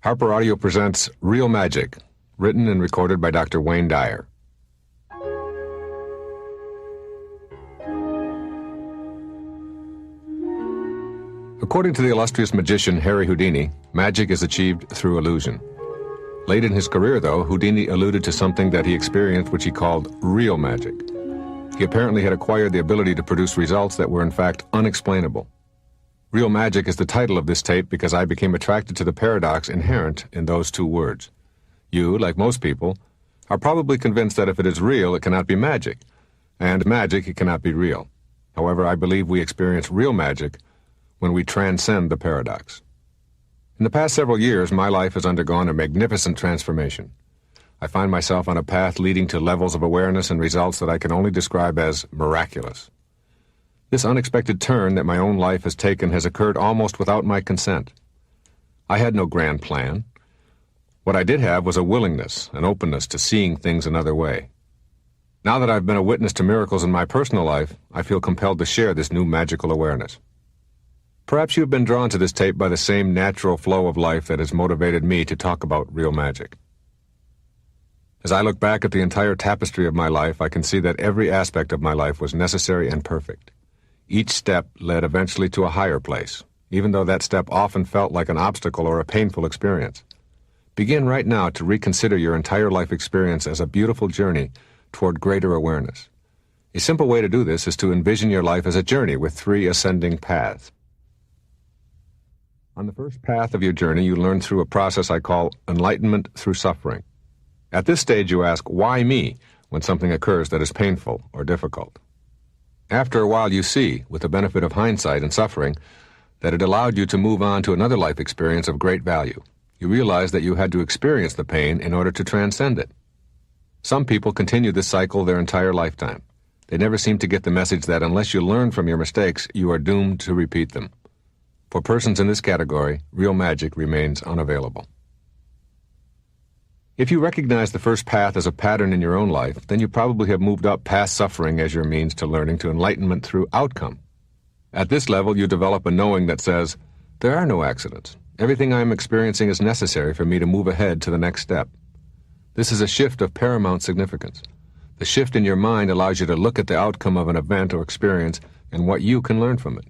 Harper Audio presents Real Magic, written and recorded by Dr. Wayne Dyer. According to the illustrious magician Harry Houdini, magic is achieved through illusion. Late in his career, though, Houdini alluded to something that he experienced which he called real magic. He apparently had acquired the ability to produce results that were in fact unexplainable. Real magic is the title of this tape because I became attracted to the paradox inherent in those two words. You, like most people, are probably convinced that if it is real, it cannot be magic, and magic, it cannot be real. However, I believe we experience real magic when we transcend the paradox. In the past several years, my life has undergone a magnificent transformation. I find myself on a path leading to levels of awareness and results that I can only describe as miraculous. This unexpected turn that my own life has taken has occurred almost without my consent. I had no grand plan. What I did have was a willingness, an openness to seeing things another way. Now that I've been a witness to miracles in my personal life, I feel compelled to share this new magical awareness. Perhaps you've been drawn to this tape by the same natural flow of life that has motivated me to talk about real magic. As I look back at the entire tapestry of my life, I can see that every aspect of my life was necessary and perfect. Each step led eventually to a higher place, even though that step often felt like an obstacle or a painful experience. Begin right now to reconsider your entire life experience as a beautiful journey toward greater awareness. A simple way to do this is to envision your life as a journey with 3 ascending paths. On the first path of your journey, you learn through a process I call enlightenment through suffering. At this stage, you ask, why me, when something occurs that is painful or difficult? After a while, you see, with the benefit of hindsight and suffering, that it allowed you to move on to another life experience of great value. You realize that you had to experience the pain in order to transcend it. Some people continue this cycle their entire lifetime. They never seem to get the message that unless you learn from your mistakes, you are doomed to repeat them. For persons in this category, real magic remains unavailable. If you recognize the first path as a pattern in your own life, then you probably have moved up past suffering as your means to learning to enlightenment through outcome. At this level, you develop a knowing that says, there are no accidents. Everything I am experiencing is necessary for me to move ahead to the next step. This is a shift of paramount significance. The shift in your mind allows you to look at the outcome of an event or experience and what you can learn from it.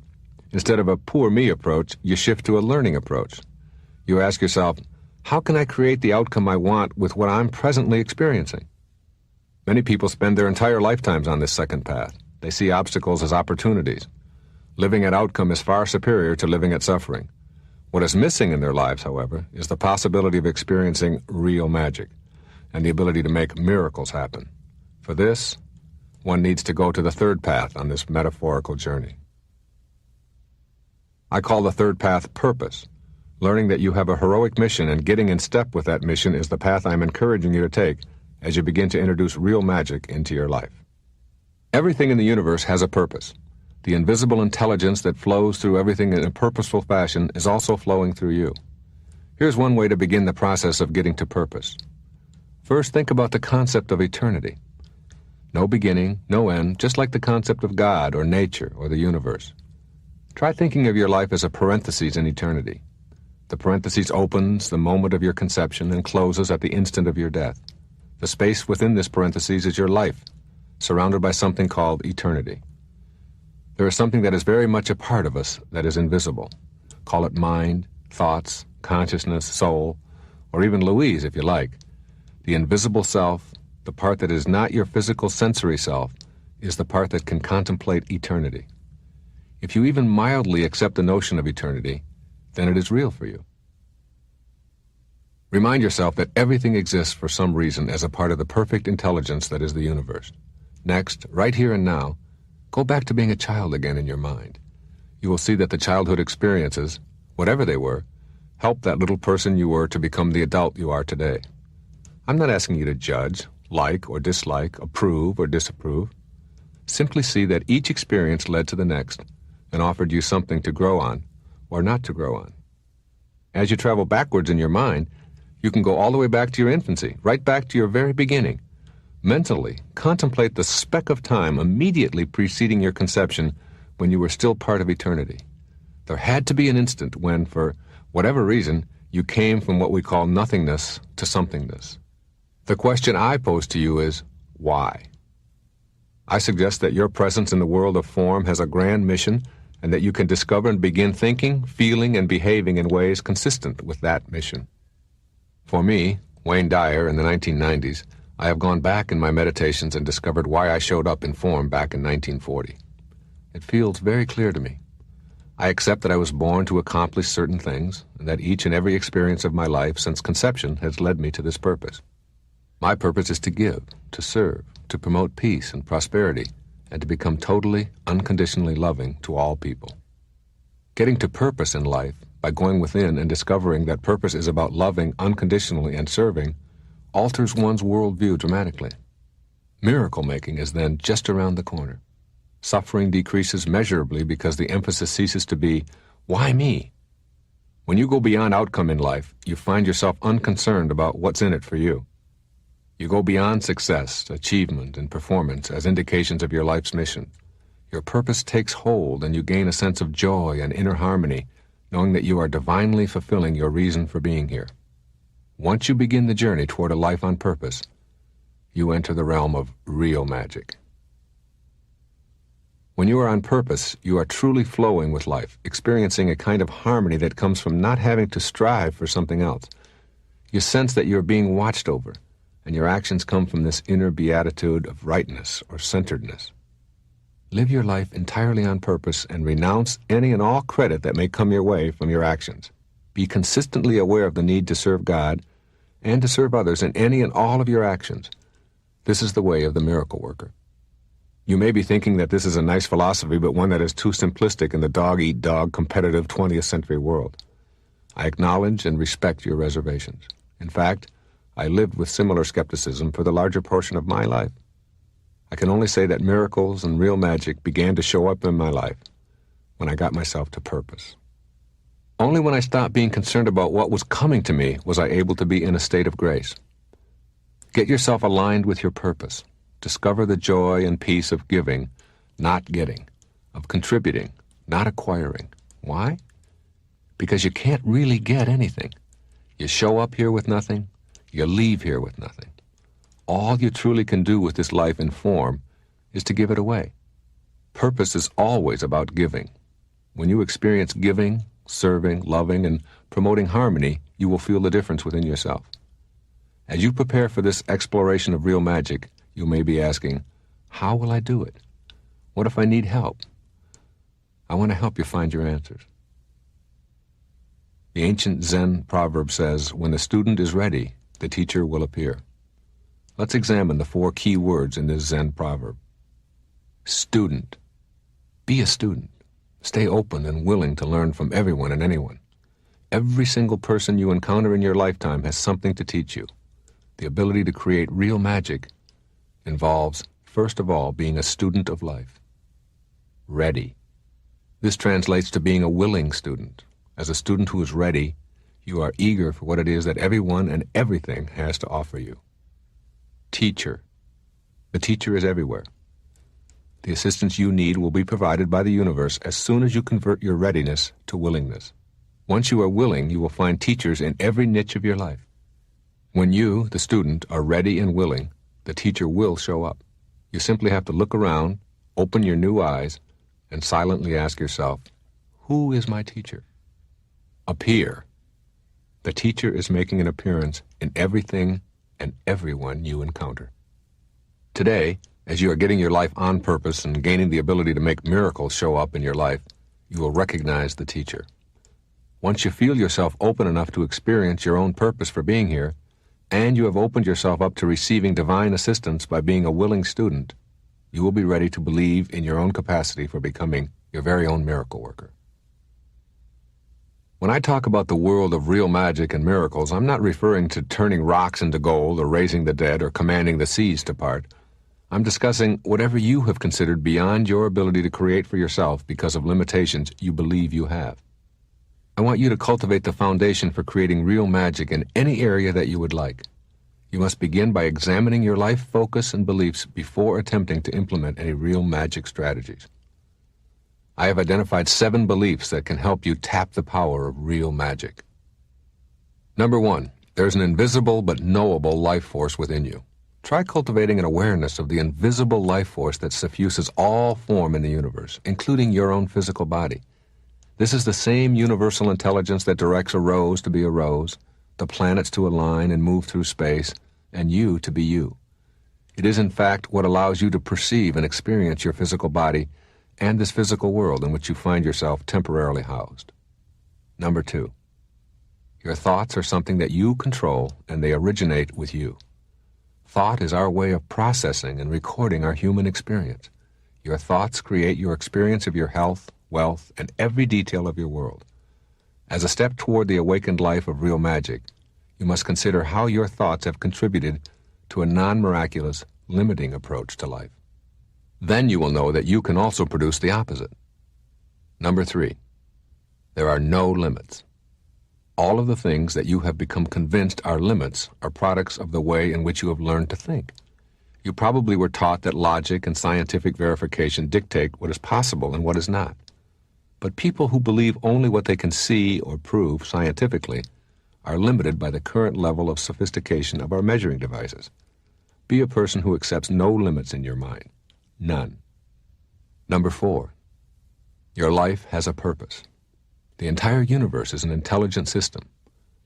Instead of a poor me approach, you shift to a learning approach. You ask yourself, how can I create the outcome I want with what I'm presently experiencing? Many people spend their entire lifetimes on this second path. They see obstacles as opportunities. Living at outcome is far superior to living at suffering. What is missing in their lives, however, is the possibility of experiencing real magic and the ability to make miracles happen. For this, one needs to go to the third path on this metaphorical journey. I call the third path purpose. Learning that you have a heroic mission and getting in step with that mission is the path I'm encouraging you to take as you begin to introduce real magic into your life. Everything in the universe has a purpose. The invisible intelligence that flows through everything in a purposeful fashion is also flowing through you. Here's one way to begin the process of getting to purpose. First, think about the concept of eternity. No beginning, no end, just like the concept of God or nature or the universe. Try thinking of your life as a parenthesis in eternity. The parenthesis opens the moment of your conception and closes at the instant of your death. The space within this parenthesis is your life, surrounded by something called eternity. There is something that is very much a part of us that is invisible. Call it mind, thoughts, consciousness, soul, or even Louise if you like. The invisible self, the part that is not your physical sensory self, is the part that can contemplate eternity. If you even mildly accept the notion of eternity, then it is real for you. Remind yourself that everything exists for some reason as a part of the perfect intelligence that is the universe. Next, right here and now, go back to being a child again in your mind. You will see that the childhood experiences, whatever they were, helped that little person you were to become the adult you are today. I'm not asking you to judge, like or dislike, approve or disapprove. Simply see that each experience led to the next and offered you something to grow on or not to grow on. As you travel backwards in your mind, you can go all the way back to your infancy, right back to your very beginning. Mentally, contemplate the speck of time immediately preceding your conception when you were still part of eternity. There had to be an instant when, for whatever reason, You came from what we call nothingness to somethingness. The question I pose to you is, why? I suggest that your presence in the world of form has a grand mission and that you can discover and begin thinking, feeling, and behaving in ways consistent with that mission. For me, Wayne Dyer, in the 1990s, I have gone back in my meditations and discovered why I showed up in form back in 1940. It feels very clear to me. I accept that I was born to accomplish certain things, and that each and every experience of my life since conception has led me to this purpose. My purpose is to give, to serve, to promote peace and prosperity, and to become totally, unconditionally loving to all people. Getting to purpose in life, by going within and discovering that purpose is about loving unconditionally and serving, alters one's worldview dramatically. Miracle making is then just around the corner. Suffering decreases measurably because the emphasis ceases to be, why me? When you go beyond outcome in life, you find yourself unconcerned about what's in it for you. You go beyond success, achievement, and performance as indications of your life's mission. Your purpose takes hold and you gain a sense of joy and inner harmony, knowing that you are divinely fulfilling your reason for being here. Once you begin the journey toward a life on purpose, you enter the realm of real magic. When you are on purpose, you are truly flowing with life, experiencing a kind of harmony that comes from not having to strive for something else. You sense that you're being watched over, and your actions come from this inner beatitude of rightness or centeredness. Live your life entirely on purpose and renounce any and all credit that may come your way from your actions. Be consistently aware of the need to serve God and to serve others in any and all of your actions. This is the way of the miracle worker. You may be thinking that this is a nice philosophy, but one that is too simplistic in the dog-eat-dog competitive 20th century world. I acknowledge and respect your reservations. In fact, I lived with similar skepticism for the larger portion of my life. I can only say that miracles and real magic began to show up in my life when I got myself to purpose. Only when I stopped being concerned about what was coming to me was I able to be in a state of grace. Get yourself aligned with your purpose. Discover the joy and peace of giving, not getting, of contributing, not acquiring. Why? Because you can't really get anything. You show up here with nothing, you leave here with nothing. All you truly can do with this life in form is to give it away. Purpose is always about giving. When you experience giving, serving, loving, and promoting harmony, you will feel the difference within yourself. As you prepare for this exploration of real magic, you may be asking, how will I do it? What if I need help? I want to help you find your answers. The ancient Zen proverb says, when the student is ready, the teacher will appear. Let's examine the 4 key words in this Zen proverb. Student. Be a student. Stay open and willing to learn from everyone and anyone. Every single person you encounter in your lifetime has something to teach you. The ability to create real magic involves, first of all, being a student of life. Ready. This translates to being a willing student. As a student who is ready, you are eager for what it is that everyone and everything has to offer you. Teacher. The teacher is everywhere. The assistance you need will be provided by the universe as soon as you convert your readiness to willingness. Once you are willing, you will find teachers in every niche of your life. When you, the student, are ready and willing, the teacher will show up. You simply have to look around, open your new eyes, and silently ask yourself, who is my teacher? Appear. The teacher is making an appearance in everything and everyone you encounter. Today, as you are getting your life on purpose and gaining the ability to make miracles show up in your life, you will recognize the teacher. Once you feel yourself open enough to experience your own purpose for being here, and you have opened yourself up to receiving divine assistance by being a willing student, you will be ready to believe in your own capacity for becoming your very own miracle worker. When I talk about the world of real magic and miracles, I'm not referring to turning rocks into gold or raising the dead or commanding the seas to part. I'm discussing whatever you have considered beyond your ability to create for yourself because of limitations you believe you have. I want you to cultivate the foundation for creating real magic in any area that you would like. You must begin by examining your life focus and beliefs before attempting to implement any real magic strategies. I have identified 7 beliefs that can help you tap the power of real magic. Number 1, there's an invisible but knowable life force within you. Try cultivating an awareness of the invisible life force that suffuses all form in the universe, including your own physical body. This is the same universal intelligence that directs a rose to be a rose, the planets to align and move through space, and you to be you. It is, in fact, what allows you to perceive and experience your physical body and this physical world in which you find yourself temporarily housed. Number 2, your thoughts are something that you control, and they originate with you. Thought is our way of processing and recording our human experience. Your thoughts create your experience of your health, wealth, and every detail of your world. As a step toward the awakened life of real magic, you must consider how your thoughts have contributed to a non-miraculous, limiting approach to life. Then you will know that you can also produce the opposite. Number 3, there are no limits. All of the things that you have become convinced are limits are products of the way in which you have learned to think. You probably were taught that logic and scientific verification dictate what is possible and what is not. But people who believe only what they can see or prove scientifically are limited by the current level of sophistication of our measuring devices. Be a person who accepts no limits in your mind. None. Number 4, your life has a purpose. The entire universe is an intelligent system.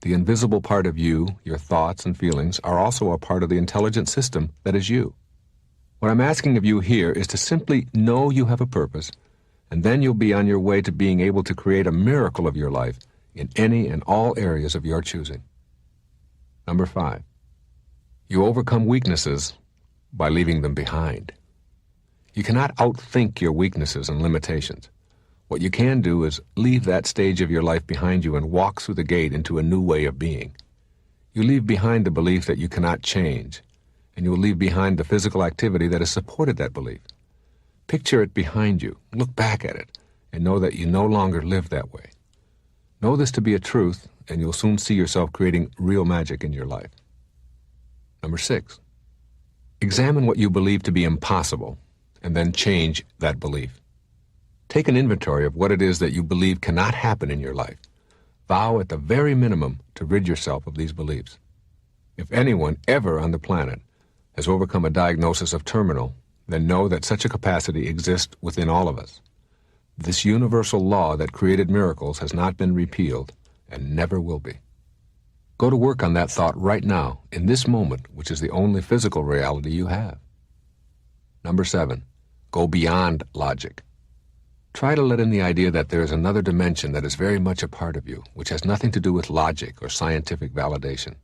The invisible part of you, your thoughts and feelings, are also a part of the intelligent system that is you. What I'm asking of you here is to simply know you have a purpose, and then you'll be on your way to being able to create a miracle of your life in any and all areas of your choosing. Number 5, you overcome weaknesses by leaving them behind. You cannot outthink your weaknesses and limitations. What you can do is leave that stage of your life behind you and walk through the gate into a new way of being. You leave behind the belief that you cannot change, and you will leave behind the physical activity that has supported that belief. Picture it behind you, look back at it, and know that you no longer live that way. Know this to be a truth, and you'll soon see yourself creating real magic in your life. Number 6, examine what you believe to be impossible, and then change that belief. Take an inventory of what it is that you believe cannot happen in your life. Vow at the very minimum to rid yourself of these beliefs. If anyone ever on the planet has overcome a diagnosis of terminal, then know that such a capacity exists within all of us. This universal law that created miracles has not been repealed and never will be. Go to work on that thought right now, in this moment, which is the only physical reality you have. Number 7, go beyond logic. Try to let in the idea that there is another dimension that is very much a part of you, which has nothing to do with logic or scientific validation.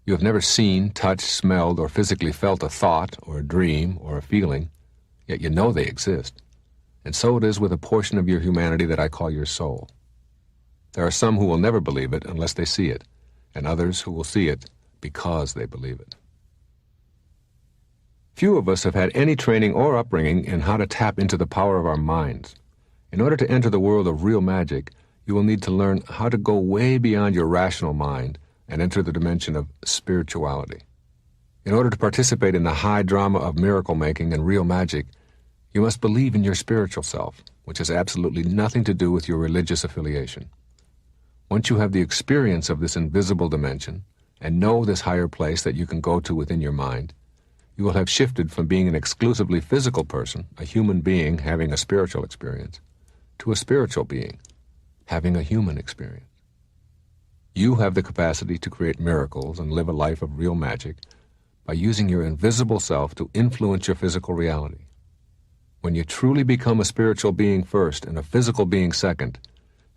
You have never seen, touched, smelled, or physically felt a thought or a dream or a feeling, yet you know they exist. And so it is with a portion of your humanity that I call your soul. There are some who will never believe it unless they see it, and others who will see it because they believe it. Few of us have had any training or upbringing in how to tap into the power of our minds. In order to enter the world of real magic, you will need to learn how to go way beyond your rational mind and enter the dimension of spirituality. In order to participate in the high drama of miracle making and real magic, you must believe in your spiritual self, which has absolutely nothing to do with your religious affiliation. Once you have the experience of this invisible dimension and know this higher place that you can go to within your mind, you will have shifted from being an exclusively physical person, a human being having a spiritual experience, to a spiritual being having a human experience. You have the capacity to create miracles and live a life of real magic by using your invisible self to influence your physical reality. When you truly become a spiritual being first and a physical being second,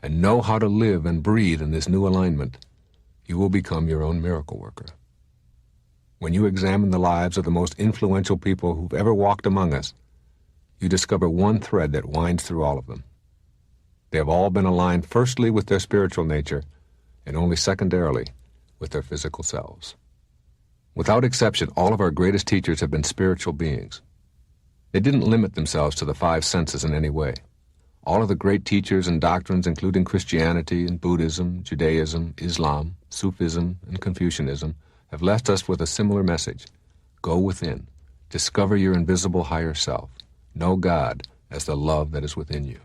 and know how to live and breathe in this new alignment, you will become your own miracle worker. When you examine the lives of the most influential people who've ever walked among us, you discover one thread that winds through all of them. They have all been aligned firstly with their spiritual nature and only secondarily with their physical selves. Without exception, all of our greatest teachers have been spiritual beings. They didn't limit themselves to the 5 senses in any way. All of the great teachers and doctrines, including Christianity and Buddhism, Judaism, Islam, Sufism, and Confucianism, have left us with a similar message. Go within. Discover your invisible higher self. Know God as the love that is within you.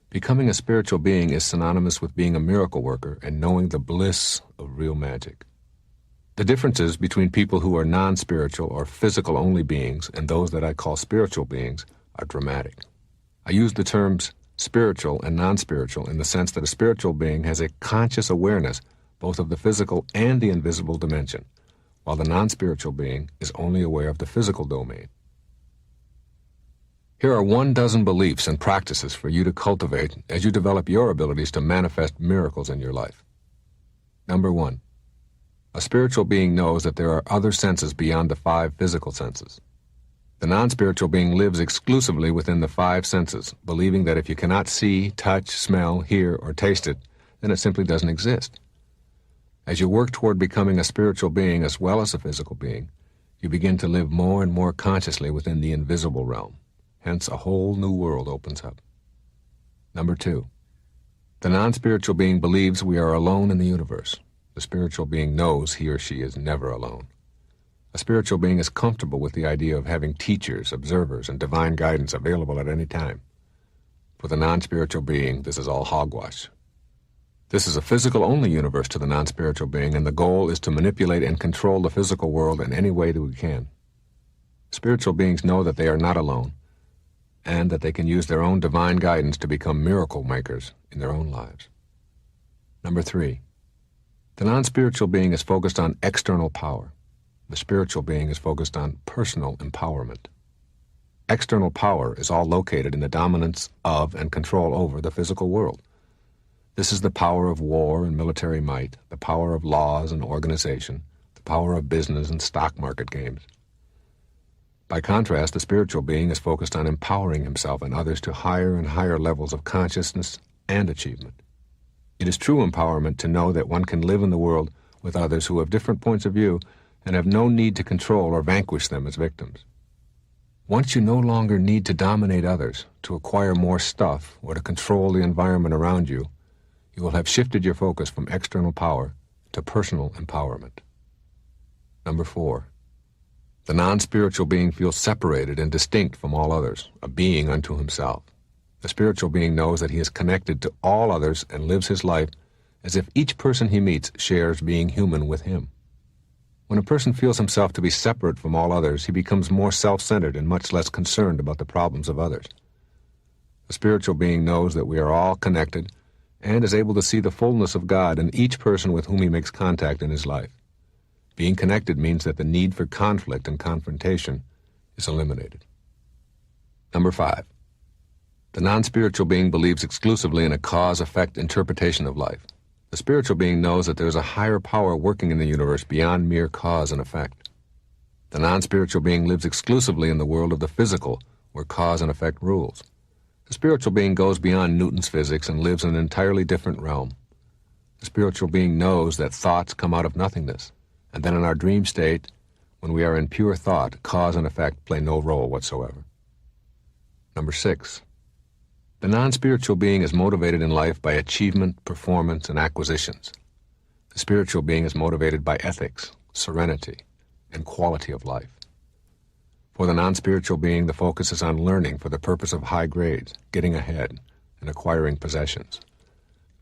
Becoming a spiritual being is synonymous with being a miracle worker and knowing the bliss of real magic. The differences between people who are non-spiritual or physical-only beings and those that I call spiritual beings are dramatic. I use the terms spiritual and non-spiritual in the sense that a spiritual being has a conscious awareness both of the physical and the invisible dimension, while the non-spiritual being is only aware of the physical domain. Here are 12 beliefs and practices for you to cultivate as you develop your abilities to manifest miracles in your life. Number 1. A spiritual being knows that there are other senses beyond the 5 physical senses. The non-spiritual being lives exclusively within the 5 senses, believing that if you cannot see, touch, smell, hear, or taste it, then it simply doesn't exist. As you work toward becoming a spiritual being as well as a physical being, you begin to live more and more consciously within the invisible realm. Hence, a whole new world opens up. Number 2. The non-spiritual being believes we are alone in the universe. The spiritual being knows he or she is never alone. A spiritual being is comfortable with the idea of having teachers, observers, and divine guidance available at any time. For the non-spiritual being, this is all hogwash. This is a physical-only universe to the non-spiritual being, and the goal is to manipulate and control the physical world in any way that we can. Spiritual beings know that they are not alone, and that they can use their own divine guidance to become miracle makers in their own lives. Number 3. The non-spiritual being is focused on external power. The spiritual being is focused on personal empowerment. External power is all located in the dominance of and control over the physical world. This is the power of war and military might, the power of laws and organization, the power of business and stock market games. By contrast, the spiritual being is focused on empowering himself and others to higher and higher levels of consciousness and achievement. It is true empowerment to know that one can live in the world with others who have different points of view and have no need to control or vanquish them as victims. Once you no longer need to dominate others, to acquire more stuff, or to control the environment around you, you will have shifted your focus from external power to personal empowerment. Number 4. The non-spiritual being feels separated and distinct from all others, a being unto himself. The spiritual being knows that he is connected to all others and lives his life as if each person he meets shares being human with him. When a person feels himself to be separate from all others, he becomes more self-centered and much less concerned about the problems of others. The spiritual being knows that we are all connected and is able to see the fullness of God in each person with whom he makes contact in his life. Being connected means that the need for conflict and confrontation is eliminated. Number 5. The non-spiritual being believes exclusively in a cause-effect interpretation of life. The spiritual being knows that there is a higher power working in the universe beyond mere cause and effect. The non-spiritual being lives exclusively in the world of the physical, where cause and effect rules. The spiritual being goes beyond Newton's physics and lives in an entirely different realm. The spiritual being knows that thoughts come out of nothingness, and then in our dream state, when we are in pure thought, cause and effect play no role whatsoever. Number 6. The non-spiritual being is motivated in life by achievement, performance, and acquisitions. The spiritual being is motivated by ethics, serenity, and quality of life. For the non-spiritual being, the focus is on learning for the purpose of high grades, getting ahead, and acquiring possessions.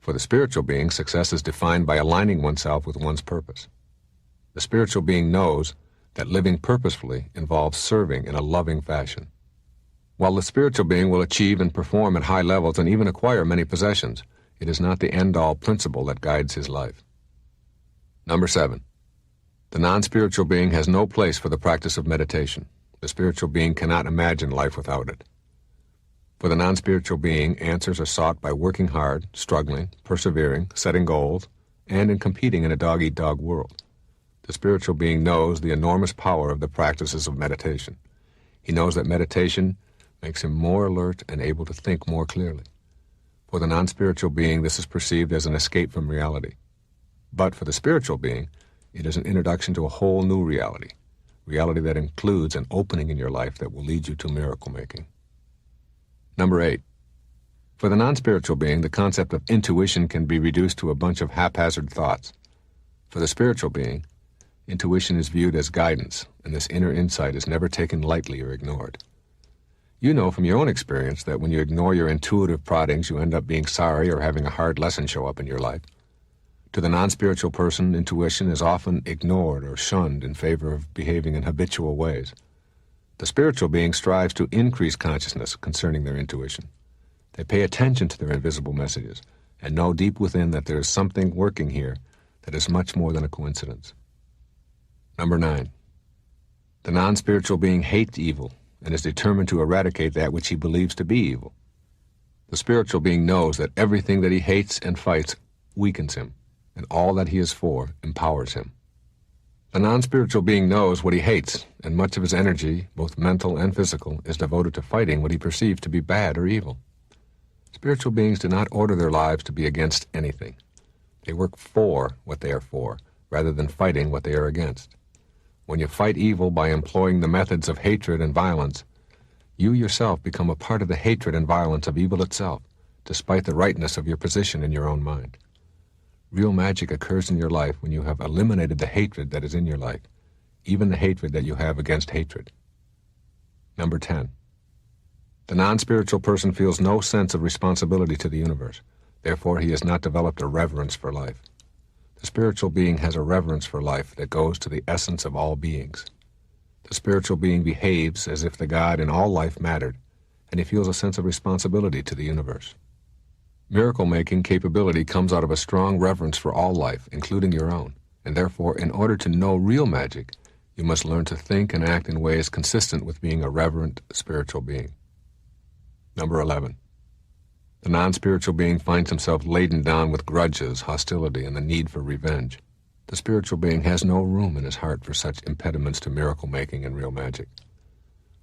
For the spiritual being, success is defined by aligning oneself with one's purpose. The spiritual being knows that living purposefully involves serving in a loving fashion. While the spiritual being will achieve and perform at high levels and even acquire many possessions, it is not the end-all principle that guides his life. Number 7. The non-spiritual being has no place for the practice of meditation. The spiritual being cannot imagine life without it. For the non-spiritual being, answers are sought by working hard, struggling, persevering, setting goals, and in competing in a dog-eat-dog world. The spiritual being knows the enormous power of the practices of meditation. He knows that meditation makes him more alert and able to think more clearly. For the non-spiritual being, this is perceived as an escape from reality. But for the spiritual being, it is an introduction to a whole new reality that includes an opening in your life that will lead you to miracle making. Number 8. For the non-spiritual being, the concept of intuition can be reduced to a bunch of haphazard thoughts. For the spiritual being, intuition is viewed as guidance, and this inner insight is never taken lightly or ignored. You know from your own experience that when you ignore your intuitive proddings, you end up being sorry or having a hard lesson show up in your life. To the non-spiritual person, intuition is often ignored or shunned in favor of behaving in habitual ways. The spiritual being strives to increase consciousness concerning their intuition. They pay attention to their invisible messages and know deep within that there is something working here that is much more than a coincidence. Number 9. The non-spiritual being hates evil and is determined to eradicate that which he believes to be evil. The spiritual being knows that everything that he hates and fights weakens him, and all that he is for empowers him. The non-spiritual being knows what he hates, and much of his energy, both mental and physical, is devoted to fighting what he perceives to be bad or evil. Spiritual beings do not order their lives to be against anything. They work for what they are for, rather than fighting what they are against. When you fight evil by employing the methods of hatred and violence, you yourself become a part of the hatred and violence of evil itself, despite the rightness of your position in your own mind. Real magic occurs in your life when you have eliminated the hatred that is in your life, even the hatred that you have against hatred. Number 10. The non-spiritual person feels no sense of responsibility to the universe. Therefore, he has not developed a reverence for life. The spiritual being has a reverence for life that goes to the essence of all beings. The spiritual being behaves as if the God in all life mattered, and he feels a sense of responsibility to the universe. Miracle-making capability comes out of a strong reverence for all life, including your own, and therefore, in order to know real magic, you must learn to think and act in ways consistent with being a reverent spiritual being. Number 11. The non-spiritual being finds himself laden down with grudges, hostility, and the need for revenge. The spiritual being has no room in his heart for such impediments to miracle-making and real magic.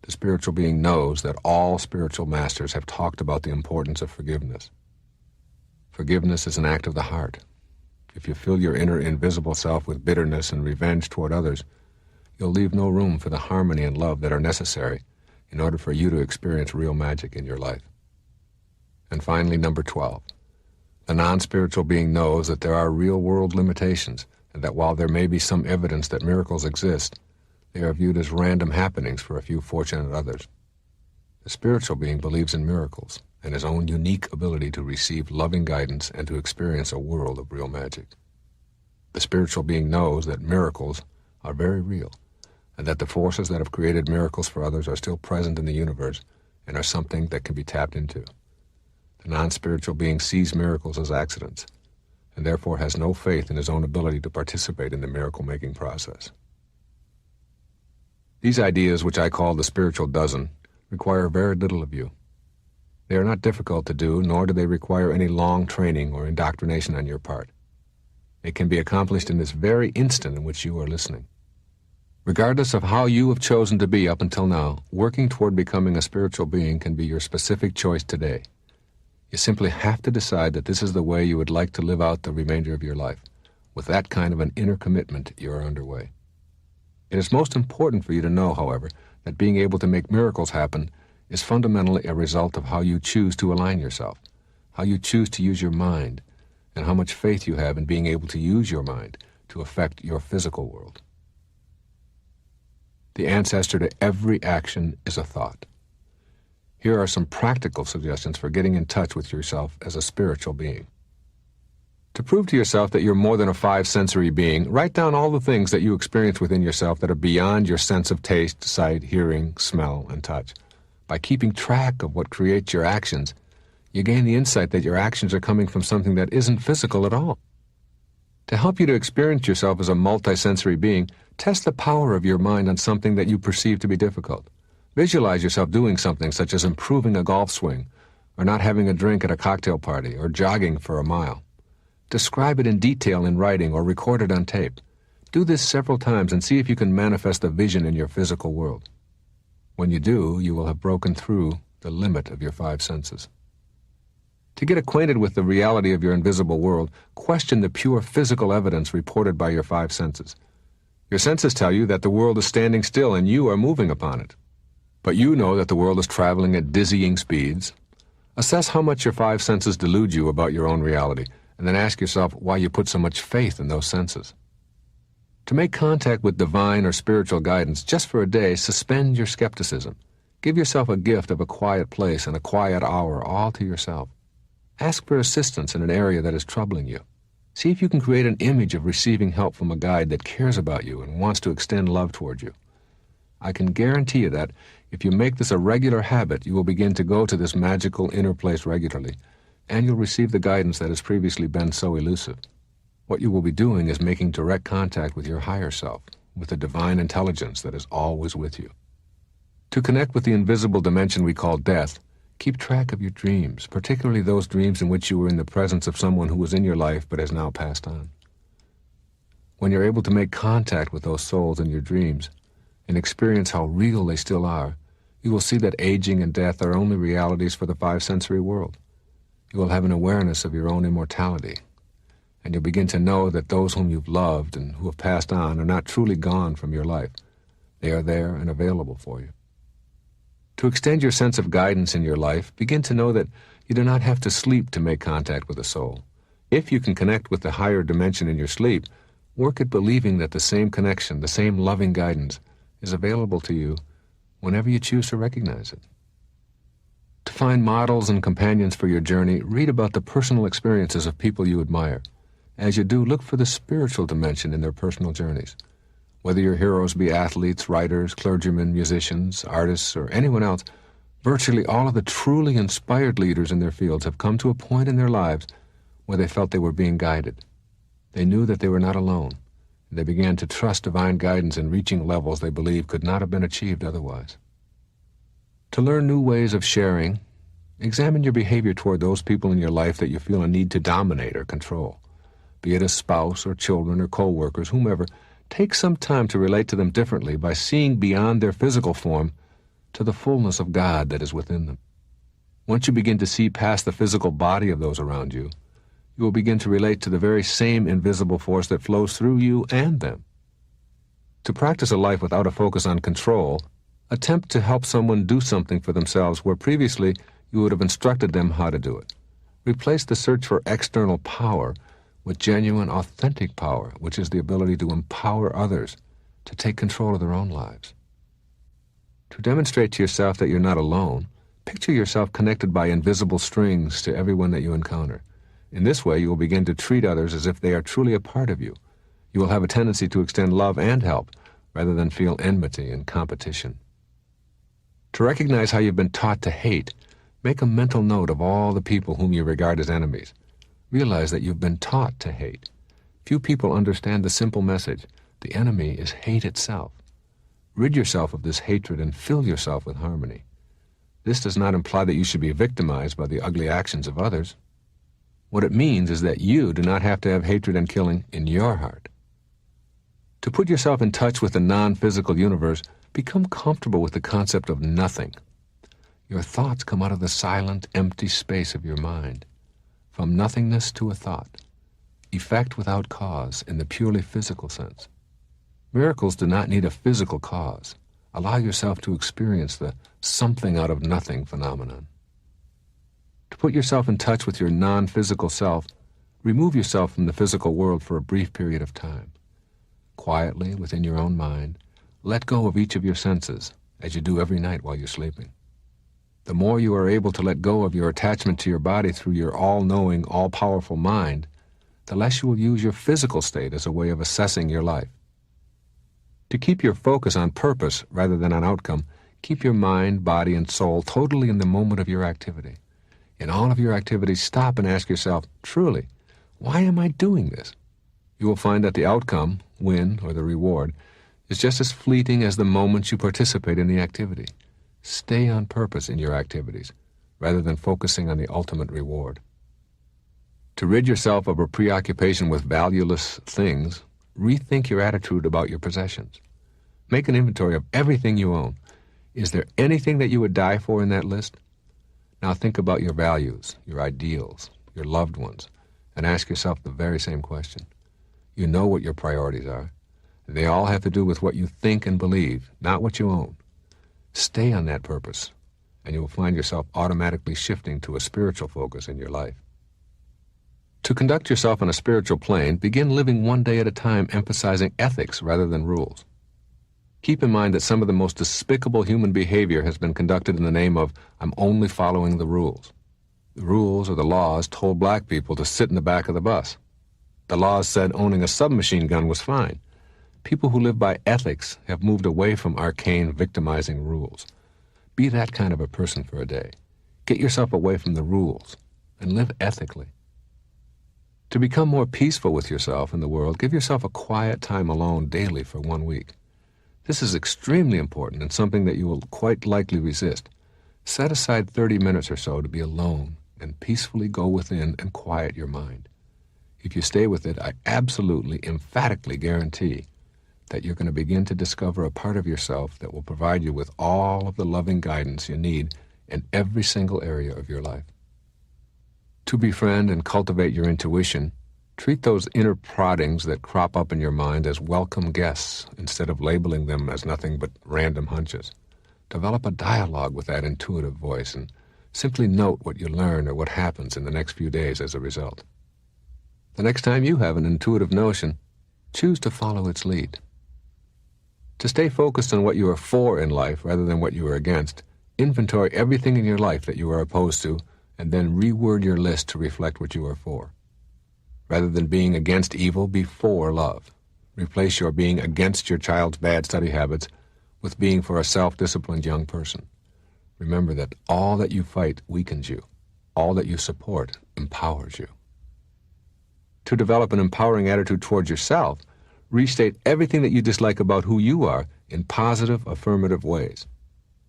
The spiritual being knows that all spiritual masters have talked about the importance of forgiveness. Forgiveness is an act of the heart. If you fill your inner invisible self with bitterness and revenge toward others, you'll leave no room for the harmony and love that are necessary in order for you to experience real magic in your life. And finally, number 12. The non-spiritual being knows that there are real-world limitations, and that while there may be some evidence that miracles exist, they are viewed as random happenings for a few fortunate others. The spiritual being believes in miracles and his own unique ability to receive loving guidance and to experience a world of real magic. The spiritual being knows that miracles are very real, and that the forces that have created miracles for others are still present in the universe and are something that can be tapped into. The non-spiritual being sees miracles as accidents, and therefore has no faith in his own ability to participate in the miracle-making process. These ideas, which I call the spiritual dozen, require very little of you. They are not difficult to do, nor do they require any long training or indoctrination on your part. They can be accomplished in this very instant in which you are listening. Regardless of how you have chosen to be up until now, working toward becoming a spiritual being can be your specific choice today. You simply have to decide that this is the way you would like to live out the remainder of your life. With that kind of an inner commitment, you are underway. It is most important for you to know, however, that being able to make miracles happen is fundamentally a result of how you choose to align yourself, how you choose to use your mind, and how much faith you have in being able to use your mind to affect your physical world. The ancestor to every action is a thought. Here are some practical suggestions for getting in touch with yourself as a spiritual being. To prove to yourself that you're more than a five-sensory being, write down all the things that you experience within yourself that are beyond your sense of taste, sight, hearing, smell, and touch. By keeping track of what creates your actions, you gain the insight that your actions are coming from something that isn't physical at all. To help you to experience yourself as a multisensory being, test the power of your mind on something that you perceive to be difficult. Visualize yourself doing something such as improving a golf swing, or not having a drink at a cocktail party, or jogging for a mile. Describe it in detail in writing or record it on tape. Do this several times and see if you can manifest the vision in your physical world. When you do, you will have broken through the limit of your five senses. To get acquainted with the reality of your invisible world, question the pure physical evidence reported by your five senses. Your senses tell you that the world is standing still and you are moving upon it. But you know that the world is traveling at dizzying speeds. Assess how much your five senses delude you about your own reality, and then ask yourself why you put so much faith in those senses. To make contact with divine or spiritual guidance, just for a day, suspend your skepticism. Give yourself a gift of a quiet place and a quiet hour all to yourself. Ask for assistance in an area that is troubling you. See if you can create an image of receiving help from a guide that cares about you and wants to extend love toward you. I can guarantee you that if you make this a regular habit, you will begin to go to this magical inner place regularly, and you'll receive the guidance that has previously been so elusive. What you will be doing is making direct contact with your higher self, with the divine intelligence that is always with you. To connect with the invisible dimension we call death, keep track of your dreams, particularly those dreams in which you were in the presence of someone who was in your life but has now passed on. When you're able to make contact with those souls in your dreams and experience how real they still are, you will see that aging and death are only realities for the five-sensory world. You will have an awareness of your own immortality, and you'll begin to know that those whom you've loved and who have passed on are not truly gone from your life. They are there and available for you. To extend your sense of guidance in your life, begin to know that you do not have to sleep to make contact with a soul. If you can connect with the higher dimension in your sleep, work at believing that the same connection, the same loving guidance, is available to you whenever you choose to recognize it. To find models and companions for your journey, read about the personal experiences of people you admire. As you do, look for the spiritual dimension in their personal journeys. Whether your heroes be athletes, writers, clergymen, musicians, artists, or anyone else, virtually all of the truly inspired leaders in their fields have come to a point in their lives where they felt they were being guided. They knew that they were not alone, and they began to trust divine guidance in reaching levels they believed could not have been achieved otherwise. To learn new ways of sharing, examine your behavior toward those people in your life that you feel a need to dominate or control. Be it a spouse or children or co-workers, whomever, take some time to relate to them differently by seeing beyond their physical form to the fullness of God that is within them. Once you begin to see past the physical body of those around you, you will begin to relate to the very same invisible force that flows through you and them. To practice a life without a focus on control, attempt to help someone do something for themselves where previously you would have instructed them how to do it. Replace the search for external power with genuine, authentic power, which is the ability to empower others to take control of their own lives. To demonstrate to yourself that you're not alone, picture yourself connected by invisible strings to everyone that you encounter. In this way, you will begin to treat others as if they are truly a part of you. You will have a tendency to extend love and help rather than feel enmity and competition. To recognize how you've been taught to hate, make a mental note of all the people whom you regard as enemies. Realize that you've been taught to hate. Few people understand the simple message: the enemy is hate itself. Rid yourself of this hatred and fill yourself with harmony. This does not imply that you should be victimized by the ugly actions of others. What it means is that you do not have to have hatred and killing in your heart. To put yourself in touch with the non-physical universe, become comfortable with the concept of nothing. Your thoughts come out of the silent, empty space of your mind. From nothingness to a thought, effect without cause in the purely physical sense. Miracles do not need a physical cause. Allow yourself to experience the something out of nothing phenomenon. To put yourself in touch with your non-physical self, remove yourself from the physical world for a brief period of time. Quietly, within your own mind, let go of each of your senses, as you do every night while you're sleeping. The more you are able to let go of your attachment to your body through your all-knowing, all-powerful mind, the less you will use your physical state as a way of assessing your life. To keep your focus on purpose rather than on outcome, keep your mind, body, and soul totally in the moment of your activity. In all of your activities, stop and ask yourself, truly, why am I doing this? You will find that the outcome, win, or the reward, is just as fleeting as the moment you participate in the activity. Stay on purpose in your activities, rather than focusing on the ultimate reward. To rid yourself of a preoccupation with valueless things, rethink your attitude about your possessions. Make an inventory of everything you own. Is there anything that you would die for in that list? Now think about your values, your ideals, your loved ones, and ask yourself the very same question. You know what your priorities are. They all have to do with what you think and believe, not what you own. Stay on that purpose, and you will find yourself automatically shifting to a spiritual focus in your life. To conduct yourself on a spiritual plane, begin living one day at a time, emphasizing ethics rather than rules. Keep in mind that some of the most despicable human behavior has been conducted in the name of, I'm only following the rules. The rules or the laws told black people to sit in the back of the bus. The laws said owning a submachine gun was fine. People who live by ethics have moved away from arcane, victimizing rules. Be that kind of a person for a day. Get yourself away from the rules and live ethically. To become more peaceful with yourself and the world, give yourself a quiet time alone daily for 1 week. This is extremely important and something that you will quite likely resist. Set aside 30 minutes or so to be alone and peacefully go within and quiet your mind. If you stay with it, I absolutely, emphatically guarantee that you're going to begin to discover a part of yourself that will provide you with all of the loving guidance you need in every single area of your life. To befriend and cultivate your intuition, treat those inner proddings that crop up in your mind as welcome guests instead of labeling them as nothing but random hunches. Develop a dialogue with that intuitive voice and simply note what you learn or what happens in the next few days as a result. The next time you have an intuitive notion, choose to follow its lead. To stay focused on what you are for in life rather than what you are against, inventory everything in your life that you are opposed to and then reword your list to reflect what you are for. Rather than being against evil, be for love. Replace your being against your child's bad study habits with being for a self-disciplined young person. Remember that all that you fight weakens you. All that you support empowers you. To develop an empowering attitude towards yourself, restate everything that you dislike about who you are in positive, affirmative ways.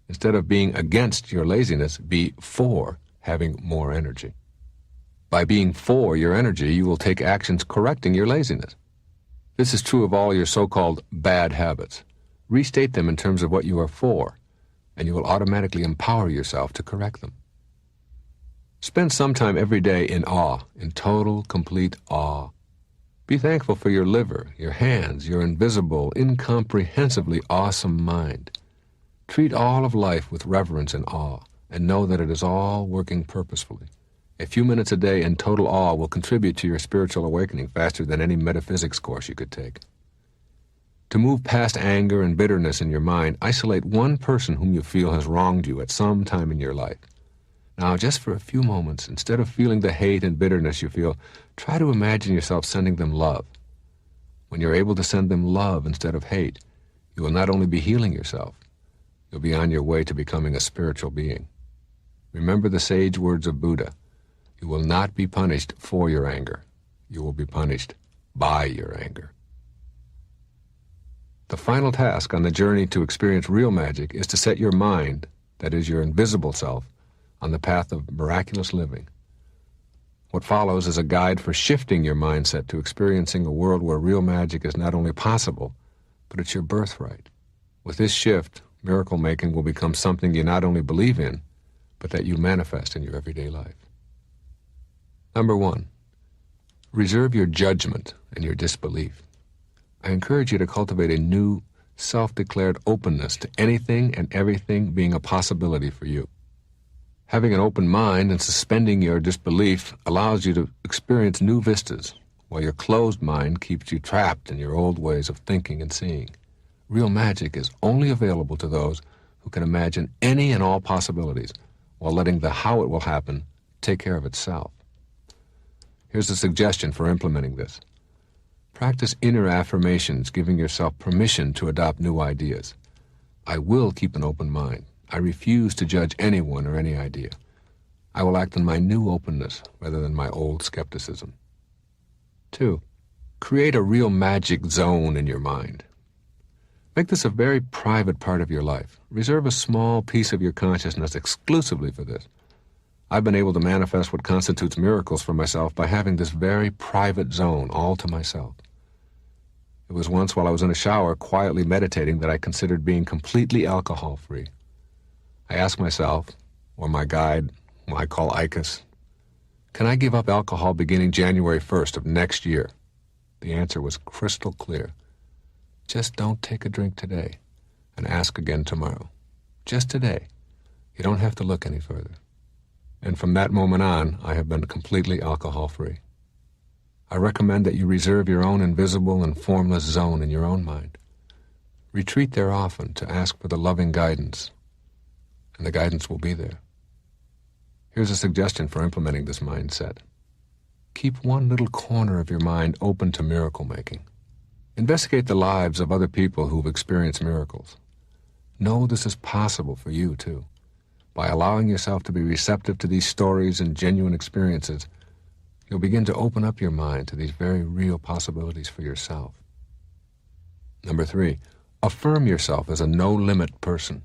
Instead of being against your laziness, be for having more energy. By being for your energy, you will take actions correcting your laziness. This is true of all your so-called bad habits. Restate them in terms of what you are for, and you will automatically empower yourself to correct them. Spend some time every day in awe, in total, complete awe. Be thankful for your liver, your hands, your invisible, incomprehensibly awesome mind. Treat all of life with reverence and awe, and know that it is all working purposefully. A few minutes a day in total awe will contribute to your spiritual awakening faster than any metaphysics course you could take. To move past anger and bitterness in your mind, isolate one person whom you feel has wronged you at some time in your life. Now, just for a few moments, instead of feeling the hate and bitterness you feel, try to imagine yourself sending them love. When you're able to send them love instead of hate, you will not only be healing yourself, you'll be on your way to becoming a spiritual being. Remember the sage words of Buddha. You will not be punished for your anger. You will be punished by your anger. The final task on the journey to experience real magic is to set your mind, that is your invisible self, on the path of miraculous living. What follows is a guide for shifting your mindset to experiencing a world where real magic is not only possible, but it's your birthright. With this shift, miracle making will become something you not only believe in, but that you manifest in your everyday life. Number 1, reserve your judgment and your disbelief. I encourage you to cultivate a new, self-declared openness to anything and everything being a possibility for you. Having an open mind and suspending your disbelief allows you to experience new vistas, while your closed mind keeps you trapped in your old ways of thinking and seeing. Real magic is only available to those who can imagine any and all possibilities, while letting the how it will happen take care of itself. Here's a suggestion for implementing this. Practice inner affirmations, giving yourself permission to adopt new ideas. I will keep an open mind. I refuse to judge anyone or any idea. I will act on my new openness rather than my old skepticism. 2, create a real magic zone in your mind. Make this a very private part of your life. Reserve a small piece of your consciousness exclusively for this. I've been able to manifest what constitutes miracles for myself by having this very private zone all to myself. It was once while I was in a shower quietly meditating that I considered being completely alcohol-free. I asked myself, or my guide, whom I call Icus, can I give up alcohol beginning January 1st of next year? The answer was crystal clear. Just don't take a drink today and ask again tomorrow. Just today. You don't have to look any further. And from that moment on, I have been completely alcohol-free. I recommend that you reserve your own invisible and formless zone in your own mind. Retreat there often to ask for the loving guidance, and the guidance will be there. Here's a suggestion for implementing this mindset. Keep one little corner of your mind open to miracle making. Investigate the lives of other people who've experienced miracles. Know this is possible for you, too. By allowing yourself to be receptive to these stories and genuine experiences, you'll begin to open up your mind to these very real possibilities for yourself. Number 3, affirm yourself as a no-limit person.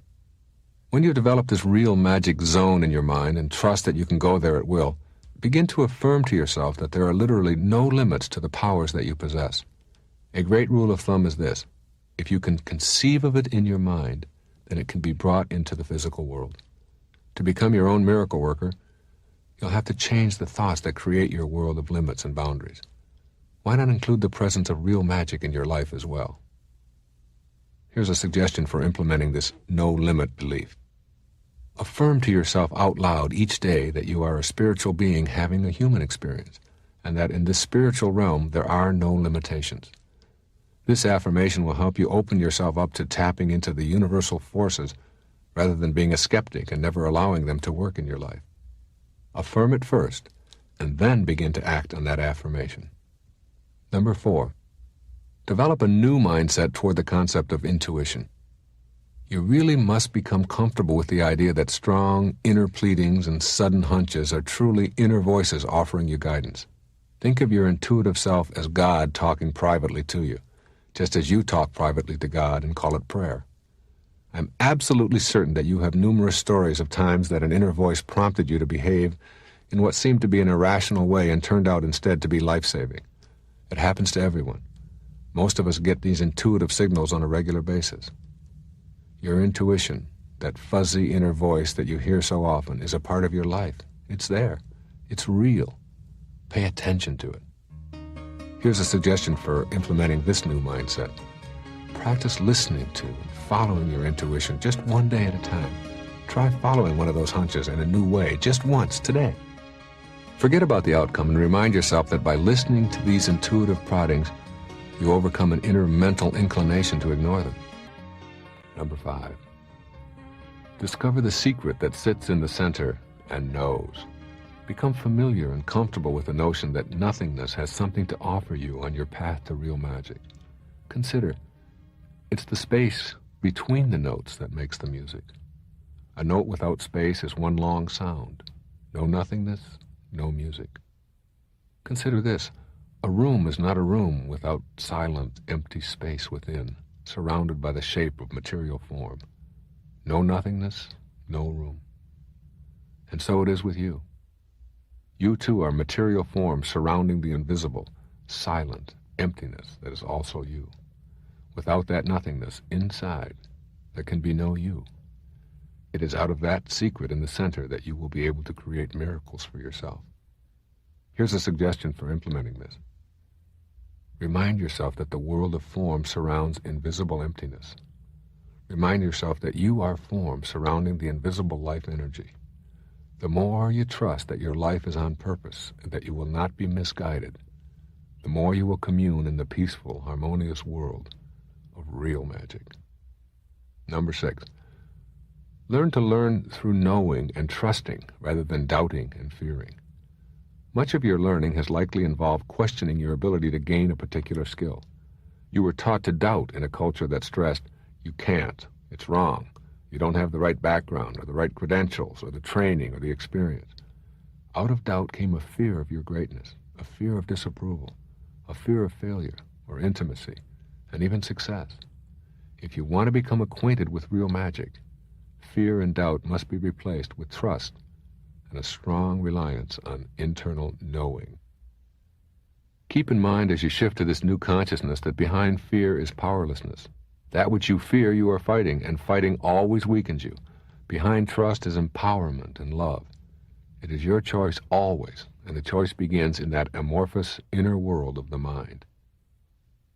When you develop this real magic zone in your mind and trust that you can go there at will, begin to affirm to yourself that there are literally no limits to the powers that you possess. A great rule of thumb is this: if you can conceive of it in your mind, then it can be brought into the physical world. To become your own miracle worker, you'll have to change the thoughts that create your world of limits and boundaries. Why not include the presence of real magic in your life as well? Here's a suggestion for implementing this no-limit belief. Affirm to yourself out loud each day that you are a spiritual being having a human experience, and that in this spiritual realm there are no limitations. This affirmation will help you open yourself up to tapping into the universal forces rather than being a skeptic and never allowing them to work in your life. Affirm it first, and then begin to act on that affirmation. Number 4, develop a new mindset toward the concept of intuition. You really must become comfortable with the idea that strong inner pleadings and sudden hunches are truly inner voices offering you guidance. Think of your intuitive self as God talking privately to you, just as you talk privately to God and call it prayer. I'm absolutely certain that you have numerous stories of times that an inner voice prompted you to behave in what seemed to be an irrational way and turned out instead to be life-saving. It happens to everyone. Most of us get these intuitive signals on a regular basis. Your intuition, that fuzzy inner voice that you hear so often, is a part of your life. It's there. It's real. Pay attention to it. Here's a suggestion for implementing this new mindset. Practice listening to and following your intuition just one day at a time. Try following one of those hunches in a new way just once today. Forget about the outcome and remind yourself that by listening to these intuitive proddings, you overcome an inner mental inclination to ignore them. Number 5, discover the secret that sits in the center and knows. Become familiar and comfortable with the notion that nothingness has something to offer you on your path to real magic. Consider, it's the space between the notes that makes the music. A note without space is one long sound. No nothingness, no music. Consider this: a room is not a room without silent, empty space within, surrounded by the shape of material form. No nothingness, no room. And so it is with you. You too are material form surrounding the invisible, silent emptiness that is also you. Without that nothingness inside, there can be no you. It is out of that secret in the center that you will be able to create miracles for yourself. Here's a suggestion for implementing this. Remind yourself that the world of form surrounds invisible emptiness. Remind yourself that you are form surrounding the invisible life energy. The more you trust that your life is on purpose and that you will not be misguided, the more you will commune in the peaceful, harmonious world of real magic. Number 6, learn to learn through knowing and trusting rather than doubting and fearing. Much of your learning has likely involved questioning your ability to gain a particular skill. You were taught to doubt in a culture that stressed, you can't, it's wrong, you don't have the right background or the right credentials or the training or the experience. Out of doubt came a fear of your greatness, a fear of disapproval, a fear of failure or intimacy, and even success. If you want to become acquainted with real magic, fear and doubt must be replaced with trust and a strong reliance on internal knowing. Keep in mind as you shift to this new consciousness that behind fear is powerlessness. That which you fear you are fighting, and fighting always weakens you. Behind trust is empowerment and love. It is your choice always, and the choice begins in that amorphous inner world of the mind.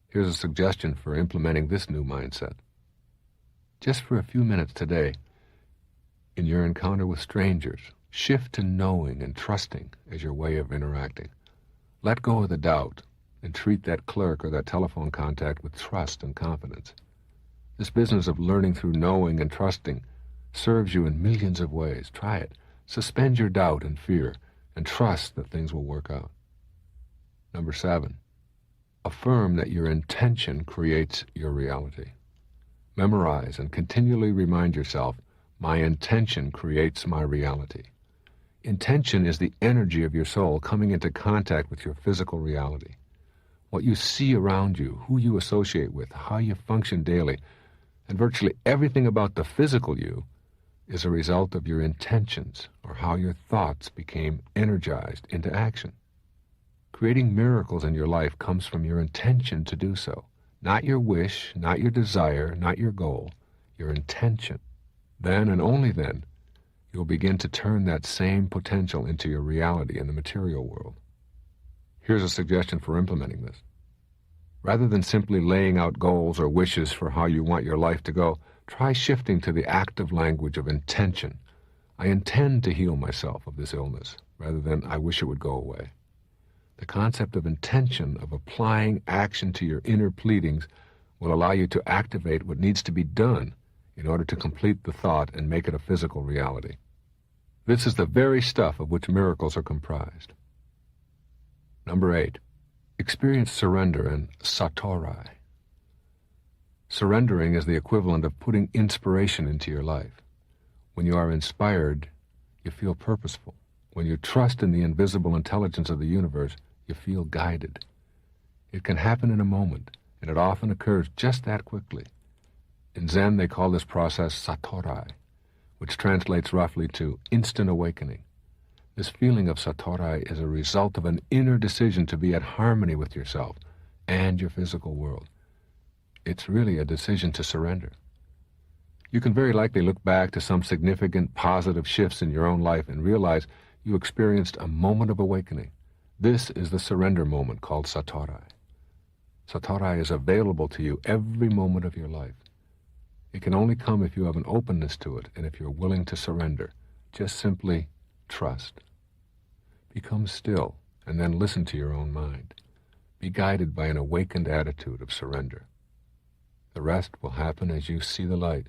Here's a suggestion for implementing this new mindset. Just for a few minutes today, in your encounter with strangers, shift to knowing and trusting as your way of interacting. Let go of the doubt and treat that clerk or that telephone contact with trust and confidence. This business of learning through knowing and trusting serves you in millions of ways. Try it. Suspend your doubt and fear and trust that things will work out. Number 7, affirm that your intention creates your reality. Memorize and continually remind yourself, my intention creates my reality. Intention is the energy of your soul coming into contact with your physical reality. What you see around you, who you associate with, how you function daily, and virtually everything about the physical you is a result of your intentions or how your thoughts became energized into action. Creating miracles in your life comes from your intention to do so. Not your wish, not your desire, not your goal, your intention. Then and only then, you'll begin to turn that same potential into your reality in the material world. Here's a suggestion for implementing this. Rather than simply laying out goals or wishes for how you want your life to go, try shifting to the active language of intention. I intend to heal myself of this illness, rather than I wish it would go away. The concept of intention, of applying action to your inner pleadings, will allow you to activate what needs to be done in order to complete the thought and make it a physical reality. This is the very stuff of which miracles are comprised. Number 8, experience surrender and satori. Surrendering is the equivalent of putting inspiration into your life. When you are inspired, you feel purposeful. When you trust in the invisible intelligence of the universe, you feel guided. It can happen in a moment, and it often occurs just that quickly. In Zen, they call this process satori, which translates roughly to instant awakening. This feeling of satori is a result of an inner decision to be at harmony with yourself and your physical world. It's really a decision to surrender. You can very likely look back to some significant positive shifts in your own life and realize you experienced a moment of awakening. This is the surrender moment called satori. Satori is available to you every moment of your life. It can only come if you have an openness to it and if you're willing to surrender. Just simply trust. Become still and then listen to your own mind. Be guided by an awakened attitude of surrender. The rest will happen as you see the light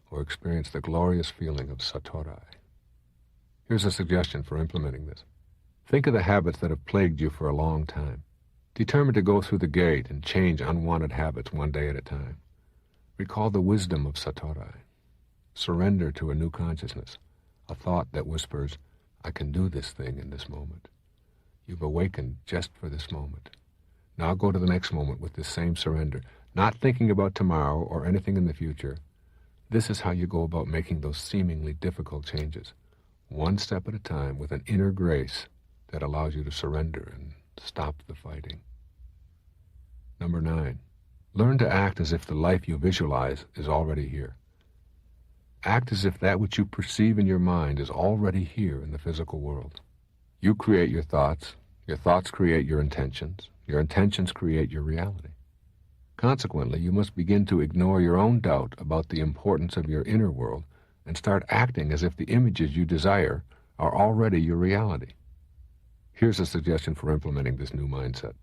or experience the glorious feeling of satori. Here's a suggestion for implementing this. Think of the habits that have plagued you for a long time. Determine to go through the gate and change unwanted habits one day at a time. Recall the wisdom of satori. Surrender to a new consciousness, a thought that whispers, I can do this thing in this moment. You've awakened just for this moment. Now go to the next moment with this same surrender, not thinking about tomorrow or anything in the future. This is how you go about making those seemingly difficult changes, one step at a time with an inner grace that allows you to surrender and stop the fighting. Number 9, learn to act as if the life you visualize is already here. Act as if that which you perceive in your mind is already here in the physical world. You create your thoughts create your intentions create your reality. Consequently, you must begin to ignore your own doubt about the importance of your inner world and start acting as if the images you desire are already your reality. Here's a suggestion for implementing this new mindset.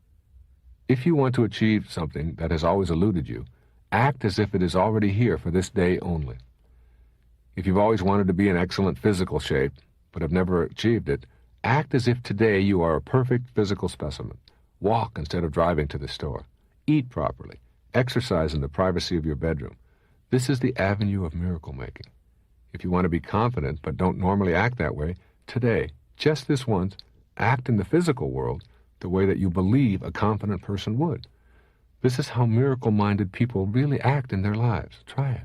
If you want to achieve something that has always eluded you, act as if it is already here for this day only. If you've always wanted to be in excellent physical shape, but have never achieved it, act as if today you are a perfect physical specimen. Walk instead of driving to the store. Eat properly. Exercise in the privacy of your bedroom. This is the avenue of miracle making. If you want to be confident but don't normally act that way, today, just this once, act in the physical world the way that you believe a confident person would. This is how miracle-minded people really act in their lives. Try it.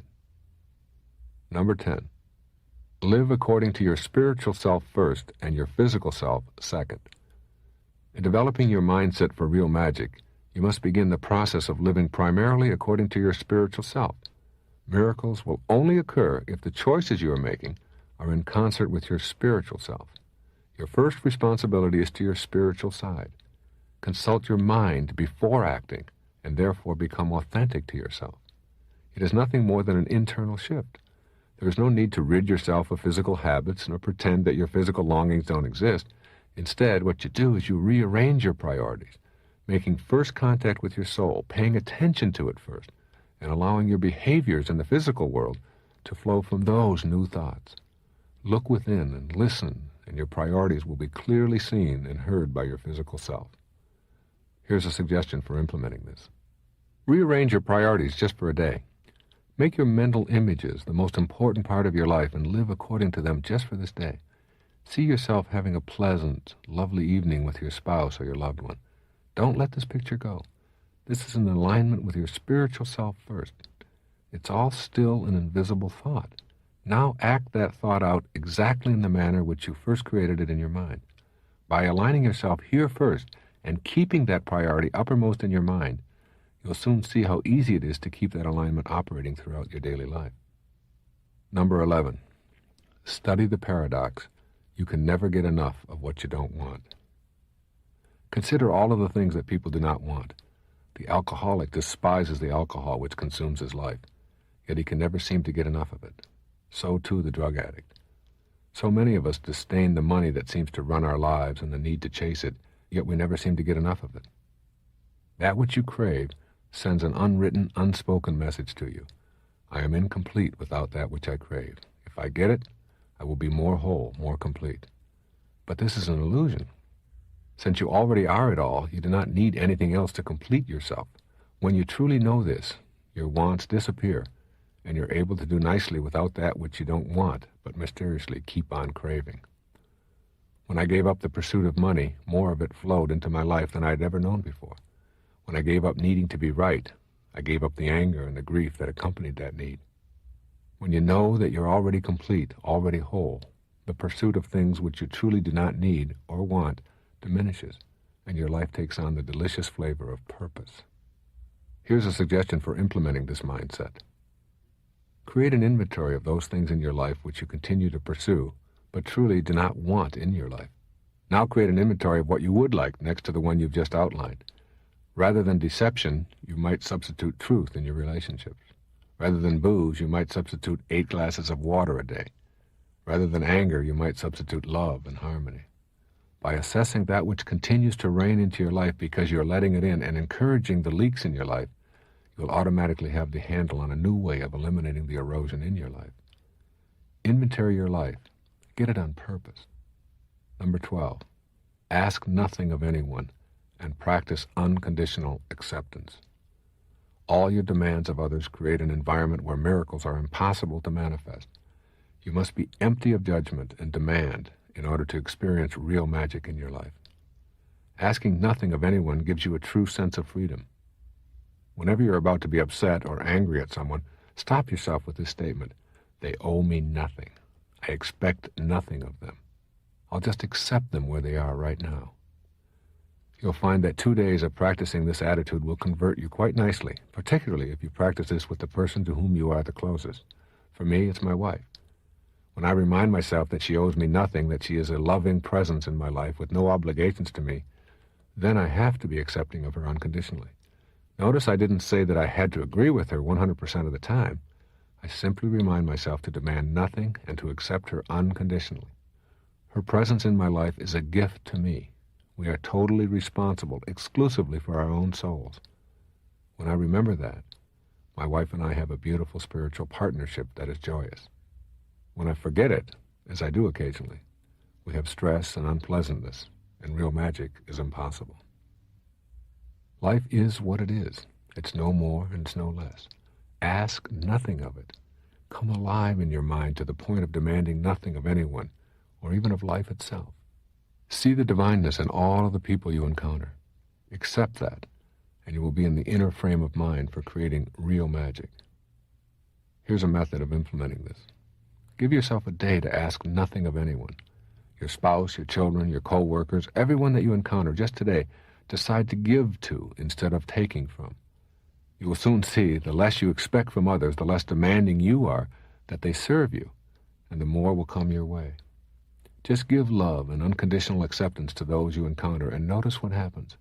Number 10, live according to your spiritual self first and your physical self second. In developing your mindset for real magic, you must begin the process of living primarily according to your spiritual self. Miracles will only occur if the choices you are making are in concert with your spiritual self. Your first responsibility is to your spiritual side. Consult your mind before acting, and therefore become authentic to yourself. It is nothing more than an internal shift. There is no need to rid yourself of physical habits nor pretend that your physical longings don't exist. Instead, what you do is you rearrange your priorities, making first contact with your soul, paying attention to it first, and allowing your behaviors in the physical world to flow from those new thoughts. Look within and listen, and your priorities will be clearly seen and heard by your physical self. Here's a suggestion for implementing this. Rearrange your priorities just for a day. Make your mental images the most important part of your life and live according to them just for this day. See yourself having a pleasant, lovely evening with your spouse or your loved one. Don't let this picture go. This is in alignment with your spiritual self first. It's all still an invisible thought. Now act that thought out exactly in the manner which you first created it in your mind. By aligning yourself here first and keeping that priority uppermost in your mind, you'll soon see how easy it is to keep that alignment operating throughout your daily life. Number 11, study the paradox. You can never get enough of what you don't want. Consider all of the things that people do not want. The alcoholic despises the alcohol which consumes his life, yet he can never seem to get enough of it. So too the drug addict. So many of us disdain the money that seems to run our lives and the need to chase it, yet we never seem to get enough of it. That which you crave sends an unwritten, unspoken message to you. I am incomplete without that which I crave. If I get it, I will be more whole, more complete. But this is an illusion. Since you already are it all, you do not need anything else to complete yourself. When you truly know this, your wants disappear, and you're able to do nicely without that which you don't want, but mysteriously keep on craving. When I gave up the pursuit of money, more of it flowed into my life than I had ever known before. When I gave up needing to be right, I gave up the anger and the grief that accompanied that need. When you know that you're already complete, already whole, the pursuit of things which you truly do not need or want diminishes, and your life takes on the delicious flavor of purpose. Here's a suggestion for implementing this mindset. Create an inventory of those things in your life which you continue to pursue, but truly do not want in your life. Now create an inventory of what you would like next to the one you've just outlined. Rather than deception, you might substitute truth in your relationships. Rather than booze, you might substitute 8 glasses of water a day. Rather than anger, you might substitute love and harmony. By assessing that which continues to rain into your life because you're letting it in and encouraging the leaks in your life, you'll automatically have the handle on a new way of eliminating the erosion in your life. Inventory your life. Get it on purpose. Number 12, ask nothing of anyone and practice unconditional acceptance. All your demands of others create an environment where miracles are impossible to manifest. You must be empty of judgment and demand in order to experience real magic in your life. Asking nothing of anyone gives you a true sense of freedom. Whenever you're about to be upset or angry at someone, stop yourself with this statement: they owe me nothing. I expect nothing of them. I'll just accept them where they are right now. You'll find that 2 days of practicing this attitude will convert you quite nicely, particularly if you practice this with the person to whom you are the closest. For me, it's my wife. When I remind myself that she owes me nothing, that she is a loving presence in my life with no obligations to me, then I have to be accepting of her unconditionally. Notice I didn't say that I had to agree with her 100% of the time. I simply remind myself to demand nothing and to accept her unconditionally. Her presence in my life is a gift to me. We are totally responsible exclusively for our own souls. When I remember that, my wife and I have a beautiful spiritual partnership that is joyous. When I forget it, as I do occasionally, we have stress and unpleasantness, and real magic is impossible. Life is what it is. It's no more and it's no less. Ask nothing of it. Come alive in your mind to the point of demanding nothing of anyone, or even of life itself. See the divineness in all of the people you encounter. Accept that, and you will be in the inner frame of mind for creating real magic. Here's a method of implementing this. Give yourself a day to ask nothing of anyone. Your spouse, your children, your co-workers, everyone that you encounter just today, decide to give to instead of taking from. You will soon see the less you expect from others, the less demanding you are that they serve you, and the more will come your way. Just give love and unconditional acceptance to those you encounter and notice what happens.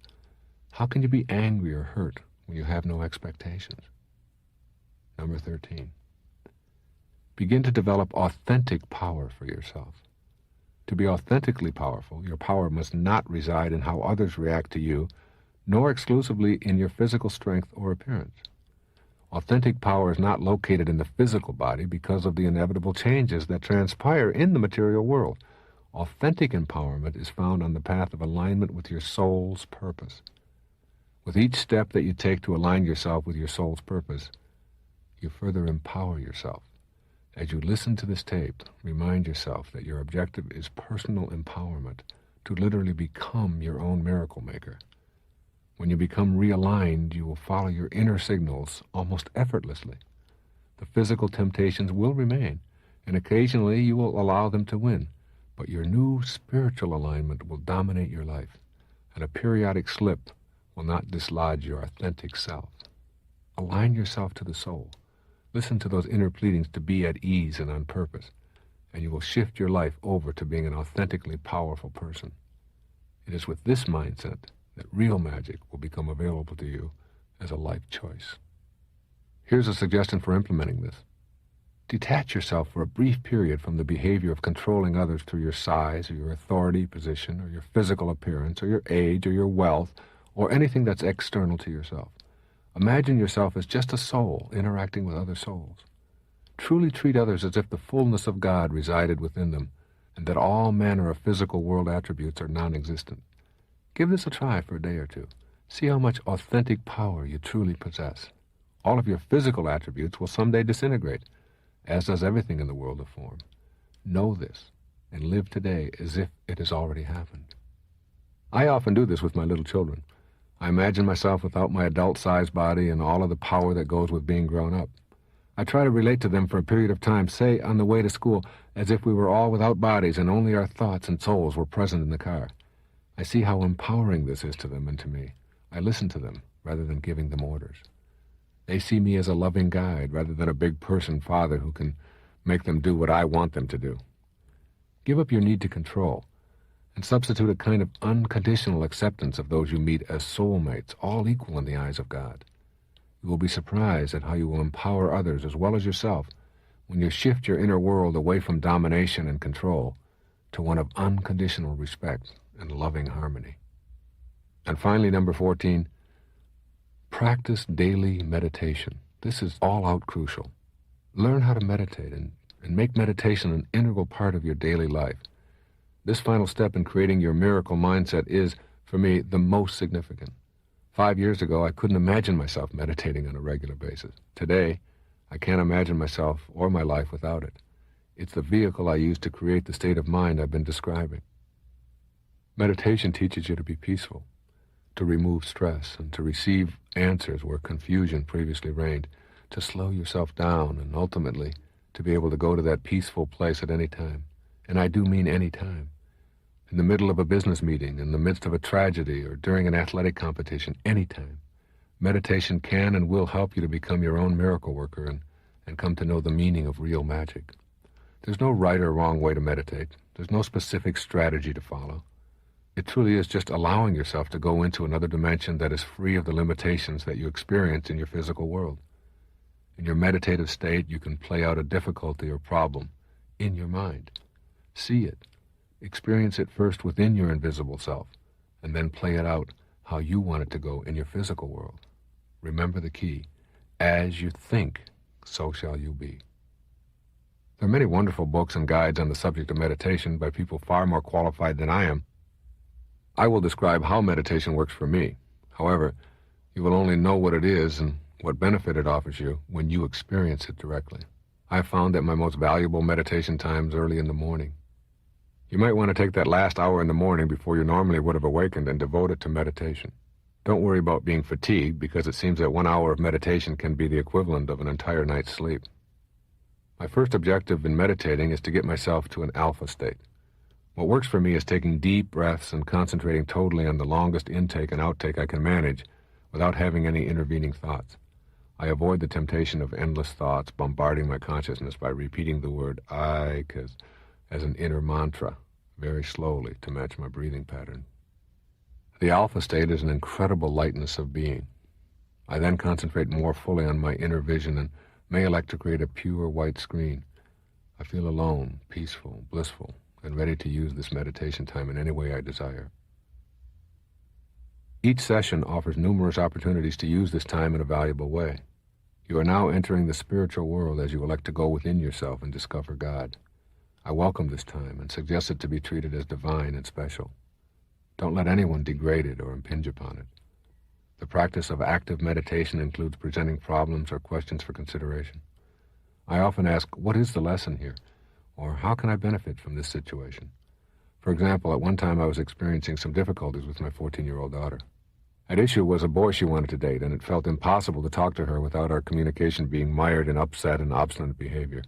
How can you be angry or hurt when you have no expectations? Number 13. Begin to develop authentic power for yourself. To be authentically powerful, your power must not reside in how others react to you, nor exclusively in your physical strength or appearance. Authentic power is not located in the physical body because of the inevitable changes that transpire in the material world. Authentic empowerment is found on the path of alignment with your soul's purpose. With each step that you take to align yourself with your soul's purpose, you further empower yourself. As you listen to this tape, remind yourself that your objective is personal empowerment, to literally become your own miracle maker. When you become realigned, you will follow your inner signals almost effortlessly. The physical temptations will remain, and occasionally you will allow them to win, but your new spiritual alignment will dominate your life, and a periodic slip will not dislodge your authentic self. Align yourself to the soul. Listen to those inner pleadings to be at ease and on purpose, and you will shift your life over to being an authentically powerful person. It is with this mindset that real magic will become available to you as a life choice. Here's a suggestion for implementing this. Detach yourself for a brief period from the behavior of controlling others through your size or your authority position or your physical appearance or your age or your wealth or anything that's external to yourself. Imagine yourself as just a soul interacting with other souls. Truly treat others as if the fullness of God resided within them and that all manner of physical world attributes are non-existent. Give this a try for a day or two. See how much authentic power you truly possess. All of your physical attributes will someday disintegrate, as does everything in the world of form. Know this and live today as if it has already happened. I often do this with my little children. I imagine myself without my adult-sized body and all of the power that goes with being grown up. I try to relate to them for a period of time, say on the way to school, as if we were all without bodies and only our thoughts and souls were present in the car. I see how empowering this is to them and to me. I listen to them rather than giving them orders. They see me as a loving guide rather than a big person father who can make them do what I want them to do. Give up your need to control and substitute a kind of unconditional acceptance of those you meet as soulmates, all equal in the eyes of God. You will be surprised at how you will empower others as well as yourself when you shift your inner world away from domination and control to one of unconditional respect and loving harmony. And finally, number 14, practice daily meditation. This is all-out crucial. Learn how to meditate and make meditation an integral part of your daily life. This final step in creating your miracle mindset is, for me, the most significant. 5 years ago, I couldn't imagine myself meditating on a regular basis. Today, I can't imagine myself or my life without it. It's the vehicle I use to create the state of mind I've been describing. Meditation teaches you to be peaceful, to remove stress, and to receive answers where confusion previously reigned, to slow yourself down, and ultimately to be able to go to that peaceful place at any time. And I do mean any time. In the middle of a business meeting, in the midst of a tragedy, or during an athletic competition, any time. Meditation can and will help you to become your own miracle worker and come to know the meaning of real magic. There's no right or wrong way to meditate. There's no specific strategy to follow. It truly is just allowing yourself to go into another dimension that is free of the limitations that you experience in your physical world. In your meditative state, you can play out a difficulty or problem in your mind. See it. Experience it first within your invisible self, and then play it out how you want it to go in your physical world. Remember the key. As you think, so shall you be. There are many wonderful books and guides on the subject of meditation by people far more qualified than I am. I will describe how meditation works for me. However, you will only know what it is and what benefit it offers you when you experience it directly. I found that my most valuable meditation times early in the morning. You might want to take that last hour in the morning before you normally would have awakened and devote it to meditation. Don't worry about being fatigued, because it seems that 1 hour of meditation can be the equivalent of an entire night's sleep. My first objective in meditating is to get myself to an alpha state. What works for me is taking deep breaths and concentrating totally on the longest intake and outtake I can manage without having any intervening thoughts. I avoid the temptation of endless thoughts bombarding my consciousness by repeating the word I as an inner mantra, very slowly to match my breathing pattern. The alpha state is an incredible lightness of being. I then concentrate more fully on my inner vision and may elect to create a pure white screen. I feel alone, peaceful, blissful, and ready to use this meditation time in any way I desire. Each session offers numerous opportunities to use this time in a valuable way. You are now entering the spiritual world as you elect to go within yourself and discover God. I welcome this time and suggest it to be treated as divine and special. Don't let anyone degrade it or impinge upon it. The practice of active meditation includes presenting problems or questions for consideration. I often ask, what is the lesson here? Or how can I benefit from this situation? For example, at one time I was experiencing some difficulties with my 14-year-old daughter. At issue was a boy she wanted to date, and it felt impossible to talk to her without our communication being mired in upset and obstinate behavior.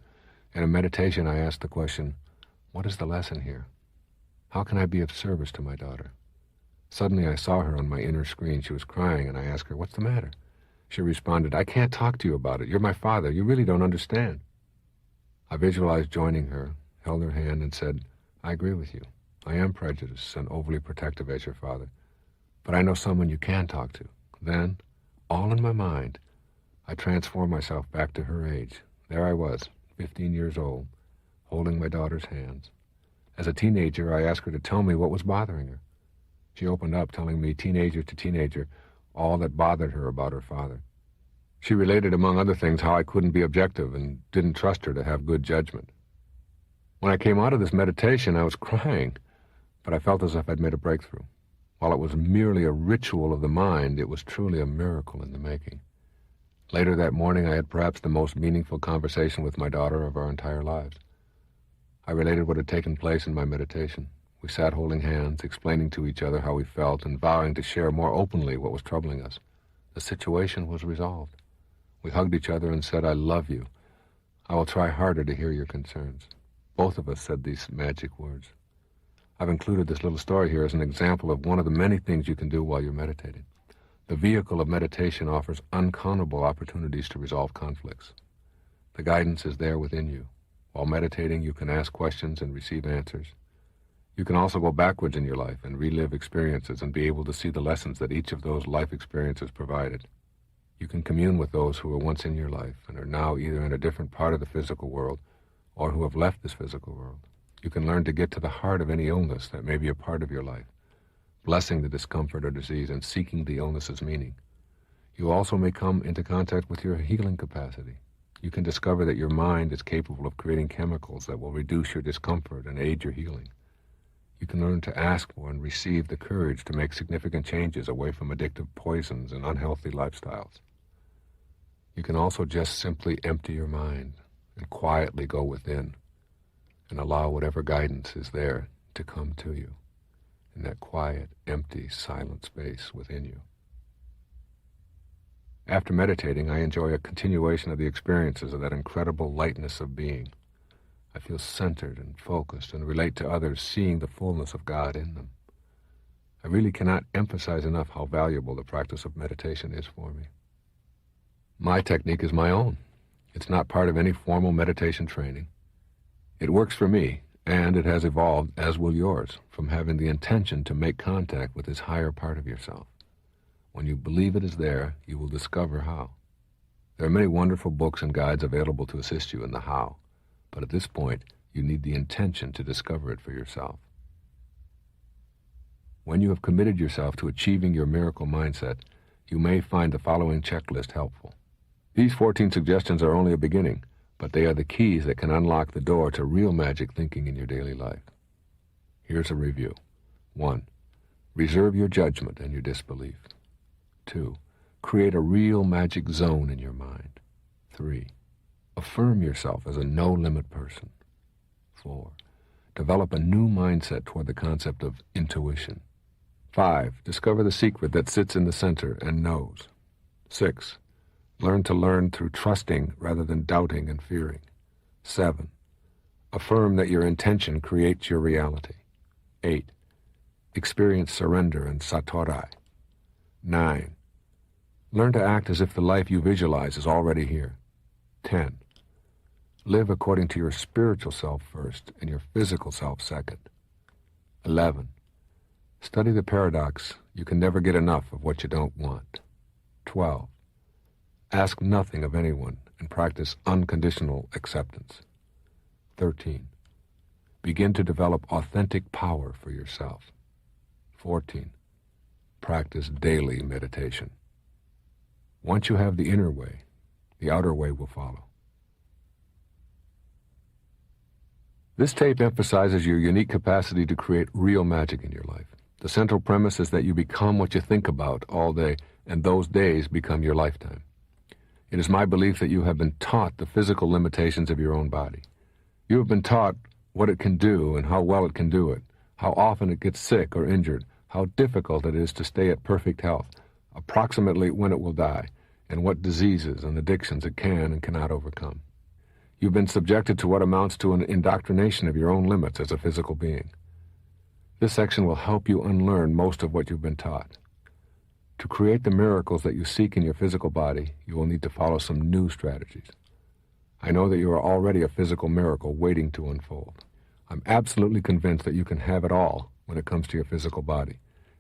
In a meditation, I asked the question, what is the lesson here? How can I be of service to my daughter? Suddenly I saw her on my inner screen. She was crying, and I asked her, what's the matter? She responded, I can't talk to you about it. You're my father. You really don't understand. I visualized joining her, held her hand, and said, I agree with you. I am prejudiced and overly protective as your father. But I know someone you can talk to. Then, all in my mind, I transformed myself back to her age. There I was, 15 years old, holding my daughter's hands. As a teenager, I asked her to tell me what was bothering her. She opened up, telling me, teenager to teenager, all that bothered her about her father. She related, among other things, how I couldn't be objective and didn't trust her to have good judgment. When I came out of this meditation, I was crying, but I felt as if I'd made a breakthrough. While it was merely a ritual of the mind, it was truly a miracle in the making. Later that morning, I had perhaps the most meaningful conversation with my daughter of our entire lives. I related what had taken place in my meditation. We sat holding hands, explaining to each other how we felt and vowing to share more openly what was troubling us. The situation was resolved. We hugged each other and said, I love you. I will try harder to hear your concerns. Both of us said these magic words. I've included this little story here as an example of one of the many things you can do while you're meditating. The vehicle of meditation offers uncountable opportunities to resolve conflicts. The guidance is there within you. While meditating, you can ask questions and receive answers. You can also go backwards in your life and relive experiences and be able to see the lessons that each of those life experiences provided. You can commune with those who were once in your life and are now either in a different part of the physical world or who have left this physical world. You can learn to get to the heart of any illness that may be a part of your life, blessing the discomfort or disease and seeking the illness's meaning. You also may come into contact with your healing capacity. You can discover that your mind is capable of creating chemicals that will reduce your discomfort and aid your healing. You can learn to ask for and receive the courage to make significant changes away from addictive poisons and unhealthy lifestyles. You can also just simply empty your mind and quietly go within and allow whatever guidance is there to come to you in that quiet, empty, silent space within you. After meditating, I enjoy a continuation of the experiences of that incredible lightness of being. I feel centered and focused and relate to others, seeing the fullness of God in them. I really cannot emphasize enough how valuable the practice of meditation is for me. My technique is my own. It's not part of any formal meditation training. It works for me, and it has evolved, as will yours, from having the intention to make contact with this higher part of yourself. When you believe it is there, you will discover how. There are many wonderful books and guides available to assist you in the how, but at this point, you need the intention to discover it for yourself. When you have committed yourself to achieving your miracle mindset, you may find the following checklist helpful. These 14 suggestions are only a beginning, but they are the keys that can unlock the door to real magic thinking in your daily life. Here's a review. 1. Reserve your judgment and your disbelief. 2. Create a real magic zone in your mind. 3. Affirm yourself as a no-limit person. 4. Develop a new mindset toward the concept of intuition. 5. Discover the secret that sits in the center and knows. 6. Learn to learn through trusting rather than doubting and fearing. 7. Affirm that your intention creates your reality. 8. Experience surrender and satori. 9. Learn to act as if the life you visualize is already here. 10. Live according to your spiritual self first and your physical self second. 11. Study the paradox, you can never get enough of what you don't want. 12. Ask nothing of anyone and practice unconditional acceptance. 13. Begin to develop authentic power for yourself. 14. Practice daily meditation. Once you have the inner way, The outer way will follow. This tape emphasizes your unique capacity to create real magic in your life. The central premise is that you become what you think about all day, and those days become your lifetime. It is my belief that you have been taught the physical limitations of your own body. You have been taught what it can do and how well it can do it, how often it gets sick or injured, how difficult it is to stay at perfect health, approximately when it will die, and what diseases and addictions it can and cannot overcome. You've been subjected to what amounts to an indoctrination of your own limits as a physical being. This section will help you unlearn most of what you've been taught. To create the miracles that you seek in your physical body, you will need to follow some new strategies. I know that you are already a physical miracle waiting to unfold. I'm absolutely convinced that you can have it all when it comes to your physical body,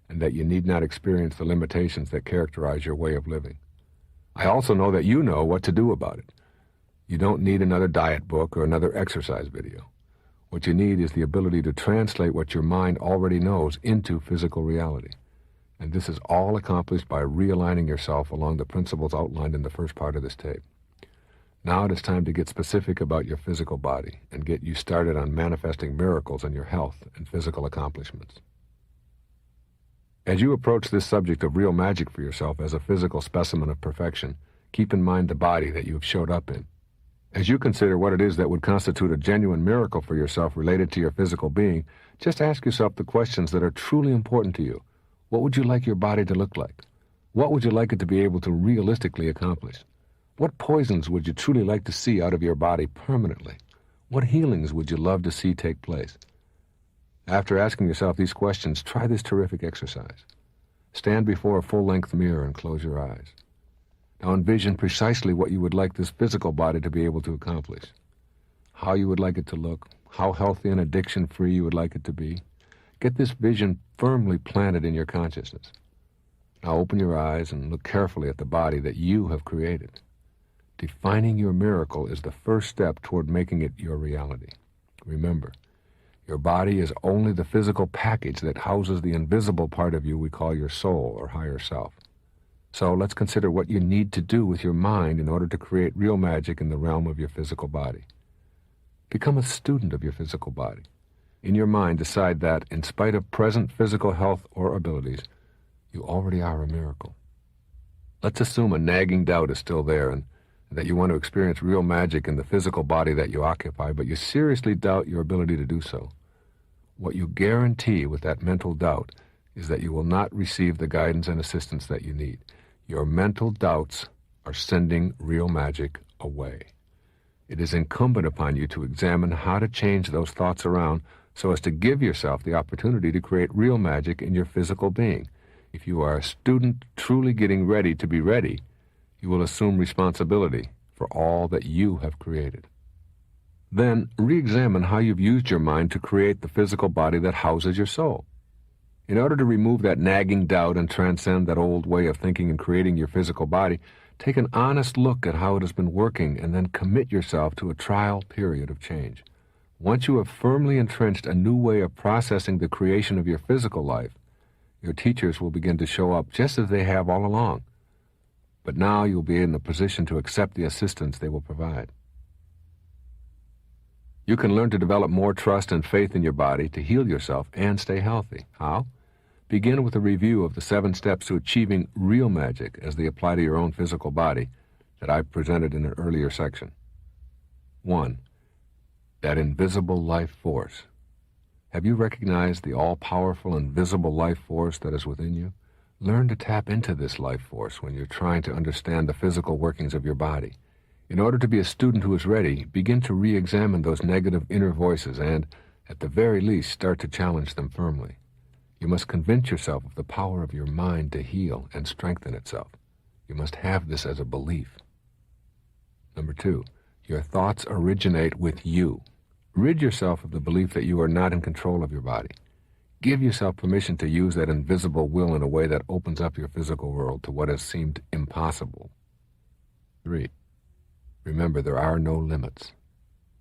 and that you need not experience the limitations that characterize your way of living. I also know that you know what to do about it. You don't need another diet book or another exercise video. What you need is the ability to translate what your mind already knows into physical reality. And this is all accomplished by realigning yourself along the principles outlined in the first part of this tape. Now it is time to get specific about your physical body and get you started on manifesting miracles in your health and physical accomplishments. As you approach this subject of real magic for yourself as a physical specimen of perfection, keep in mind the body that you have showed up in. As you consider what it is that would constitute a genuine miracle for yourself related to your physical being, just ask yourself the questions that are truly important to you. What would you like your body to look like? What would you like it to be able to realistically accomplish? What poisons would you truly like to see out of your body permanently? What healings would you love to see take place? After asking yourself these questions, try this terrific exercise. Stand before a full-length mirror and close your eyes. Now envision precisely what you would like this physical body to be able to accomplish, how you would like it to look, how healthy and addiction-free you would like it to be. Get this vision firmly planted in your consciousness. Now open your eyes and look carefully at the body that you have created. Defining your miracle is the first step toward making it your reality. Remember, your body is only the physical package that houses the invisible part of you we call your soul or higher self. So let's consider what you need to do with your mind in order to create real magic in the realm of your physical body. Become a student of your physical body. In your mind, decide that, in spite of present physical health or abilities, you already are a miracle. Let's assume a nagging doubt is still there and that you want to experience real magic in the physical body that you occupy, but you seriously doubt your ability to do so. What you guarantee with that mental doubt is that you will not receive the guidance and assistance that you need. Your mental doubts are sending real magic away. It is incumbent upon you to examine how to change those thoughts around so as to give yourself the opportunity to create real magic in your physical being. If you are a student truly getting ready to be ready, you will assume responsibility for all that you have created. Then, re-examine how you've used your mind to create the physical body that houses your soul. In order to remove that nagging doubt and transcend that old way of thinking and creating your physical body, take an honest look at how it has been working and then commit yourself to a trial period of change. Once you have firmly entrenched a new way of processing the creation of your physical life, your teachers will begin to show up just as they have all along. But now you'll be in a position to accept the assistance they will provide. You can learn to develop more trust and faith in your body to heal yourself and stay healthy. How? Begin with a review of the 7 steps to achieving real magic as they apply to your own physical body that I presented in an earlier section. 1. That invisible life force. Have you recognized the all-powerful invisible life force that is within you? Learn to tap into this life force when you're trying to understand the physical workings of your body. In order to be a student who is ready, begin to re-examine those negative inner voices and, at the very least, start to challenge them firmly. You must convince yourself of the power of your mind to heal and strengthen itself. You must have this as a belief. Number 2, your thoughts originate with you. Rid yourself of the belief that you are not in control of your body. Give yourself permission to use that invisible will in a way that opens up your physical world to what has seemed impossible. 3. Remember, there are no limits.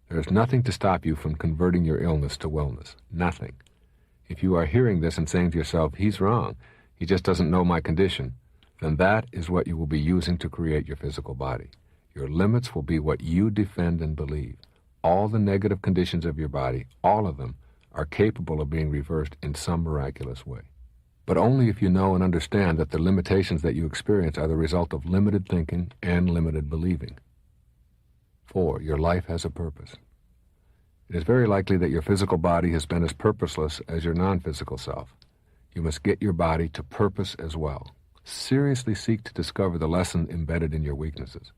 There is nothing to stop you from converting your illness to wellness. Nothing. If you are hearing this and saying to yourself, he's wrong, he just doesn't know my condition, then that is what you will be using to create your physical body. Your limits will be what you defend and believe. All the negative conditions of your body, all of them, are capable of being reversed in some miraculous way. But only if you know and understand that the limitations that you experience are the result of limited thinking and limited believing. 4. Your life has a purpose. It is very likely that your physical body has been as purposeless as your non-physical self. You must get your body to purpose as well. Seriously seek to discover the lesson embedded in your weaknesses.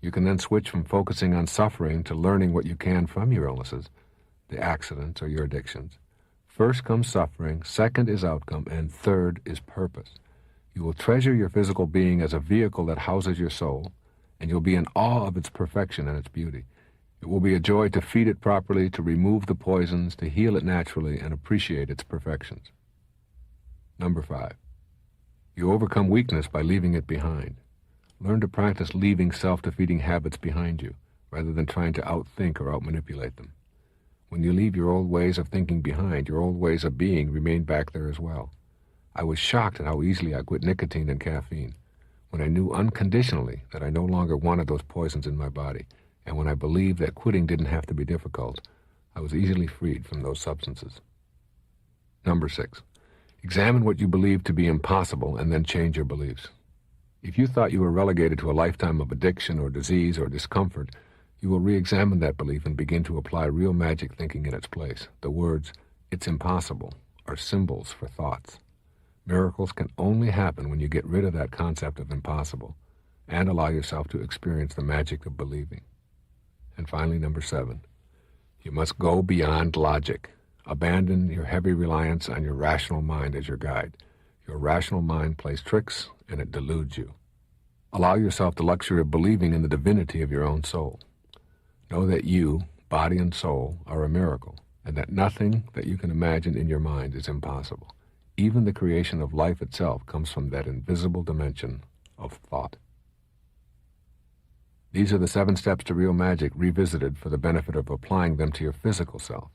You can then switch from focusing on suffering to learning what you can from your illnesses, the accidents, or your addictions. First comes suffering, second is outcome, and third is purpose. You will treasure your physical being as a vehicle that houses your soul, and you'll be in awe of its perfection and its beauty. It will be a joy to feed it properly, to remove the poisons, to heal it naturally, and appreciate its perfections. Number 5. You overcome weakness by leaving it behind. Learn to practice leaving self-defeating habits behind you, rather than trying to outthink or outmanipulate them. When you leave your old ways of thinking behind, your old ways of being remain back there as well. I was shocked at how easily I quit nicotine and caffeine, when I knew unconditionally that I no longer wanted those poisons in my body, and when I believed that quitting didn't have to be difficult, I was easily freed from those substances. Number 6. Examine what you believe to be impossible and then change your beliefs. If you thought you were relegated to a lifetime of addiction or disease or discomfort, you will re-examine that belief and begin to apply real magic thinking in its place. The words, "it's impossible," are symbols for thoughts. Miracles can only happen when you get rid of that concept of impossible and allow yourself to experience the magic of believing. And finally, number 7, you must go beyond logic. Abandon your heavy reliance on your rational mind as your guide. Your rational mind plays tricks and it deludes you. Allow yourself the luxury of believing in the divinity of your own soul. Know that you, body and soul, are a miracle, and that nothing that you can imagine in your mind is impossible. Even the creation of life itself comes from that invisible dimension of thought. These are the 7 steps to real magic revisited for the benefit of applying them to your physical self.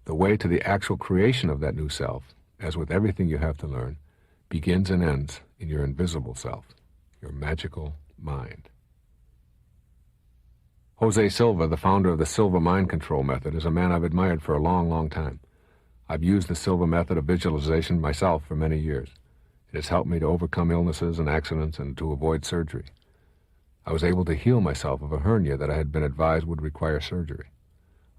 The way to the actual creation of that new self, as with everything you have to learn, begins and ends in your invisible self, your magical mind. Jose Silva, the founder of the Silva Mind Control Method, is a man I've admired for a long, long time. I've used the Silva method of visualization myself for many years. It has helped me to overcome illnesses and accidents and to avoid surgery. I was able to heal myself of a hernia that I had been advised would require surgery.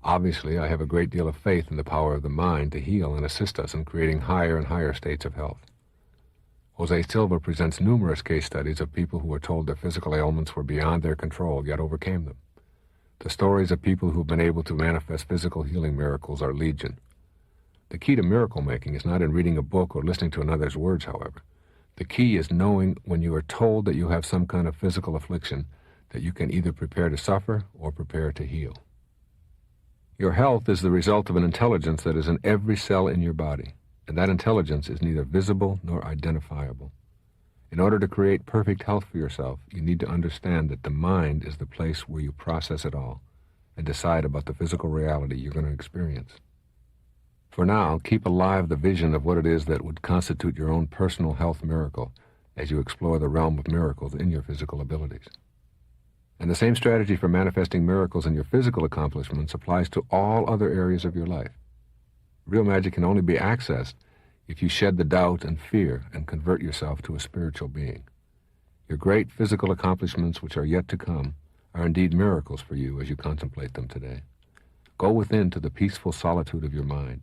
Obviously, I have a great deal of faith in the power of the mind to heal and assist us in creating higher and higher states of health. Jose Silva presents numerous case studies of people who were told their physical ailments were beyond their control, yet overcame them. The stories of people who've been able to manifest physical healing miracles are legion. The key to miracle making is not in reading a book or listening to another's words, however. The key is knowing when you are told that you have some kind of physical affliction that you can either prepare to suffer or prepare to heal. Your health is the result of an intelligence that is in every cell in your body, and that intelligence is neither visible nor identifiable. In order to create perfect health for yourself, you need to understand that the mind is the place where you process it all and decide about the physical reality you're going to experience. For now, keep alive the vision of what it is that would constitute your own personal health miracle as you explore the realm of miracles in your physical abilities. And the same strategy for manifesting miracles in your physical accomplishments applies to all other areas of your life. Real magic can only be accessed if you shed the doubt and fear and convert yourself to a spiritual being. Your great physical accomplishments which are yet to come are indeed miracles for you as you contemplate them today. Go within to the peaceful solitude of your mind.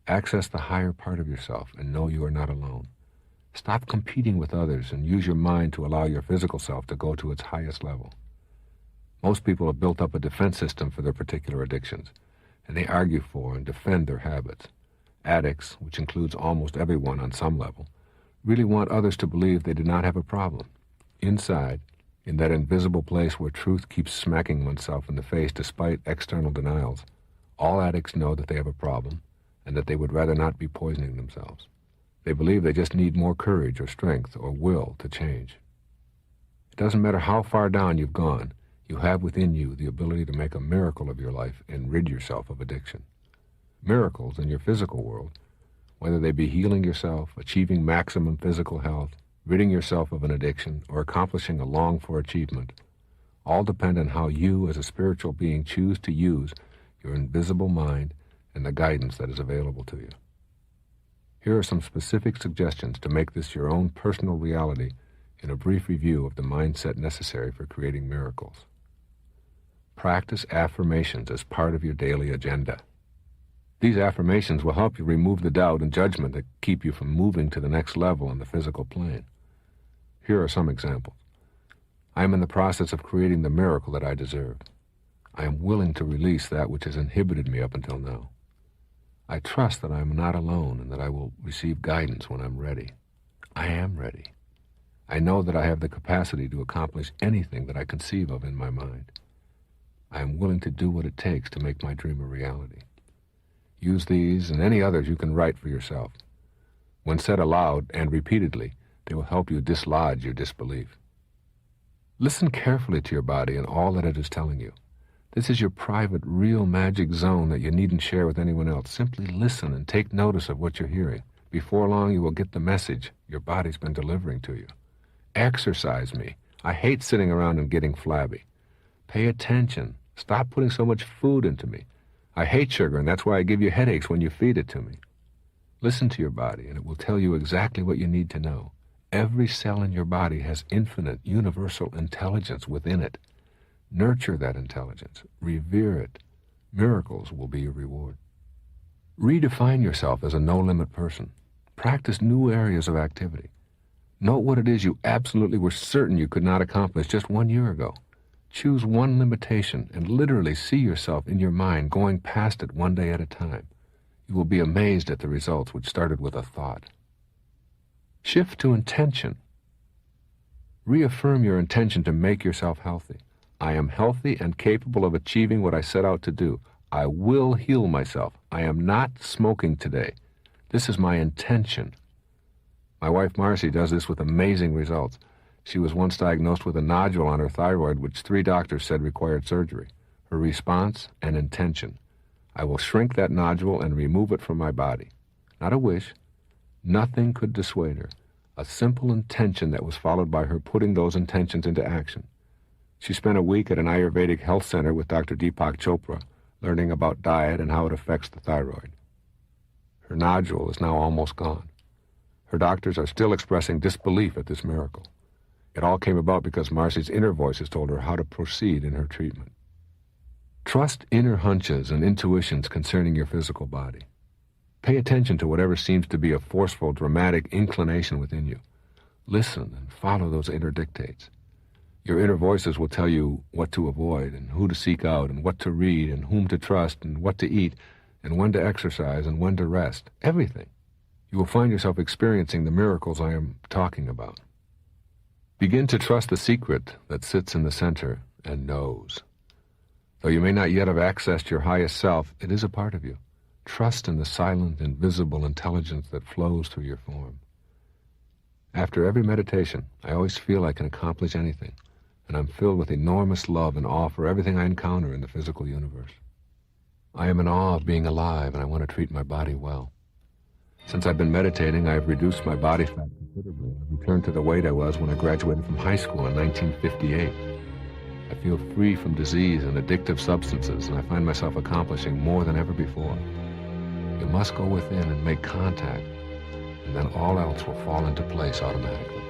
Access the higher part of yourself and know you are not alone. Stop competing with others and use your mind to allow your physical self to go to its highest level. Most people have built up a defense system for their particular addictions, and they argue for and defend their habits. Addicts, which includes almost everyone on some level, really want others to believe they do not have a problem. Inside, in that invisible place where truth keeps smacking oneself in the face despite external denials, all addicts know that they have a problem and that they would rather not be poisoning themselves. They believe they just need more courage or strength or will to change. It doesn't matter how far down you've gone, you have within you the ability to make a miracle of your life and rid yourself of addiction. Miracles in your physical world, whether they be healing yourself, achieving maximum physical health, ridding yourself of an addiction, or accomplishing a longed-for achievement, all depend on how you as a spiritual being choose to use your invisible mind and the guidance that is available to you. Here are some specific suggestions to make this your own personal reality in a brief review of the mindset necessary for creating miracles. Practice affirmations as part of your daily agenda. These affirmations will help you remove the doubt and judgment that keep you from moving to the next level on the physical plane. Here are some examples. I am in the process of creating the miracle that I deserve. I am willing to release that which has inhibited me up until now. I trust that I am not alone and that I will receive guidance when I'm ready. I am ready. I know that I have the capacity to accomplish anything that I conceive of in my mind. I am willing to do what it takes to make my dream a reality. Use these and any others you can write for yourself. When said aloud and repeatedly, they will help you dislodge your disbelief. Listen carefully to your body and all that it is telling you. This is your private, real magic zone that you needn't share with anyone else. Simply listen and take notice of what you're hearing. Before long, you will get the message your body's been delivering to you. Exercise me. I hate sitting around and getting flabby. Pay attention. Stop putting so much food into me. I hate sugar, and that's why I give you headaches when you feed it to me. Listen to your body, and it will tell you exactly what you need to know. Every cell in your body has infinite, universal intelligence within it. Nurture that intelligence. Revere it. Miracles will be your reward. Redefine yourself as a no-limit person. Practice new areas of activity. Note what it is you absolutely were certain you could not accomplish just 1 year ago. Choose one limitation and literally see yourself in your mind going past it one day at a time. You will be amazed at the results which started with a thought. Shift to intention. Reaffirm your intention to make yourself healthy. I am healthy and capable of achieving what I set out to do. I will heal myself. I am not smoking today. This is my intention. My wife Marcy does this with amazing results. She was once diagnosed with a nodule on her thyroid, which 3 doctors said required surgery. Her response, an intention. I will shrink that nodule and remove it from my body. Not a wish. Nothing could dissuade her. A simple intention that was followed by her putting those intentions into action. She spent a week at an Ayurvedic health center with Dr. Deepak Chopra, learning about diet and how it affects the thyroid. Her nodule is now almost gone. Her doctors are still expressing disbelief at this miracle. It all came about because Marcy's inner voices told her how to proceed in her treatment. Trust inner hunches and intuitions concerning your physical body. Pay attention to whatever seems to be a forceful, dramatic inclination within you. Listen and follow those inner dictates. Your inner voices will tell you what to avoid and who to seek out and what to read and whom to trust and what to eat and when to exercise and when to rest. Everything. You will find yourself experiencing the miracles I am talking about. Begin to trust the secret that sits in the center and knows. Though you may not yet have accessed your highest self, it is a part of you. Trust in the silent, invisible intelligence that flows through your form. After every meditation, I always feel I can accomplish anything, and I'm filled with enormous love and awe for everything I encounter in the physical universe. I am in awe of being alive, and I want to treat my body well. Since I've been meditating, I have reduced my body fat considerably. I've returned to the weight I was when I graduated from high school in 1958. I feel free from disease and addictive substances, and I find myself accomplishing more than ever before. You must go within and make contact, and then all else will fall into place automatically.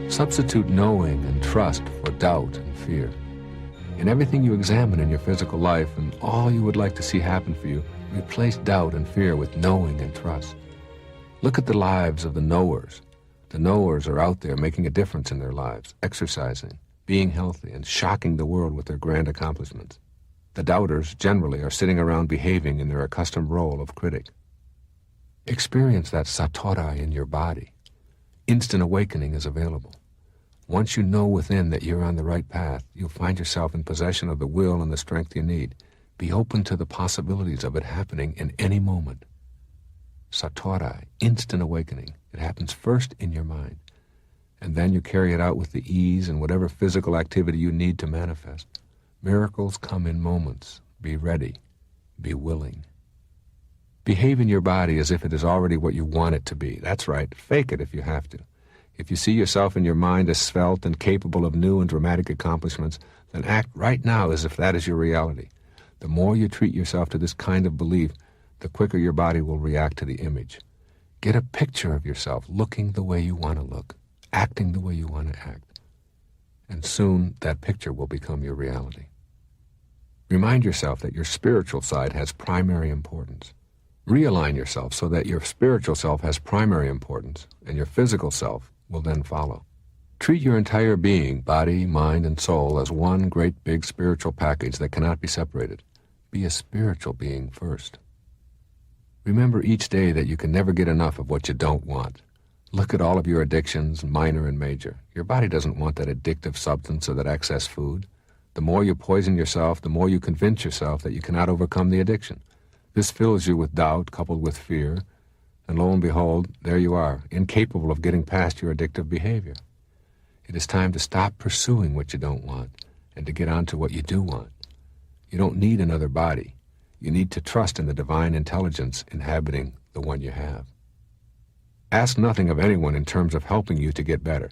Substitute knowing and trust for doubt and fear. In everything you examine in your physical life and all you would like to see happen for you, replace doubt and fear with knowing and trust. Look at the lives of the knowers. The knowers are out there making a difference in their lives, exercising, being healthy, and shocking the world with their grand accomplishments. The doubters generally are sitting around behaving in their accustomed role of critic. Experience that satori in your body. Instant awakening is available. Once you know within that you're on the right path, you'll find yourself in possession of the will and the strength you need. Be open to the possibilities of it happening in any moment. Satori, instant awakening. It happens first in your mind. and then you carry it out with the ease and whatever physical activity you need to manifest. Miracles come in moments. Be ready. Be willing. Behave in your body as if it is already what you want it to be. That's right. Fake it if you have to. If you see yourself in your mind as svelte and capable of new and dramatic accomplishments, then act right now as if that is your reality. The more you treat yourself to this kind of belief, the quicker your body will react to the image. Get a picture of yourself looking the way you want to look, acting the way you want to act. And soon that picture will become your reality. Remind yourself that your spiritual side has primary importance. Realign yourself so that your spiritual self has primary importance, and your physical self will then follow. Treat your entire being, body, mind, and soul, as one great big spiritual package that cannot be separated. Be a spiritual being first. Remember each day that you can never get enough of what you don't want. Look at all of your addictions, minor and major. Your body doesn't want that addictive substance or that excess food. The more you poison yourself, the more you convince yourself that you cannot overcome the addiction. This fills you with doubt coupled with fear, and lo and behold, there you are, incapable of getting past your addictive behavior. It is time to stop pursuing what you don't want and to get on to what you do want. You don't need another body. You need to trust in the divine intelligence inhabiting the one you have. Ask nothing of anyone in terms of helping you to get better.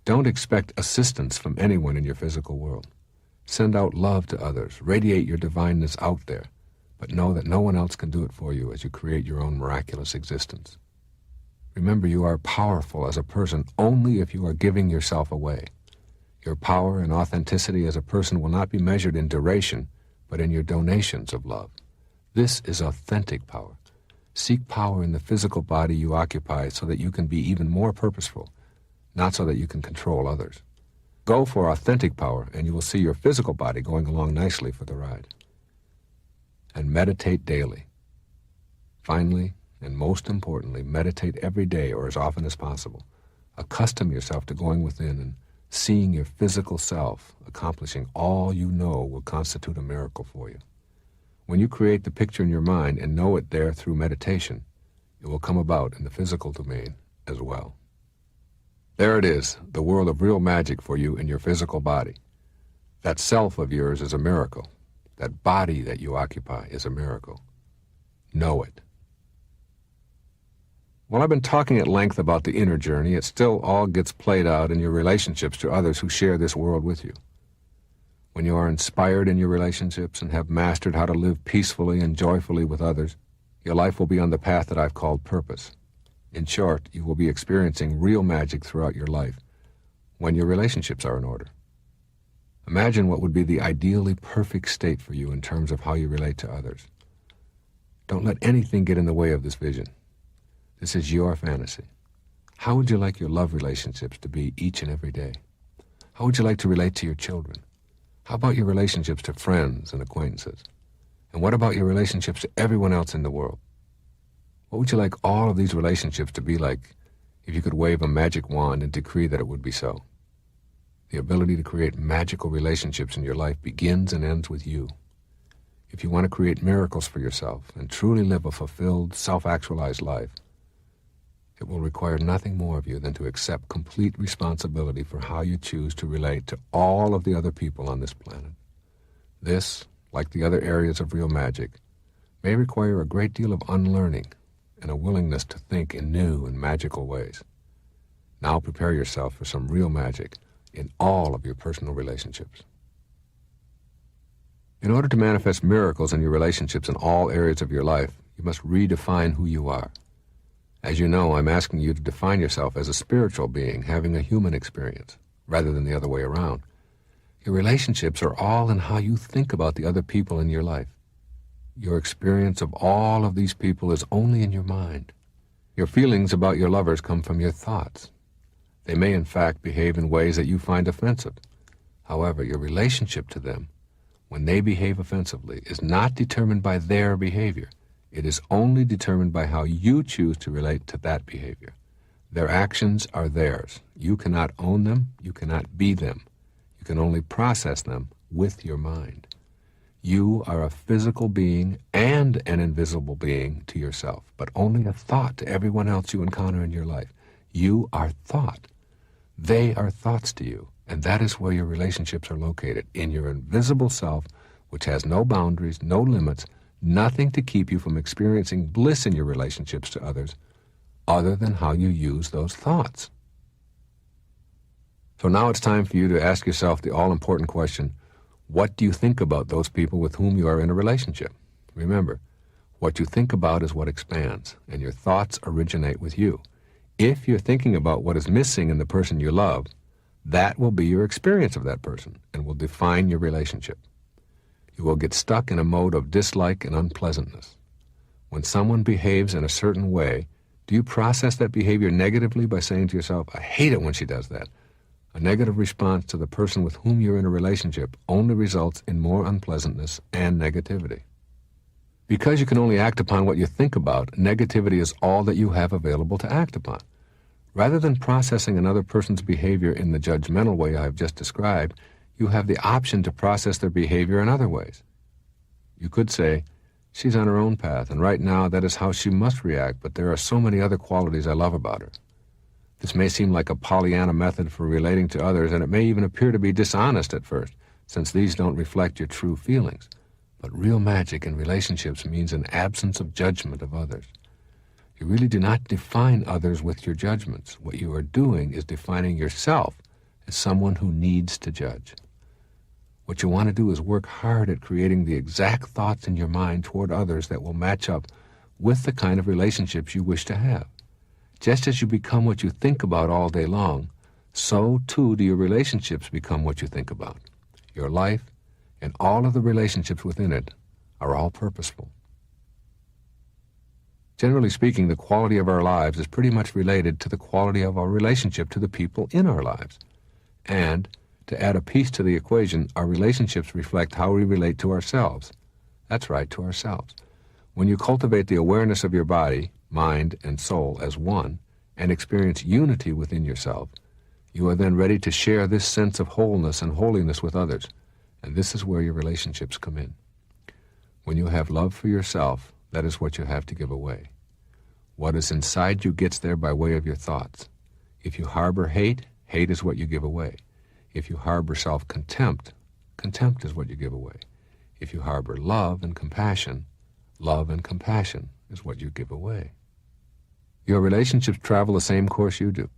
Don't expect assistance from anyone in your physical world. Send out love to others. Radiate your divineness out there. But know that no one else can do it for you as you create your own miraculous existence. Remember, you are powerful as a person only if you are giving yourself away. Your power and authenticity as a person will not be measured in duration, but in your donations of love. This is authentic power. Seek power in the physical body you occupy so that you can be even more purposeful, not so that you can control others. Go for authentic power, and you will see your physical body going along nicely for the ride. And meditate daily. Finally, and most importantly, meditate every day or as often as possible. Accustom yourself to going within and seeing your physical self accomplishing all you know will constitute a miracle for you. When you create the picture in your mind and know it there through meditation, it will come about in the physical domain as well. There it is, the world of real magic for you in your physical body. That self of yours is a miracle. That body that you occupy is a miracle. Know it. While I've been talking at length about the inner journey, it still all gets played out in your relationships to others who share this world with you. When you are inspired in your relationships and have mastered how to live peacefully and joyfully with others, your life will be on the path that I've called purpose. In short, you will be experiencing real magic throughout your life when your relationships are in order. Imagine what would be the ideally perfect state for you in terms of how you relate to others. Don't let anything get in the way of this vision. This is your fantasy. How would you like your love relationships to be each and every day? How would you like to relate to your children? How about your relationships to friends and acquaintances? And what about your relationships to everyone else in the world? What would you like all of these relationships to be like if you could wave a magic wand and decree that it would be so? The ability to create magical relationships in your life begins and ends with you. If you want to create miracles for yourself and truly live a fulfilled, self-actualized life, it will require nothing more of you than to accept complete responsibility for how you choose to relate to all of the other people on this planet. This, like the other areas of real magic, may require a great deal of unlearning and a willingness to think in new and magical ways. Now prepare yourself for some real magic in all of your personal relationships. In order to manifest miracles in your relationships in all areas of your life, you must redefine who you are. As you know, I'm asking you to define yourself as a spiritual being having a human experience, rather than the other way around. Your relationships are all in how you think about the other people in your life. Your experience of all of these people is only in your mind. Your feelings about your lovers come from your thoughts. They may, in fact, behave in ways that you find offensive. However, your relationship to them, when they behave offensively, is not determined by their behavior. It is only determined by how you choose to relate to that behavior. Their actions are theirs. You cannot own them. You cannot be them. You can only process them with your mind. You are a physical being and an invisible being to yourself, but only a thought to everyone else you encounter in your life. You are thought. They are thoughts to you, and that is where your relationships are located, in your invisible self, which has no boundaries, no limits, nothing to keep you from experiencing bliss in your relationships to others, other than how you use those thoughts. So now it's time for you to ask yourself the all-important question, what do you think about those people with whom you are in a relationship? Remember, what you think about is what expands, and your thoughts originate with you. If you're thinking about what is missing in the person you love, that will be your experience of that person and will define your relationship. You will get stuck in a mode of dislike and unpleasantness. When someone behaves in a certain way, do you process that behavior negatively by saying to yourself, I hate it when she does that? A negative response to the person with whom you're in a relationship only results in more unpleasantness and negativity. Because you can only act upon what you think about, negativity is all that you have available to act upon. Rather than processing another person's behavior in the judgmental way I've just described, you have the option to process their behavior in other ways. You could say, she's on her own path, and right now that is how she must react, but there are so many other qualities I love about her. This may seem like a Pollyanna method for relating to others, and it may even appear to be dishonest at first, since these don't reflect your true feelings. But real magic in relationships means an absence of judgment of others. You really do not define others with your judgments. What you are doing is defining yourself as someone who needs to judge. What you want to do is work hard at creating the exact thoughts in your mind toward others that will match up with the kind of relationships you wish to have. Just as you become what you think about all day long, so too do your relationships become what you think about. Your life and all of the relationships within it are all purposeful. Generally speaking, the quality of our lives is pretty much related to the quality of our relationship to the people in our lives. And, to add a piece to the equation, our relationships reflect how we relate to ourselves. That's right, to ourselves. When you cultivate the awareness of your body, mind, and soul as one, and experience unity within yourself, you are then ready to share this sense of wholeness and holiness with others, and this is where your relationships come in. When you have love for yourself, that is what you have to give away. What is inside you gets there by way of your thoughts. If you harbor hate, hate is what you give away. If you harbor self-contempt, contempt is what you give away. If you harbor love and compassion is what you give away. Your relationships travel the same course you do.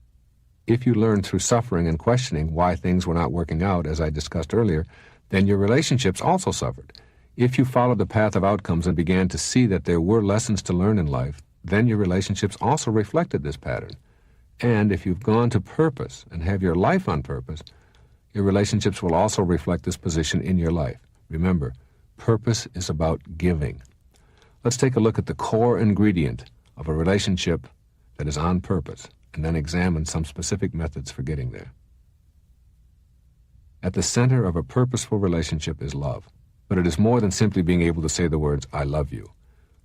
If you learn through suffering and questioning why things were not working out, as I discussed earlier, then your relationships also suffered. If you followed the path of outcomes and began to see that there were lessons to learn in life, then your relationships also reflected this pattern. And if you've gone to purpose and have your life on purpose, your relationships will also reflect this position in your life. Remember, purpose is about giving. Let's take a look at the core ingredient of a relationship that is on purpose, and then examine some specific methods for getting there. At the center of a purposeful relationship is love, but it is more than simply being able to say the words, I love you,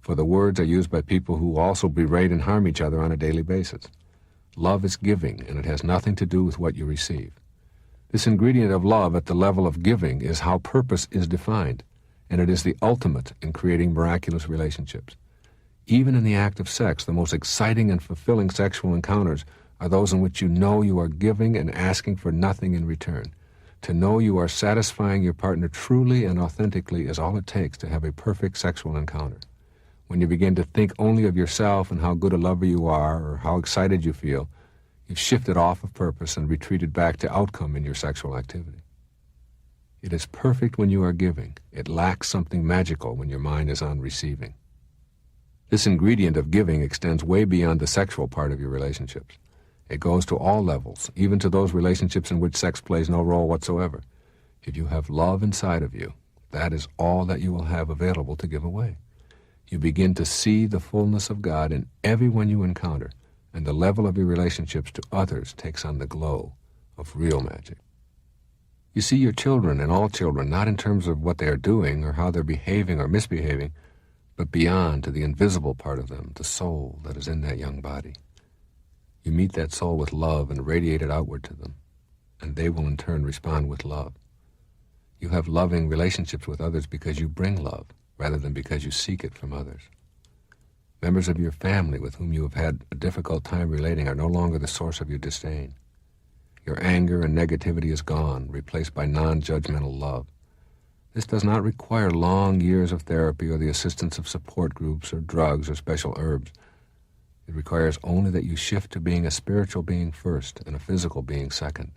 for the words are used by people who also berate and harm each other on a daily basis. Love is giving, and it has nothing to do with what you receive. This ingredient of love at the level of giving is how purpose is defined, and it is the ultimate in creating miraculous relationships. Even in the act of sex, the most exciting and fulfilling sexual encounters are those in which you know you are giving and asking for nothing in return. To know you are satisfying your partner truly and authentically is all it takes to have a perfect sexual encounter. When you begin to think only of yourself and how good a lover you are or how excited you feel, you've shifted off of purpose and retreated back to outcome in your sexual activity. It is perfect when you are giving. It lacks something magical when your mind is on receiving. This ingredient of giving extends way beyond the sexual part of your relationships. It goes to all levels, even to those relationships in which sex plays no role whatsoever. If you have love inside of you, that is all that you will have available to give away. You begin to see the fullness of God in everyone you encounter, and the level of your relationships to others takes on the glow of real magic. You see your children and all children not in terms of what they are doing or how they're behaving or misbehaving, but beyond to the invisible part of them, the soul that is in that young body. You meet that soul with love and radiate it outward to them, and they will in turn respond with love. You have loving relationships with others because you bring love, rather than because you seek it from others. Members of your family with whom you have had a difficult time relating are no longer the source of your disdain. Your anger and negativity is gone, replaced by non-judgmental love. This does not require long years of therapy or the assistance of support groups or drugs or special herbs. It requires only that you shift to being a spiritual being first and a physical being second.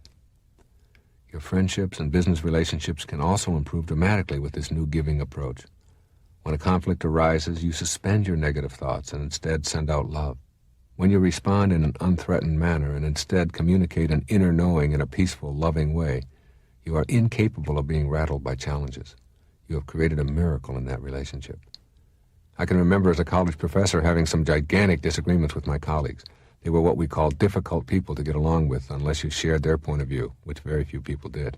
Your friendships and business relationships can also improve dramatically with this new giving approach. When a conflict arises, you suspend your negative thoughts and instead send out love. When you respond in an unthreatened manner and instead communicate an inner knowing in a peaceful, loving way, you are incapable of being rattled by challenges. You have created a miracle in that relationship. I can remember as a college professor having some gigantic disagreements with my colleagues. They were what we call difficult people to get along with unless you shared their point of view, which very few people did.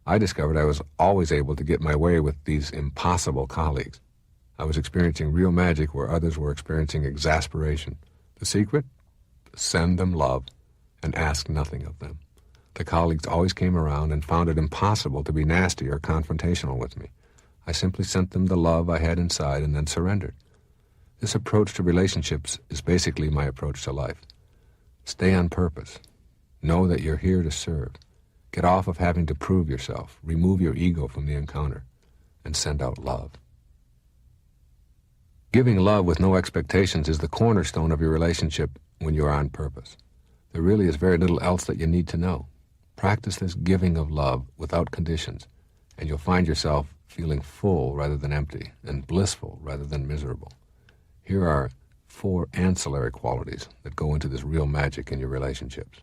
I discovered I was always able to get my way with these impossible colleagues. I was experiencing real magic where others were experiencing exasperation. The secret? Send them love and ask nothing of them. The colleagues always came around and found it impossible to be nasty or confrontational with me. I simply sent them the love I had inside and then surrendered. This approach to relationships is basically my approach to life. Stay on purpose. Know that you're here to serve. Get off of having to prove yourself. Remove your ego from the encounter and send out love. Giving love with no expectations is the cornerstone of your relationship when you are on purpose. There really is very little else that you need to know. Practice this giving of love without conditions, and you'll find yourself feeling full rather than empty and blissful rather than miserable. Here are 4 ancillary qualities that go into this real magic in your relationships.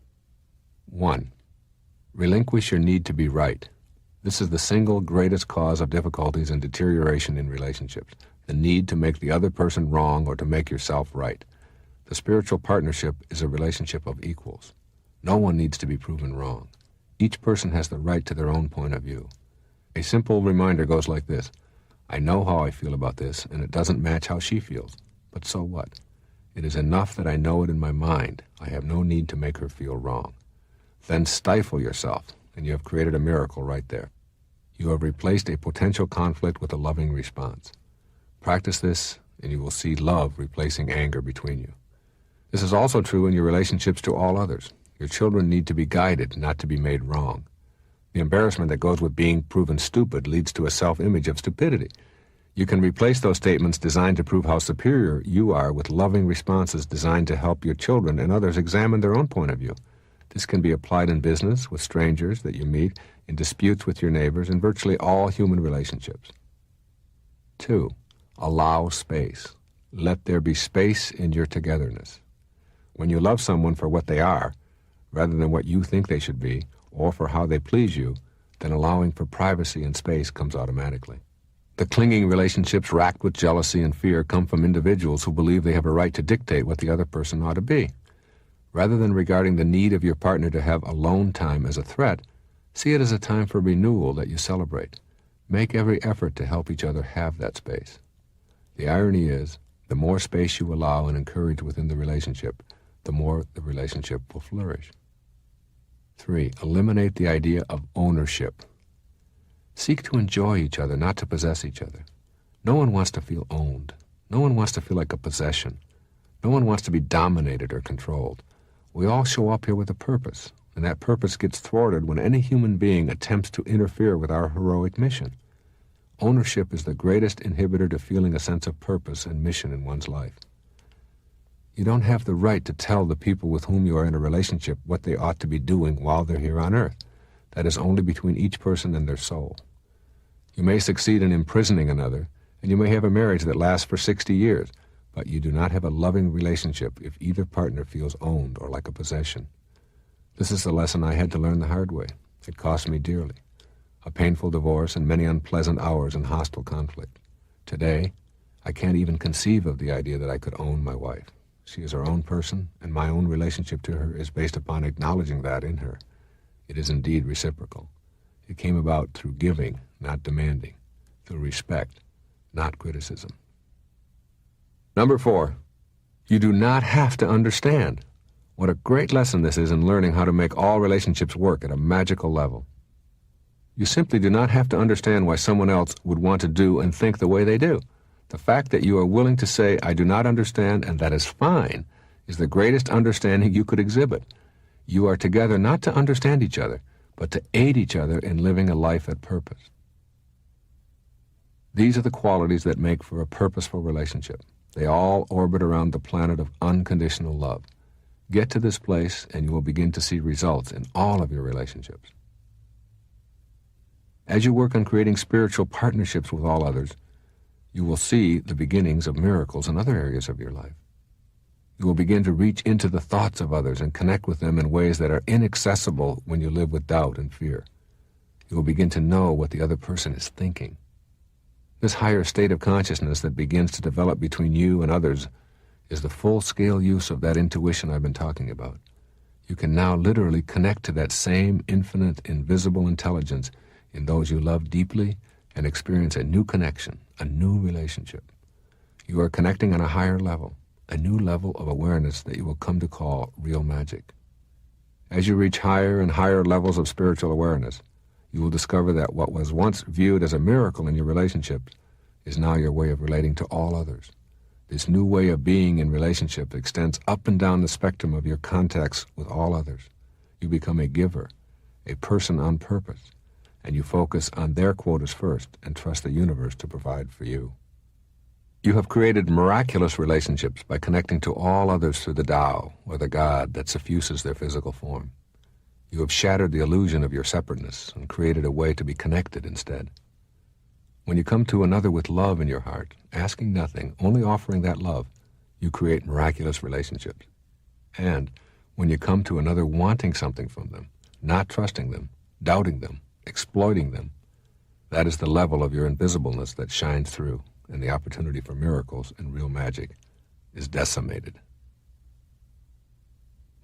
1. Relinquish your need to be right. This is the single greatest cause of difficulties and deterioration in relationships, the need to make the other person wrong or to make yourself right. The spiritual partnership is a relationship of equals. No one needs to be proven wrong. Each person has the right to their own point of view. A simple reminder goes like this: I know how I feel about this, and it doesn't match how she feels. But so what? It is enough that I know it in my mind. I have no need to make her feel wrong. Then stifle yourself, and you have created a miracle right there. You have replaced a potential conflict with a loving response. Practice this, and you will see love replacing anger between you. This is also true in your relationships to all others. Your children need to be guided, not to be made wrong. The embarrassment that goes with being proven stupid leads to a self-image of stupidity. You can replace those statements designed to prove how superior you are with loving responses designed to help your children and others examine their own point of view. This can be applied in business, with strangers that you meet, in disputes with your neighbors, in virtually all human relationships. 2. Allow space. Let there be space in your togetherness. When you love someone for what they are, rather than what you think they should be, or for how they please you, then allowing for privacy and space comes automatically. The clinging relationships racked with jealousy and fear come from individuals who believe they have a right to dictate what the other person ought to be. Rather than regarding the need of your partner to have alone time as a threat, see it as a time for renewal that you celebrate. Make every effort to help each other have that space. The irony is, the more space you allow and encourage within the relationship, the more the relationship will flourish. 3. Eliminate the idea of ownership. Seek to enjoy each other, not to possess each other. No one wants to feel owned. No one wants to feel like a possession. No one wants to be dominated or controlled. We all show up here with a purpose, and that purpose gets thwarted when any human being attempts to interfere with our heroic mission. Ownership is the greatest inhibitor to feeling a sense of purpose and mission in one's life. You don't have the right to tell the people with whom you are in a relationship what they ought to be doing while they're here on earth. That is only between each person and their soul. You may succeed in imprisoning another, and you may have a marriage that lasts for 60 years, but you do not have a loving relationship if either partner feels owned or like a possession. This is the lesson I had to learn the hard way. It cost me dearly. A painful divorce and many unpleasant hours in hostile conflict. Today, I can't even conceive of the idea that I could own my wife. She is her own person, and my own relationship to her is based upon acknowledging that in her. It is indeed reciprocal. It came about through giving, not demanding, through respect, not criticism. Number 4, you do not have to understand. What a great lesson this is in learning how to make all relationships work at a magical level. You simply do not have to understand why someone else would want to do and think the way they do. The fact that you are willing to say, I do not understand, and that is fine, is the greatest understanding you could exhibit. You are together not to understand each other, but to aid each other in living a life at purpose. These are the qualities that make for a purposeful relationship. They all orbit around the planet of unconditional love. Get to this place and you will begin to see results in all of your relationships. As you work on creating spiritual partnerships with all others, you will see the beginnings of miracles in other areas of your life. You will begin to reach into the thoughts of others and connect with them in ways that are inaccessible when you live with doubt and fear. You will begin to know what the other person is thinking. This higher state of consciousness that begins to develop between you and others is the full-scale use of that intuition I've been talking about. You can now literally connect to that same infinite, invisible intelligence in those you love deeply and experience a new connection, a new relationship. You are connecting on a higher level, a new level of awareness that you will come to call real magic. As you reach higher and higher levels of spiritual awareness, you will discover that what was once viewed as a miracle in your relationships is now your way of relating to all others. This new way of being in relationship extends up and down the spectrum of your contacts with all others. You become a giver, a person on purpose, and you focus on their quotas first and trust the universe to provide for you. You have created miraculous relationships by connecting to all others through the Tao, or the God that suffuses their physical form. You have shattered the illusion of your separateness and created a way to be connected instead. When you come to another with love in your heart, asking nothing, only offering that love, you create miraculous relationships. And when you come to another wanting something from them, not trusting them, doubting them, exploiting them, that is the level of your invisibleness that shines through, and the opportunity for miracles and real magic is decimated.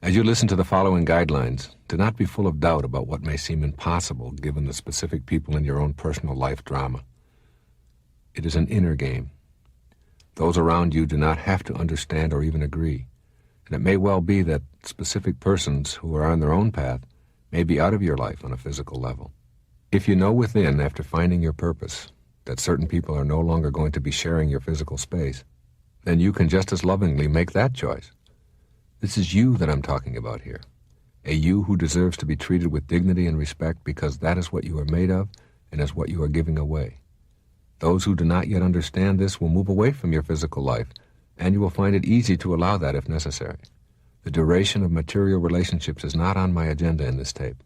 As you listen to the following guidelines, do not be full of doubt about what may seem impossible given the specific people in your own personal life drama. It is an inner game. Those around you do not have to understand or even agree, and it may well be that specific persons who are on their own path may be out of your life on a physical level. If you know within, after finding your purpose, that certain people are no longer going to be sharing your physical space, then you can just as lovingly make that choice. This is you that I'm talking about here, a you who deserves to be treated with dignity and respect because that is what you are made of and is what you are giving away. Those who do not yet understand this will move away from your physical life, and you will find it easy to allow that if necessary. The duration of material relationships is not on my agenda in this tape.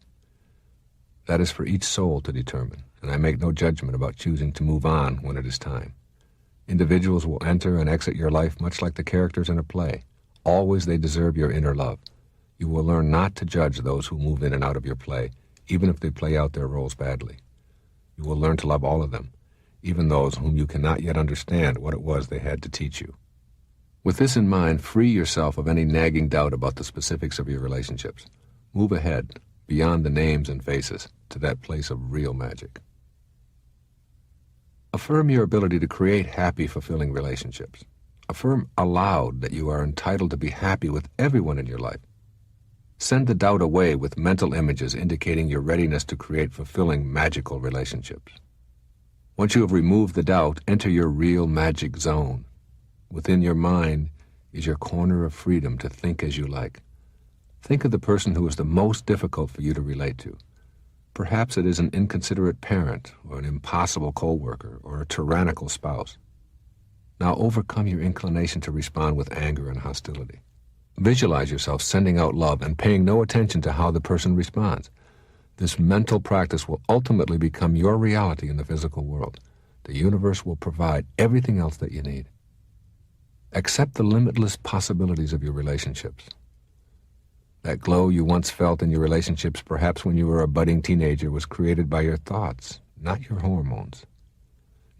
That is for each soul to determine, and I make no judgment about choosing to move on when it is time. Individuals will enter and exit your life much like the characters in a play. Always they deserve your inner love. You will learn not to judge those who move in and out of your play, even if they play out their roles badly. You will learn to love all of them, even those whom you cannot yet understand what it was they had to teach you. With this in mind, free yourself of any nagging doubt about the specifics of your relationships. Move ahead, beyond the names and faces, to that place of real magic. Affirm your ability to create happy, fulfilling relationships. Affirm aloud that you are entitled to be happy with everyone in your life. Send the doubt away with mental images indicating your readiness to create fulfilling, magical relationships. Once you have removed the doubt, enter your real magic zone. Within your mind is your corner of freedom to think as you like. Think of the person who is the most difficult for you to relate to. Perhaps it is an inconsiderate parent, or an impossible co-worker, or a tyrannical spouse. Now overcome your inclination to respond with anger and hostility. Visualize yourself sending out love and paying no attention to how the person responds. This mental practice will ultimately become your reality in the physical world. The universe will provide everything else that you need. Accept the limitless possibilities of your relationships. That glow you once felt in your relationships, perhaps when you were a budding teenager, was created by your thoughts, not your hormones.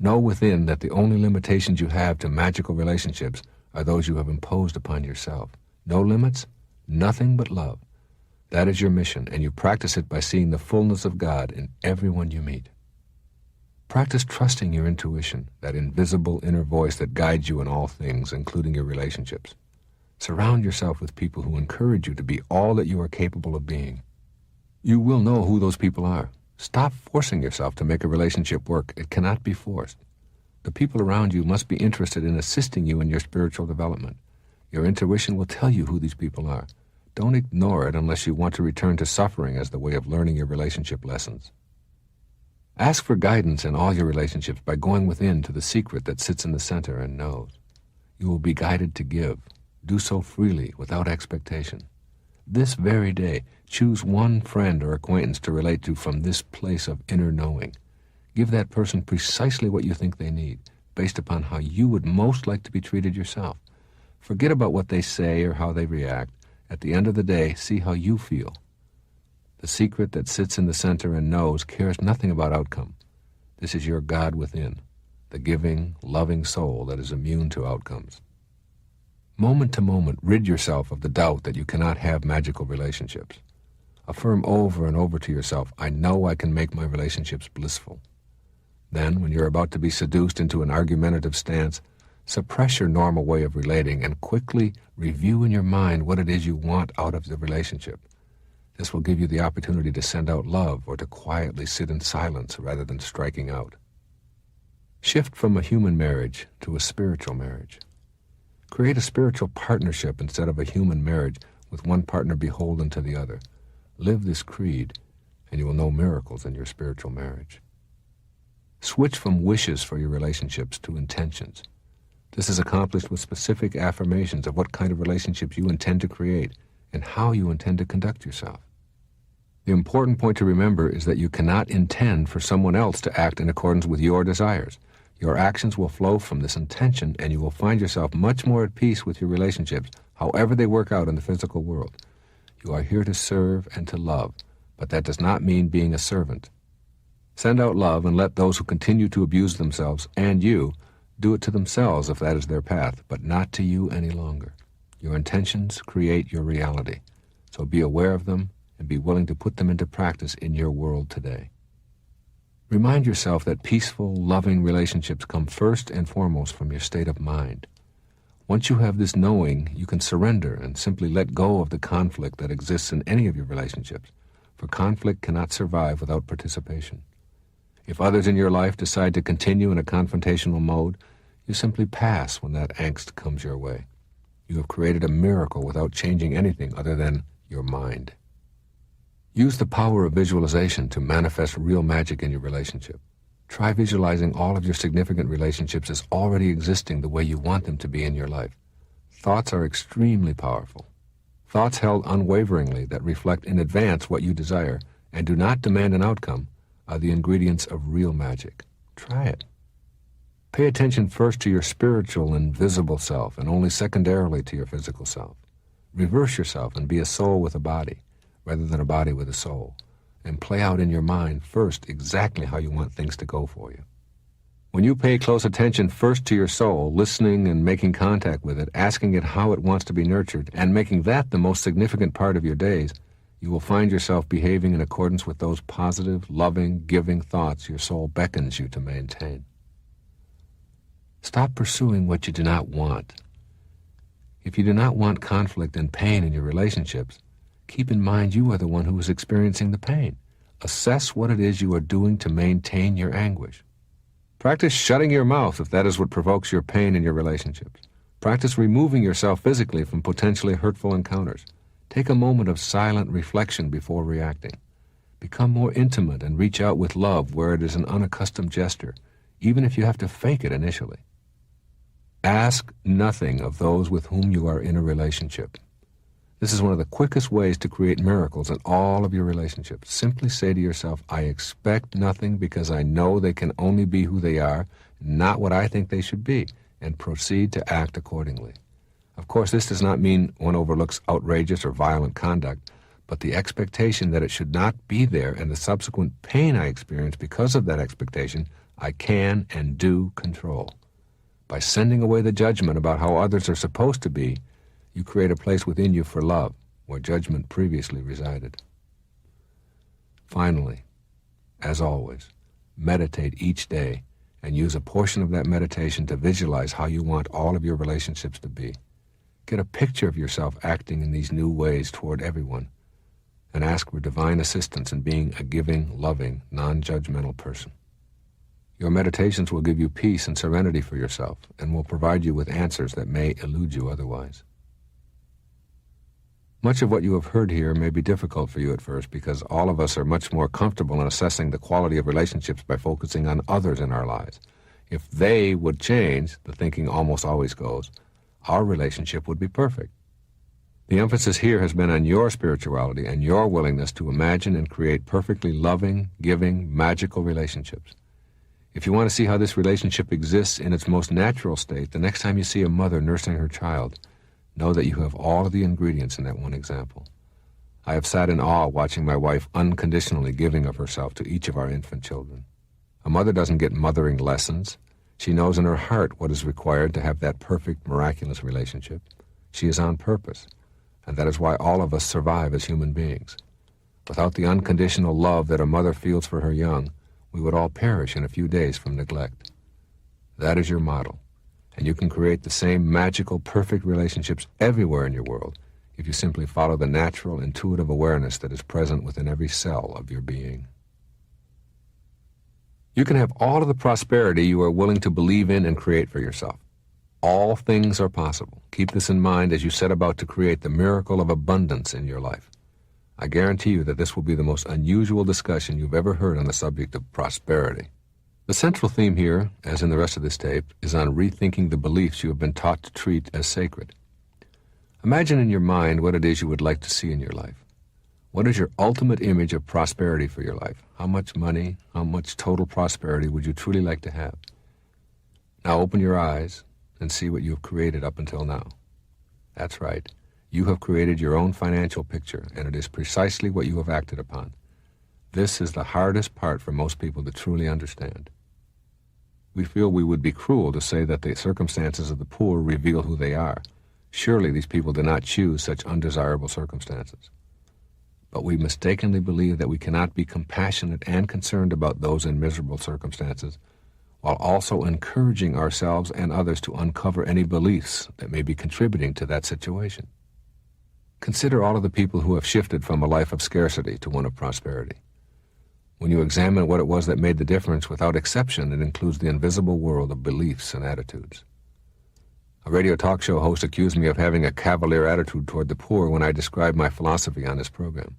Know within that the only limitations you have to magical relationships are those you have imposed upon yourself. No limits, nothing but love. That is your mission, and you practice it by seeing the fullness of God in everyone you meet. Practice trusting your intuition, that invisible inner voice that guides you in all things, including your relationships. Surround yourself with people who encourage you to be all that you are capable of being. You will know who those people are. Stop forcing yourself to make a relationship work. It cannot be forced. The people around you must be interested in assisting you in your spiritual development. Your intuition will tell you who these people are. don't ignore it unless you want to return to suffering as the way of learning your relationship lessons. Ask for guidance in all your relationships by going within to the secret that sits in the center and knows. You will be guided to give. Do so freely, without expectation. This very day, choose one friend or acquaintance to relate to from this place of inner knowing. Give that person precisely what you think they need, based upon how you would most like to be treated yourself. Forget about what they say or how they react. At the end of the day, see how you feel. The secret that sits in the center and knows cares nothing about outcome. This is your God within, the giving, loving soul that is immune to outcomes. Moment to moment, rid yourself of the doubt that you cannot have magical relationships. Affirm over and over to yourself, I know I can make my relationships blissful. Then, when you're about to be seduced into an argumentative stance, suppress your normal way of relating and quickly review in your mind what it is you want out of the relationship. This will give you the opportunity to send out love or to quietly sit in silence rather than striking out. Shift from a human marriage to a spiritual marriage. Create a spiritual partnership instead of a human marriage with one partner beholden to the other. Live this creed, and you will know miracles in your spiritual marriage. Switch from wishes for your relationships to intentions. This is accomplished with specific affirmations of what kind of relationships you intend to create and how you intend to conduct yourself. The important point to remember is that you cannot intend for someone else to act in accordance with your desires. Your actions will flow from this intention, and you will find yourself much more at peace with your relationships, however they work out in the physical world. You are here to serve and to love, but that does not mean being a servant. Send out love and let those who continue to abuse themselves, and you, do it to themselves if that is their path, but not to you any longer. Your intentions create your reality, so be aware of them and be willing to put them into practice in your world today. Remind yourself that peaceful, loving relationships come first and foremost from your state of mind. Once you have this knowing, you can surrender and simply let go of the conflict that exists in any of your relationships, for conflict cannot survive without participation. If others in your life decide to continue in a confrontational mode, you simply pass when that angst comes your way. You have created a miracle without changing anything other than your mind. Use the power of visualization to manifest real magic in your relationship. Try visualizing all of your significant relationships as already existing the way you want them to be in your life. Thoughts are extremely powerful. Thoughts held unwaveringly that reflect in advance what you desire and do not demand an outcome are the ingredients of real magic. Try it. Pay attention first to your spiritual and visible self and only secondarily to your physical self. Reverse yourself and be a soul with a body, rather than a body with a soul, and play out in your mind first exactly how you want things to go for you. When you pay close attention first to your soul, listening and making contact with it, asking it how it wants to be nurtured, and making that the most significant part of your days, you will find yourself behaving in accordance with those positive, loving, giving thoughts your soul beckons you to maintain. Stop pursuing what you do not want. If you do not want conflict and pain in your relationships, keep in mind you are the one who is experiencing the pain. Assess what it is you are doing to maintain your anguish. Practice shutting your mouth if that is what provokes your pain in your relationships. Practice removing yourself physically from potentially hurtful encounters. Take a moment of silent reflection before reacting. Become more intimate and reach out with love where it is an unaccustomed gesture, even if you have to fake it initially. Ask nothing of those with whom you are in a relationship. This is one of the quickest ways to create miracles in all of your relationships. Simply say to yourself, I expect nothing because I know they can only be who they are, not what I think they should be, and proceed to act accordingly. Of course, this does not mean one overlooks outrageous or violent conduct, but the expectation that it should not be there and the subsequent pain I experience because of that expectation, I can and do control. By sending away the judgment about how others are supposed to be, you create a place within you for love, where judgment previously resided. Finally, as always, meditate each day and use a portion of that meditation to visualize how you want all of your relationships to be. Get a picture of yourself acting in these new ways toward everyone, and ask for divine assistance in being a giving, loving, non-judgmental person. Your meditations will give you peace and serenity for yourself and will provide you with answers that may elude you otherwise. Much of what you have heard here may be difficult for you at first because all of us are much more comfortable in assessing the quality of relationships by focusing on others in our lives. If they would change, the thinking almost always goes, our relationship would be perfect. The emphasis here has been on your spirituality and your willingness to imagine and create perfectly loving, giving, magical relationships. If you want to see how this relationship exists in its most natural state, the next time you see a mother nursing her child, know that you have all of the ingredients in that one example. I have sat in awe watching my wife unconditionally giving of herself to each of our infant children. A mother doesn't get mothering lessons. She knows in her heart what is required to have that perfect, miraculous relationship. She is on purpose, and that is why all of us survive as human beings. Without the unconditional love that a mother feels for her young, we would all perish in a few days from neglect. That is your model, and you can create the same magical, perfect relationships everywhere in your world if you simply follow the natural, intuitive awareness that is present within every cell of your being. You can have all of the prosperity you are willing to believe in and create for yourself. All things are possible. Keep this in mind as you set about to create the miracle of abundance in your life. I guarantee you that this will be the most unusual discussion you've ever heard on the subject of prosperity. The central theme here, as in the rest of this tape, is on rethinking the beliefs you have been taught to treat as sacred. Imagine in your mind what it is you would like to see in your life. What is your ultimate image of prosperity for your life? How much money, how much total prosperity would you truly like to have? Now open your eyes and see what you have created up until now. That's right. You have created your own financial picture, and it is precisely what you have acted upon. This is the hardest part for most people to truly understand. We feel we would be cruel to say that the circumstances of the poor reveal who they are. Surely these people did not choose such undesirable circumstances. But we mistakenly believe that we cannot be compassionate and concerned about those in miserable circumstances, while also encouraging ourselves and others to uncover any beliefs that may be contributing to that situation. Consider all of the people who have shifted from a life of scarcity to one of prosperity. When you examine what it was that made the difference, without exception, it includes the invisible world of beliefs and attitudes. A radio talk show host accused me of having a cavalier attitude toward the poor when I described my philosophy on this program.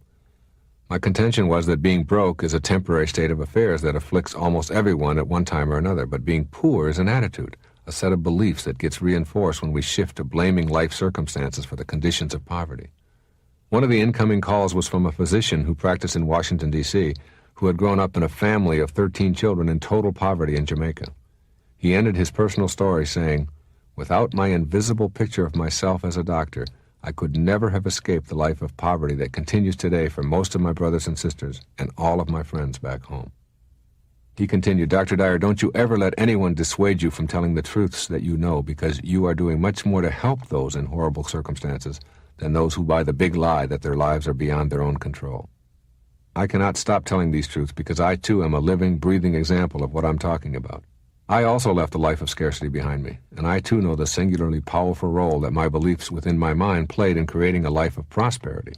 My contention was that being broke is a temporary state of affairs that afflicts almost everyone at one time or another, but being poor is an attitude, a set of beliefs that gets reinforced when we shift to blaming life circumstances for the conditions of poverty. One of the incoming calls was from a physician who practiced in Washington, D.C., who had grown up in a family of 13 children in total poverty in Jamaica. He ended his personal story saying, "Without my invisible picture of myself as a doctor, I could never have escaped the life of poverty that continues today for most of my brothers and sisters and all of my friends back home." He continued, "Dr. Dyer, don't you ever let anyone dissuade you from telling the truths that you know, because you are doing much more to help those in horrible circumstances than those who buy the big lie that their lives are beyond their own control." I cannot stop telling these truths because I, too, am a living, breathing example of what I'm talking about. I also left a life of scarcity behind me, and I, too, know the singularly powerful role that my beliefs within my mind played in creating a life of prosperity.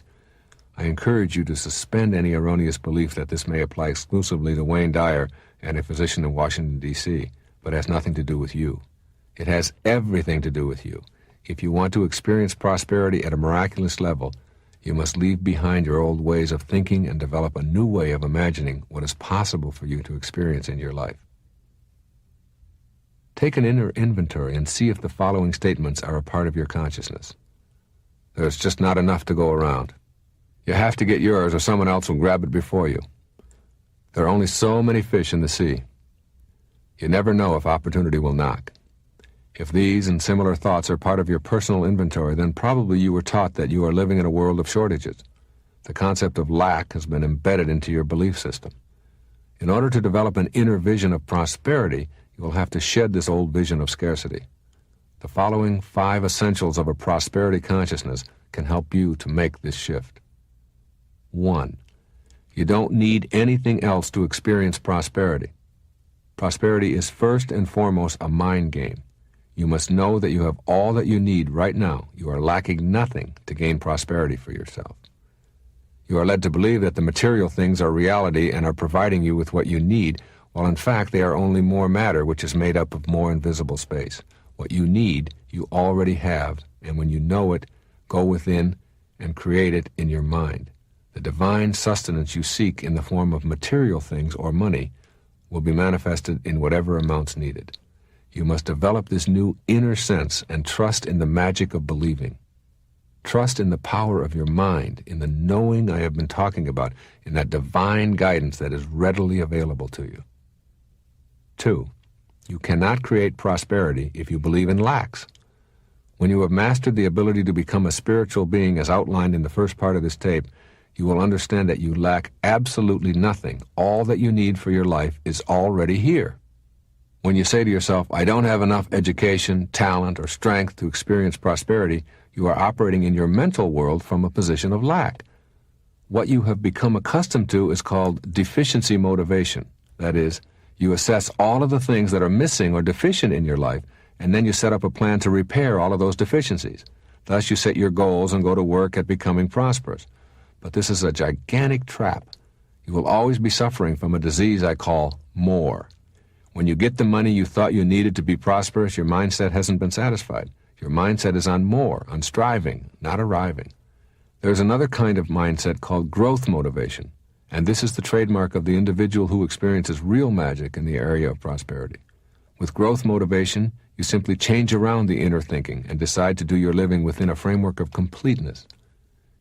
I encourage you to suspend any erroneous belief that this may apply exclusively to Wayne Dyer and a physician in Washington, D.C., but has nothing to do with you. It has everything to do with you. If you want to experience prosperity at a miraculous level, you must leave behind your old ways of thinking and develop a new way of imagining what is possible for you to experience in your life. Take an inner inventory and see if the following statements are a part of your consciousness. There's just not enough to go around. You have to get yours or someone else will grab it before you. There are only so many fish in the sea. You never know if opportunity will knock. If these and similar thoughts are part of your personal inventory, then probably you were taught that you are living in a world of shortages. The concept of lack has been embedded into your belief system. In order to develop an inner vision of prosperity, you will have to shed this old vision of scarcity. The following 5 essentials of a prosperity consciousness can help you to make this shift. 1. You don't need anything else to experience prosperity. Prosperity is first and foremost a mind game. You must know that you have all that you need right now. You are lacking nothing to gain prosperity for yourself. You are led to believe that the material things are reality and are providing you with what you need, while in fact they are only more matter which is made up of more invisible space. What you need, you already have, and when you know it, go within and create it in your mind. The divine sustenance you seek in the form of material things or money will be manifested in whatever amounts needed. You must develop this new inner sense and trust in the magic of believing. Trust in the power of your mind, in the knowing I have been talking about, in that divine guidance that is readily available to you. 2. You cannot create prosperity if you believe in lacks. When you have mastered the ability to become a spiritual being as outlined in the first part of this tape, you will understand that you lack absolutely nothing. All that you need for your life is already here. When you say to yourself, I don't have enough education, talent, or strength to experience prosperity, you are operating in your mental world from a position of lack. What you have become accustomed to is called deficiency motivation. That is, you assess all of the things that are missing or deficient in your life, and then you set up a plan to repair all of those deficiencies. Thus, you set your goals and go to work at becoming prosperous. But this is a gigantic trap. You will always be suffering from a disease I call more. When you get the money you thought you needed to be prosperous, your mindset hasn't been satisfied. Your mindset is on more, on striving, not arriving. There's another kind of mindset called growth motivation, and this is the trademark of the individual who experiences real magic in the area of prosperity. With growth motivation, you simply change around the inner thinking and decide to do your living within a framework of completeness.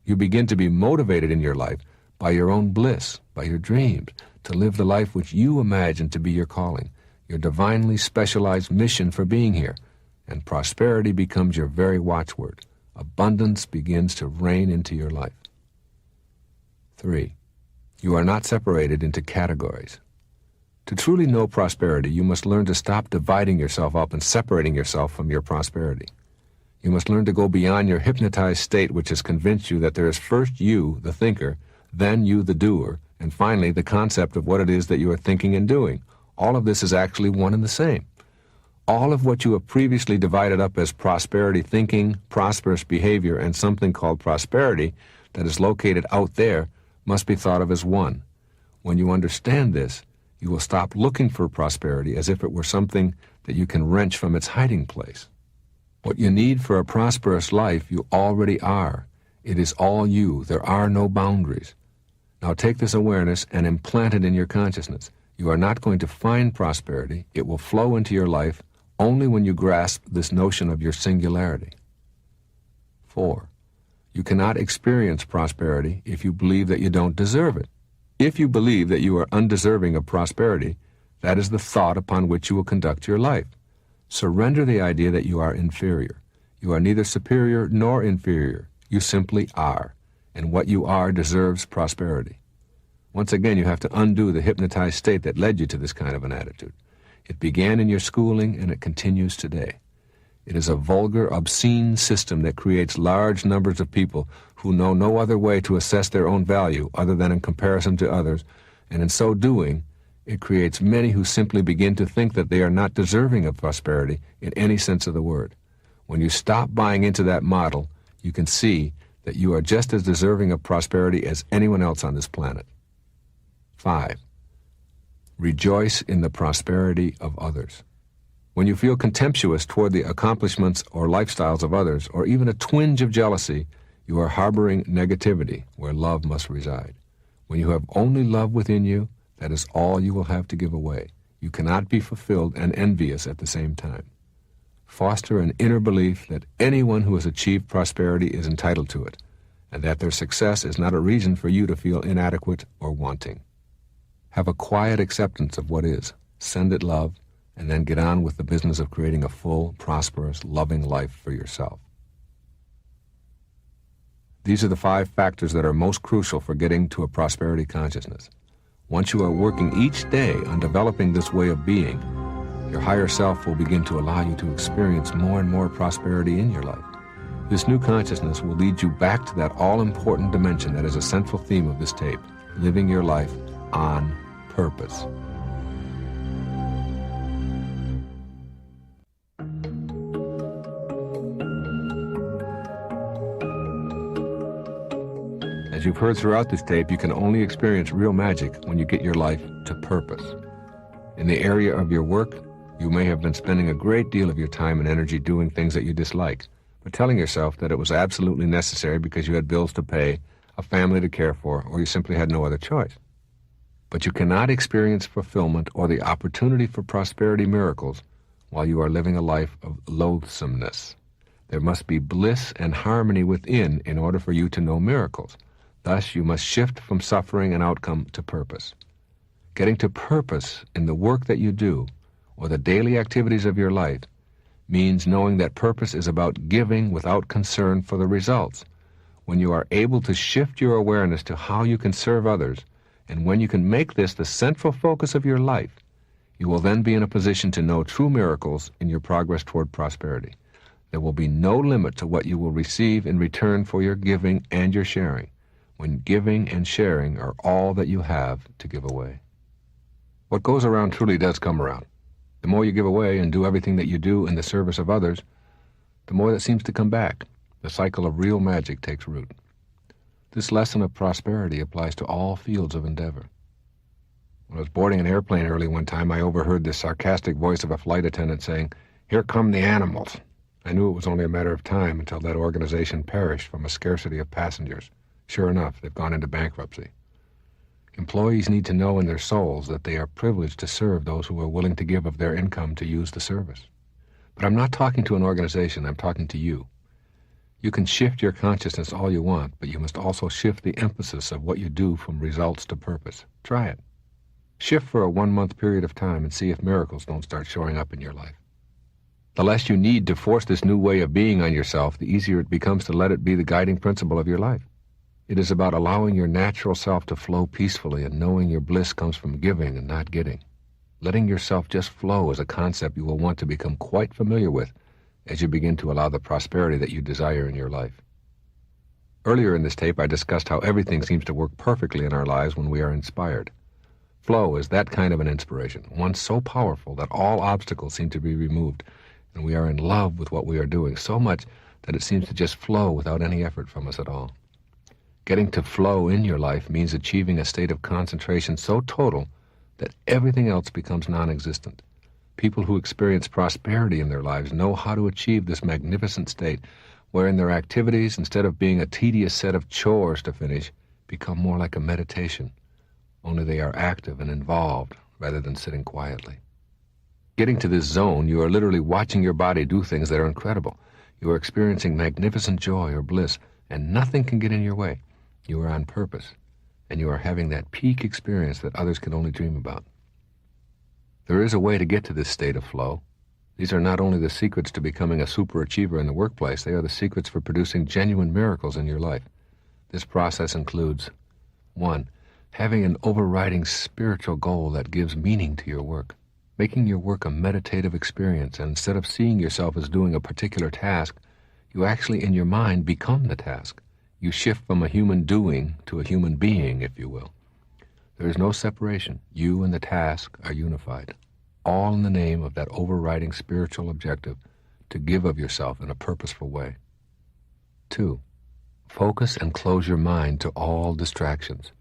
You begin to be motivated in your life by your own bliss, by your dreams, to live the life which you imagine to be your calling, your divinely specialized mission for being here, and prosperity becomes your very watchword. Abundance begins to reign into your life. 3. You are not separated into categories. To truly know prosperity, you must learn to stop dividing yourself up and separating yourself from your prosperity. You must learn to go beyond your hypnotized state, which has convinced you that there is first you, the thinker, then you, the doer, and finally the concept of what it is that you are thinking and doing. All of this is actually one and the same. All of what you have previously divided up as prosperity thinking, prosperous behavior, and something called prosperity that is located out there must be thought of as one. When you understand this, you will stop looking for prosperity as if it were something that you can wrench from its hiding place. What you need for a prosperous life, you already are. It is all you. There are no boundaries. Now take this awareness and implant it in your consciousness. You are not going to find prosperity. It will flow into your life only when you grasp this notion of your singularity. 4. You cannot experience prosperity if you believe that you don't deserve it. If you believe that you are undeserving of prosperity, that is the thought upon which you will conduct your life. Surrender the idea that you are inferior. You are neither superior nor inferior. You simply are, and what you are deserves prosperity. Once again, you have to undo the hypnotized state that led you to this kind of an attitude. It began in your schooling, and it continues today. It is a vulgar, obscene system that creates large numbers of people who know no other way to assess their own value other than in comparison to others, and in so doing, it creates many who simply begin to think that they are not deserving of prosperity in any sense of the word. When you stop buying into that model, you can see that you are just as deserving of prosperity as anyone else on this planet. 5. Rejoice in the prosperity of others. When you feel contemptuous toward the accomplishments or lifestyles of others, or even a twinge of jealousy, you are harboring negativity where love must reside. When you have only love within you, that is all you will have to give away. You cannot be fulfilled and envious at the same time. Foster an inner belief that anyone who has achieved prosperity is entitled to it, and that their success is not a reason for you to feel inadequate or wanting. Have a quiet acceptance of what is, send it love, and then get on with the business of creating a full, prosperous, loving life for yourself. These are the 5 factors that are most crucial for getting to a prosperity consciousness. Once you are working each day on developing this way of being, your higher self will begin to allow you to experience more and more prosperity in your life. This new consciousness will lead you back to that all-important dimension that is a central theme of this tape, living your life on purpose. As you've heard throughout this tape, you can only experience real magic when you get your life to purpose. In the area of your work, you may have been spending a great deal of your time and energy doing things that you dislike, or telling yourself that it was absolutely necessary because you had bills to pay, a family to care for, or you simply had no other choice. But you cannot experience fulfillment or the opportunity for prosperity miracles while you are living a life of loathsomeness. There must be bliss and harmony within in order for you to know miracles. Thus, you must shift from suffering and outcome to purpose. Getting to purpose in the work that you do, or the daily activities of your life, means knowing that purpose is about giving without concern for the results. When you are able to shift your awareness to how you can serve others, and when you can make this the central focus of your life, you will then be in a position to know true miracles in your progress toward prosperity. There will be no limit to what you will receive in return for your giving and your sharing, when giving and sharing are all that you have to give away. What goes around truly does come around. The more you give away and do everything that you do in the service of others, the more that seems to come back. The cycle of real magic takes root. This lesson of prosperity applies to all fields of endeavor. When I was boarding an airplane early one time, I overheard the sarcastic voice of a flight attendant saying, "Here come the animals." I knew it was only a matter of time until that organization perished from a scarcity of passengers. Sure enough, they've gone into bankruptcy. Employees need to know in their souls that they are privileged to serve those who are willing to give of their income to use the service. But I'm not talking to an organization, I'm talking to you. You can shift your consciousness all you want, but you must also shift the emphasis of what you do from results to purpose. Try it. Shift for a 1-month period of time and see if miracles don't start showing up in your life. The less you need to force this new way of being on yourself, the easier it becomes to let it be the guiding principle of your life. It is about allowing your natural self to flow peacefully and knowing your bliss comes from giving and not getting. Letting yourself just flow is a concept you will want to become quite familiar with as you begin to allow the prosperity that you desire in your life. Earlier in this tape, I discussed how everything seems to work perfectly in our lives when we are inspired. Flow is that kind of an inspiration, one so powerful that all obstacles seem to be removed, and we are in love with what we are doing so much that it seems to just flow without any effort from us at all. Getting to flow in your life means achieving a state of concentration so total that everything else becomes non-existent. People who experience prosperity in their lives know how to achieve this magnificent state, wherein their activities, instead of being a tedious set of chores to finish, become more like a meditation, only they are active and involved rather than sitting quietly. Getting to this zone, you are literally watching your body do things that are incredible. You are experiencing magnificent joy or bliss, and nothing can get in your way. You are on purpose, and you are having that peak experience that others can only dream about. There is a way to get to this state of flow. These are not only the secrets to becoming a superachiever in the workplace, they are the secrets for producing genuine miracles in your life. This process includes 1. Having an overriding spiritual goal that gives meaning to your work. Making your work a meditative experience, and instead of seeing yourself as doing a particular task, you actually in your mind become the task. You shift from a human doing to a human being, if you will. There is no separation. You and the task are unified, all in the name of that overriding spiritual objective to give of yourself in a purposeful way. 2. Focus and close your mind to all distractions.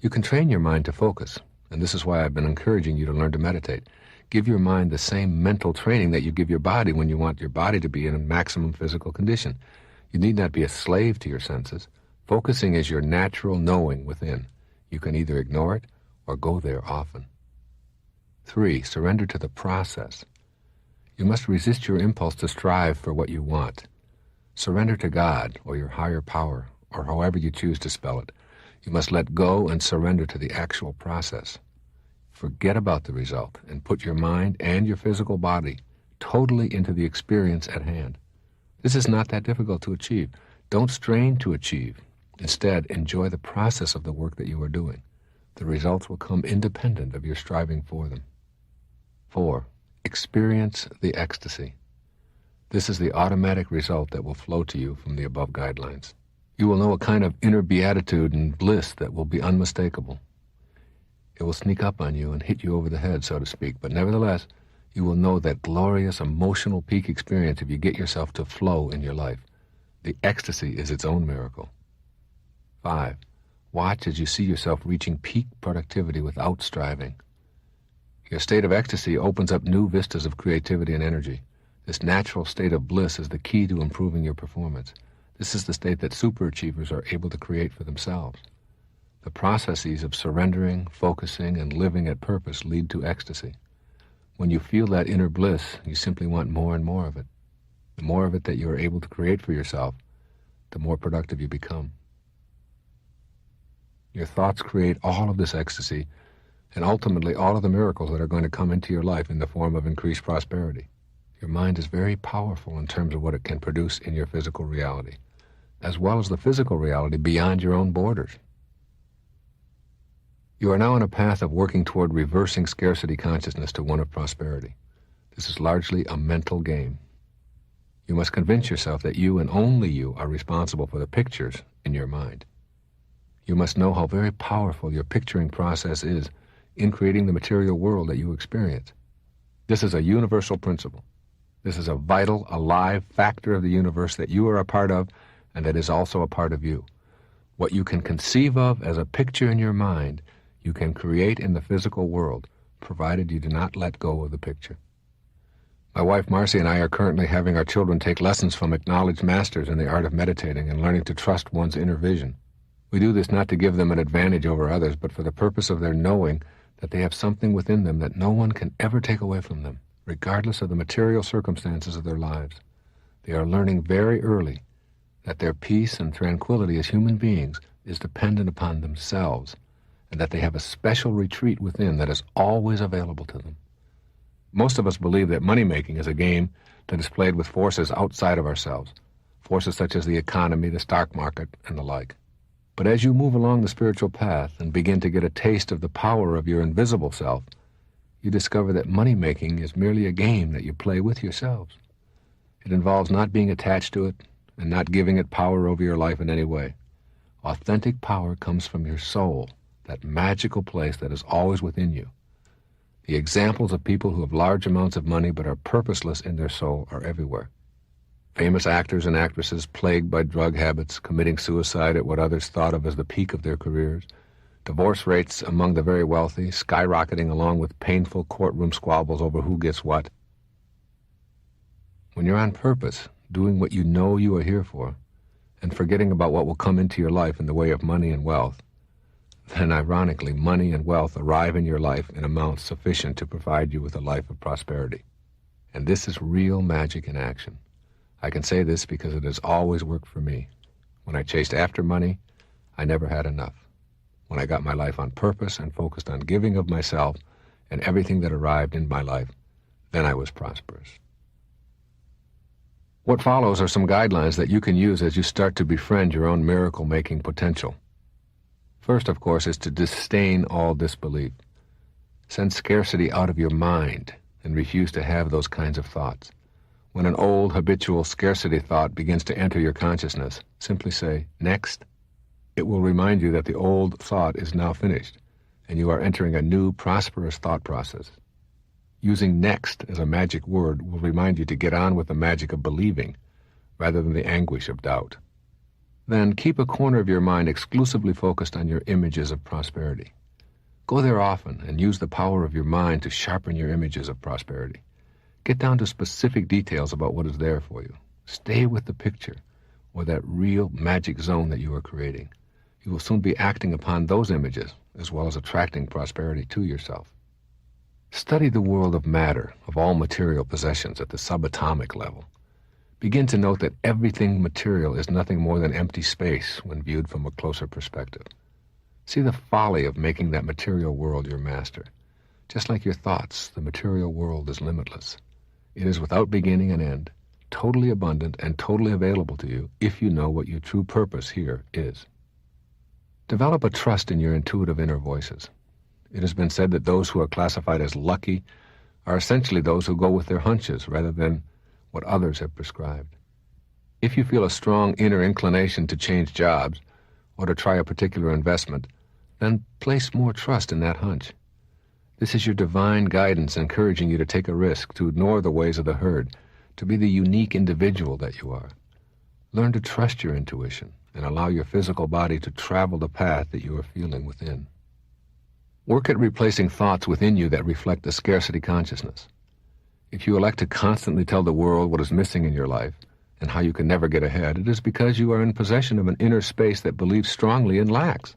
You can train your mind to focus, and this is why I've been encouraging you to learn to meditate. Give your mind the same mental training that you give your body when you want your body to be in a maximum physical condition. You need not be a slave to your senses. Focusing is your natural knowing within. You can either ignore it or go there often. 3. Surrender to the process. You must resist your impulse to strive for what you want. Surrender to God or your higher power, or however you choose to spell it. You must let go and surrender to the actual process. Forget about the result and put your mind and your physical body totally into the experience at hand. This is not that difficult to achieve. Don't strain to achieve. Instead, enjoy the process of the work that you are doing. The results will come independent of your striving for them. 4. Experience the ecstasy. This is the automatic result that will flow to you from the above guidelines. You will know a kind of inner beatitude and bliss that will be unmistakable. It will sneak up on you and hit you over the head, so to speak, but nevertheless, you will know that glorious emotional peak experience if you get yourself to flow in your life. The ecstasy is its own miracle. 5. Watch as you see yourself reaching peak productivity without striving. Your state of ecstasy opens up new vistas of creativity and energy. This natural state of bliss is the key to improving your performance. This is the state that superachievers are able to create for themselves. The processes of surrendering, focusing, and living at purpose lead to ecstasy. When you feel that inner bliss, you simply want more and more of it. The more of it that you are able to create for yourself, the more productive you become. Your thoughts create all of this ecstasy and ultimately all of the miracles that are going to come into your life in the form of increased prosperity. Your mind is very powerful in terms of what it can produce in your physical reality, as well as the physical reality beyond your own borders. You are now on a path of working toward reversing scarcity consciousness to one of prosperity. This is largely a mental game. You must convince yourself that you and only you are responsible for the pictures in your mind. You must know how very powerful your picturing process is in creating the material world that you experience. This is a universal principle. This is a vital, alive factor of the universe that you are a part of and that is also a part of you. What you can conceive of as a picture in your mind, you can create in the physical world, provided you do not let go of the picture. My wife Marcy and I are currently having our children take lessons from acknowledged masters in the art of meditating and learning to trust one's inner vision. We do this not to give them an advantage over others, but for the purpose of their knowing that they have something within them that no one can ever take away from them, regardless of the material circumstances of their lives. They are learning very early that their peace and tranquility as human beings is dependent upon themselves, and that they have a special retreat within that is always available to them. Most of us believe that money-making is a game that is played with forces outside of ourselves, forces such as the economy, the stock market, and the like. But as you move along the spiritual path and begin to get a taste of the power of your invisible self, you discover that money-making is merely a game that you play with yourselves. It involves not being attached to it and not giving it power over your life in any way. Authentic power comes from your soul, that magical place that is always within you. The examples of people who have large amounts of money but are purposeless in their soul are everywhere. Famous actors and actresses plagued by drug habits, committing suicide at what others thought of as the peak of their careers, divorce rates among the very wealthy skyrocketing along with painful courtroom squabbles over who gets what. When you're on purpose, doing what you know you are here for, and forgetting about what will come into your life in the way of money and wealth, then ironically, money and wealth arrive in your life in amounts sufficient to provide you with a life of prosperity. And this is real magic in action. I can say this because it has always worked for me. When I chased after money, I never had enough. When I got my life on purpose and focused on giving of myself and everything that arrived in my life, then I was prosperous. What follows are some guidelines that you can use as you start to befriend your own miracle-making potential. First, of course, is to disdain all disbelief. Send scarcity out of your mind and refuse to have those kinds of thoughts. When an old, habitual scarcity thought begins to enter your consciousness, simply say, "Next." It will remind you that the old thought is now finished, and you are entering a new, prosperous thought process. Using "next" as a magic word will remind you to get on with the magic of believing, rather than the anguish of doubt. Then keep a corner of your mind exclusively focused on your images of prosperity. Go there often and use the power of your mind to sharpen your images of prosperity. Get down to specific details about what is there for you. Stay with the picture, or that real magic zone that you are creating. You will soon be acting upon those images, as well as attracting prosperity to yourself. Study the world of matter, of all material possessions at the subatomic level. Begin to note that everything material is nothing more than empty space when viewed from a closer perspective. See the folly of making that material world your master. Just like your thoughts, the material world is limitless. It is without beginning and end, totally abundant and totally available to you if you know what your true purpose here is. Develop a trust in your intuitive inner voices. It has been said that those who are classified as lucky are essentially those who go with their hunches rather than what others have prescribed. If you feel a strong inner inclination to change jobs or to try a particular investment, then place more trust in that hunch. This is your divine guidance encouraging you to take a risk, to ignore the ways of the herd, to be the unique individual that you are. Learn to trust your intuition and allow your physical body to travel the path that you are feeling within. Work at replacing thoughts within you that reflect the scarcity consciousness. If you elect to constantly tell the world what is missing in your life and how you can never get ahead, it is because you are in possession of an inner space that believes strongly in lacks.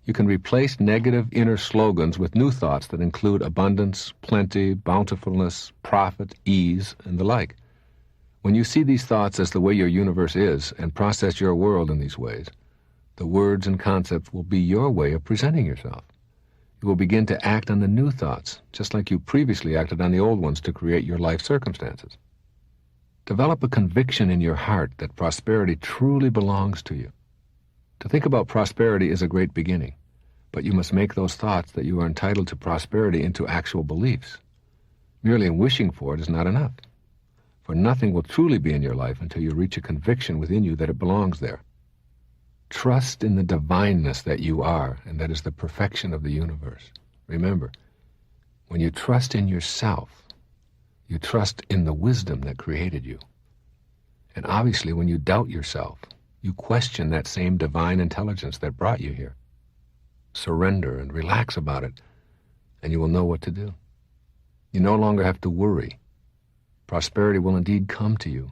You can replace negative inner slogans with new thoughts that include abundance, plenty, bountifulness, profit, ease, and the like. When you see these thoughts as the way your universe is and process your world in these ways, the words and concepts will be your way of presenting yourself. You will begin to act on the new thoughts, just like you previously acted on the old ones to create your life circumstances. Develop a conviction in your heart that prosperity truly belongs to you. To think about prosperity is a great beginning, but you must make those thoughts that you are entitled to prosperity into actual beliefs. Merely wishing for it is not enough, for nothing will truly be in your life until you reach a conviction within you that it belongs there. Trust in the divineness that you are, and that is the perfection of the universe. Remember, when you trust in yourself, you trust in the wisdom that created you. And obviously, when you doubt yourself, you question that same divine intelligence that brought you here. Surrender and relax about it, and you will know what to do. You no longer have to worry. Prosperity will indeed come to you,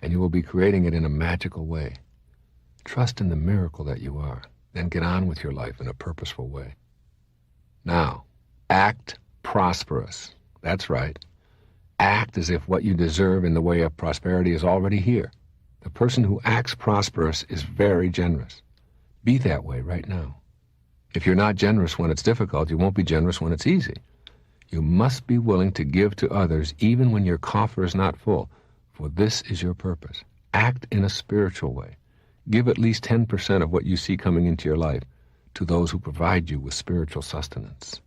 and you will be creating it in a magical way. Trust in the miracle that you are, then get on with your life in a purposeful way. Now, act prosperous. That's right. Act as if what you deserve in the way of prosperity is already here. The person who acts prosperous is very generous. Be that way right now. If you're not generous when it's difficult, you won't be generous when it's easy. You must be willing to give to others even when your coffer is not full, for this is your purpose. Act in a spiritual way. Give at least 10% of what you see coming into your life to those who provide you with spiritual sustenance.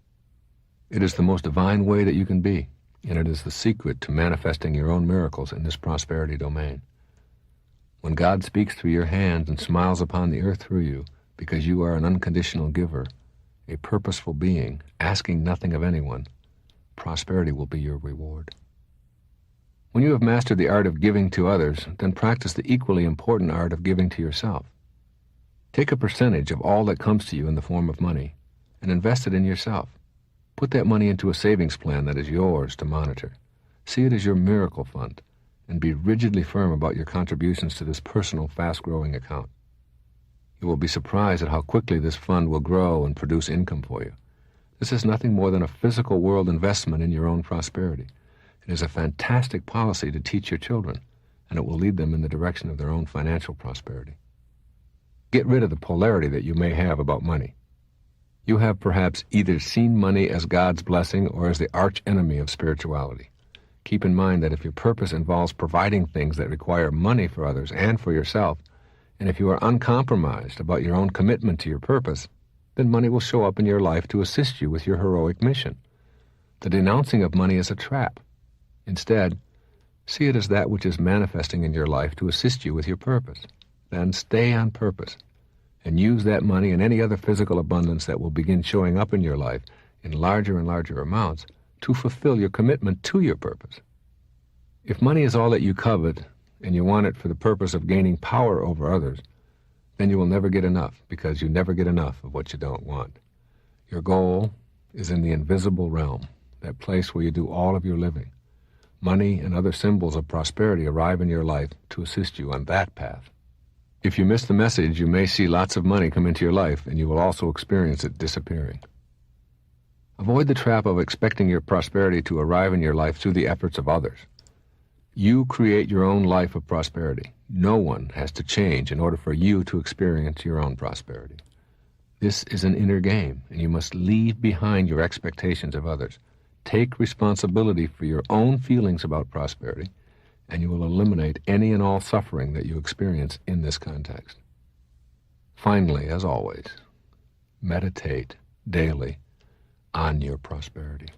It is the most divine way that you can be, and it is the secret to manifesting your own miracles in this prosperity domain. When God speaks through your hands and smiles upon the earth through you, because you are an unconditional giver, a purposeful being, asking nothing of anyone, prosperity will be your reward. When you have mastered the art of giving to others, then practice the equally important art of giving to yourself. Take a percentage of all that comes to you in the form of money and invest it in yourself. Put that money into a savings plan that is yours to monitor. See it as your miracle fund, and be rigidly firm about your contributions to this personal, fast-growing account. You will be surprised at how quickly this fund will grow and produce income for you. This is nothing more than a physical world investment in your own prosperity. It is a fantastic policy to teach your children, and it will lead them in the direction of their own financial prosperity. Get rid of the polarity that you may have about money. You have perhaps either seen money as God's blessing or as the arch enemy of spirituality. Keep in mind that if your purpose involves providing things that require money for others and for yourself, and if you are uncompromised about your own commitment to your purpose, then money will show up in your life to assist you with your heroic mission. The denouncing of money is a trap. Instead, see it as that which is manifesting in your life to assist you with your purpose. Then stay on purpose and use that money and any other physical abundance that will begin showing up in your life in larger and larger amounts to fulfill your commitment to your purpose. If money is all that you covet and you want it for the purpose of gaining power over others, then you will never get enough, because you never get enough of what you don't want. Your goal is in the invisible realm, that place where you do all of your living. Money and other symbols of prosperity arrive in your life to assist you on that path. If you miss the message, you may see lots of money come into your life, and you will also experience it disappearing. Avoid the trap of expecting your prosperity to arrive in your life through the efforts of others. You create your own life of prosperity. No one has to change in order for you to experience your own prosperity. This is an inner game, and you must leave behind your expectations of others. Take responsibility for your own feelings about prosperity, and you will eliminate any and all suffering that you experience in this context. Finally, as always, meditate daily on your prosperity.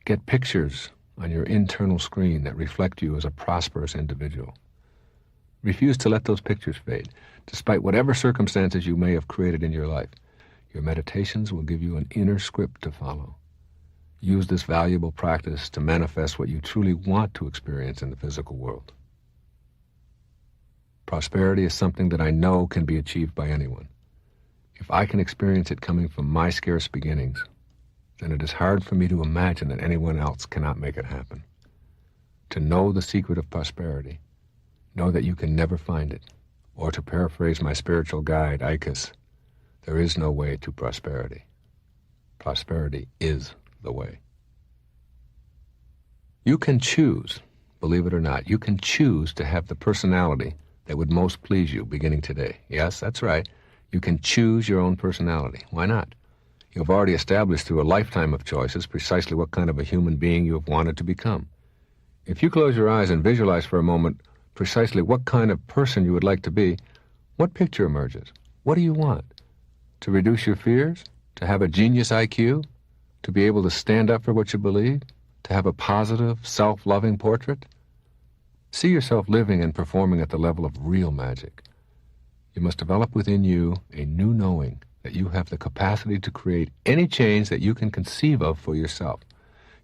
Get pictures on your internal screen that reflect you as a prosperous individual. Refuse to let those pictures fade, despite whatever circumstances you may have created in your life. Your meditations will give you an inner script to follow. Use this valuable practice to manifest what you truly want to experience in the physical world. Prosperity is something that I know can be achieved by anyone. If I can experience it coming from my scarce beginnings, then it is hard for me to imagine that anyone else cannot make it happen. to know the secret of prosperity, know that you can never find it. Or to paraphrase my spiritual guide, Icus, there is no way to prosperity. Prosperity is the way. You can choose, believe it or not, you can choose to have the personality that would most please you beginning today. Yes, that's right. You can choose your own personality. Why not? You have already established through a lifetime of choices precisely what kind of a human being you have wanted to become. If you close your eyes and visualize for a moment precisely what kind of person you would like to be, what picture emerges? What do you want? To reduce your fears? To have a genius IQ? To be able to stand up for what you believe? To have a positive, self-loving portrait? See yourself living and performing at the level of real magic. You must develop within you a new knowing that you have the capacity to create any change that you can conceive of for yourself.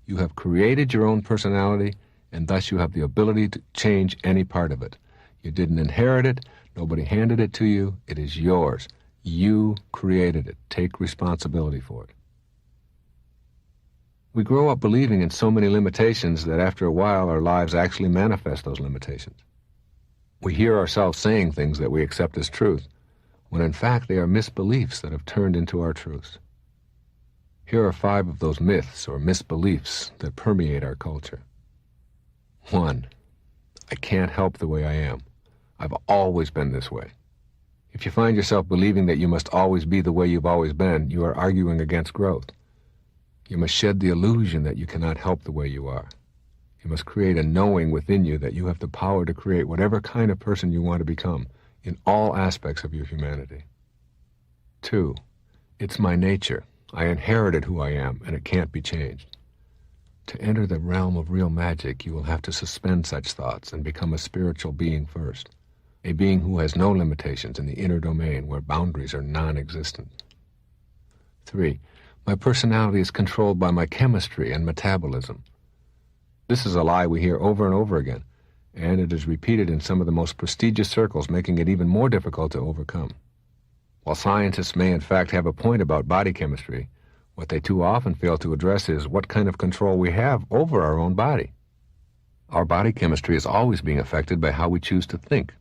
You have created your own personality, and thus you have the ability to change any part of it. You didn't inherit it. Nobody handed it to you. It is yours. You created it. Take responsibility for it. We grow up believing in so many limitations that after a while our lives actually manifest those limitations. We hear ourselves saying things that we accept as truth, when in fact they are misbeliefs that have turned into our truths. Here are 5 of those myths or misbeliefs that permeate our culture. 1. I can't help the way I am. I've always been this way. If you find yourself believing that you must always be the way you've always been, you are arguing against growth. You must shed the illusion that you cannot help the way you are. You must create a knowing within you that you have the power to create whatever kind of person you want to become in all aspects of your humanity. 2. It's my nature. I inherited who I am, and it can't be changed. To enter the realm of real magic, you will have to suspend such thoughts and become a spiritual being first, a being who has no limitations in the inner domain where boundaries are non-existent. 3. My personality is controlled by my chemistry and metabolism. This is a lie we hear over and over again, and it is repeated in some of the most prestigious circles, making it even more difficult to overcome. While scientists may in fact have a point about body chemistry, what they too often fail to address is what kind of control we have over our own body. Our body chemistry is always being affected by how we choose to think.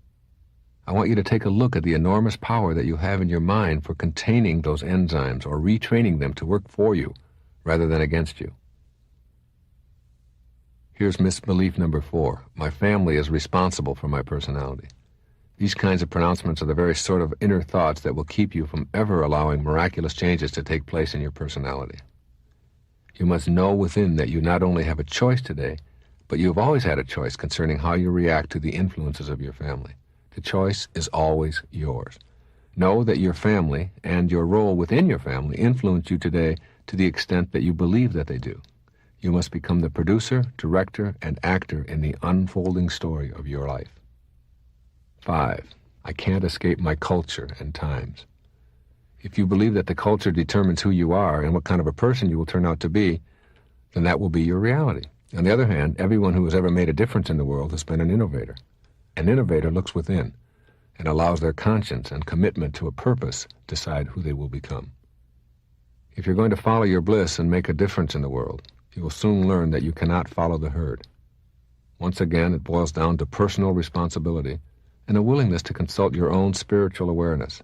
I want you to take a look at the enormous power that you have in your mind for containing those enzymes or retraining them to work for you rather than against you. Here's misbelief number 4. My family is responsible for my personality. These kinds of pronouncements are the very sort of inner thoughts that will keep you from ever allowing miraculous changes to take place in your personality. You must know within that you not only have a choice today, but you have always had a choice concerning how you react to the influences of your family. The choice is always yours. Know that your family and your role within your family influence you today to the extent that you believe that they do. You must become the producer, director, and actor in the unfolding story of your life. 5. I can't escape my culture and times. If you believe that the culture determines who you are and what kind of a person you will turn out to be, then that will be your reality. On the other hand, everyone who has ever made a difference in the world has been an innovator. An innovator looks within and allows their conscience and commitment to a purpose decide who they will become. If you're going to follow your bliss and make a difference in the world, you will soon learn that you cannot follow the herd. Once again, it boils down to personal responsibility and a willingness to consult your own spiritual awareness,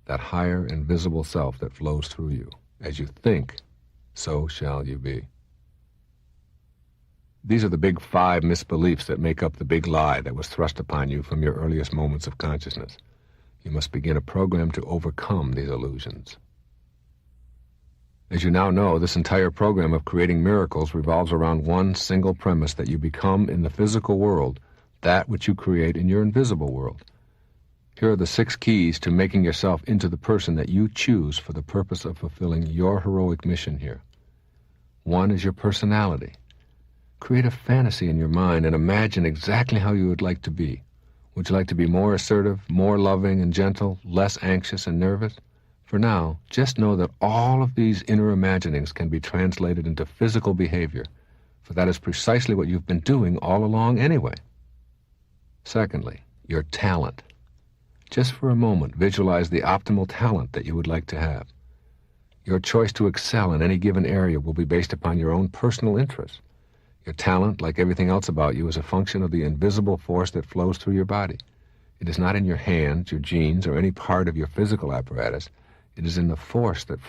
that higher invisible self that flows through you. As you think, so shall you be. These are the big 5 misbeliefs that make up the big lie that was thrust upon you from your earliest moments of consciousness. You must begin a program to overcome these illusions. As you now know, this entire program of creating miracles revolves around one single premise, that you become in the physical world that which you create in your invisible world. Here are the 6 keys to making yourself into the person that you choose for the purpose of fulfilling your heroic mission here. 1 is your personality. Create a fantasy in your mind and imagine exactly how you would like to be. Would you like to be more assertive, more loving and gentle, less anxious and nervous? For now, just know that all of these inner imaginings can be translated into physical behavior, for that is precisely what you've been doing all along anyway. Secondly, your talent. Just for a moment, visualize the optimal talent that you would like to have. Your choice to excel in any given area will be based upon your own personal interests. Your talent, like everything else about you, is a function of the invisible force that flows through your body. It is not in your hands, your genes, or any part of your physical apparatus. It is in the force that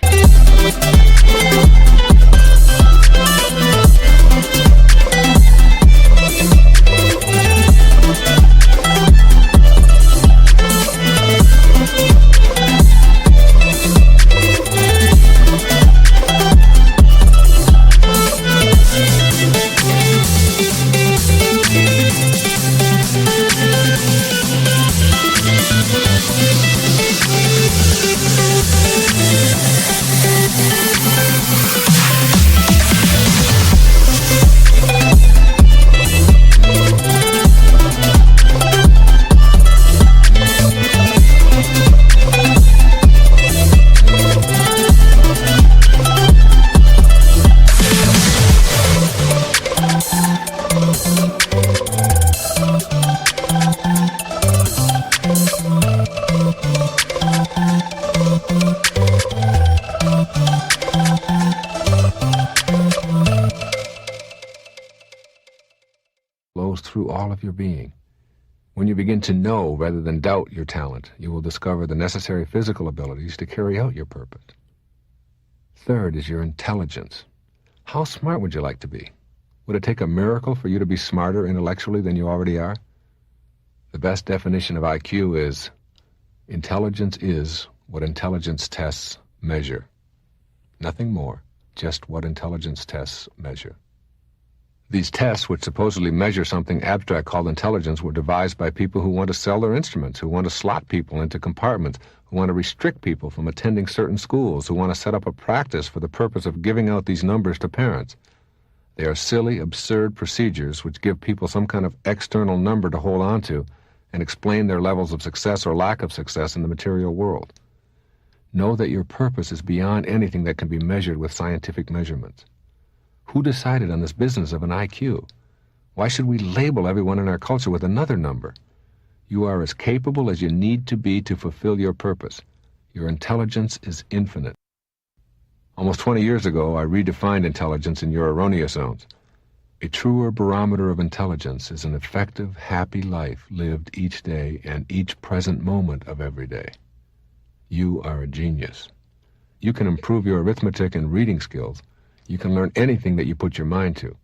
flows through all of your being. When you begin to know rather than doubt your talent, you will discover the necessary physical abilities to carry out your purpose. Third is your intelligence. How smart would you like to be? Would it take a miracle for you to be smarter intellectually than you already are? The best definition of IQ is, intelligence is what intelligence tests measure. Nothing more, just what intelligence tests measure. These tests, which supposedly measure something abstract called intelligence, were devised by people who want to sell their instruments, who want to slot people into compartments, who want to restrict people from attending certain schools, who want to set up a practice for the purpose of giving out these numbers to parents. They are silly, absurd procedures which give people some kind of external number to hold on to and explain their levels of success or lack of success in the material world. Know that your purpose is beyond anything that can be measured with scientific measurements. Who decided on this business of an IQ? Why should we label everyone in our culture with another number? You are as capable as you need to be to fulfill your purpose. Your intelligence is infinite. Almost 20 years ago, I redefined intelligence in your erroneous zones. A truer barometer of intelligence is an effective, happy life lived each day and each present moment of every day. You are a genius. You can improve your arithmetic and reading skills. You can learn anything that you put your mind to.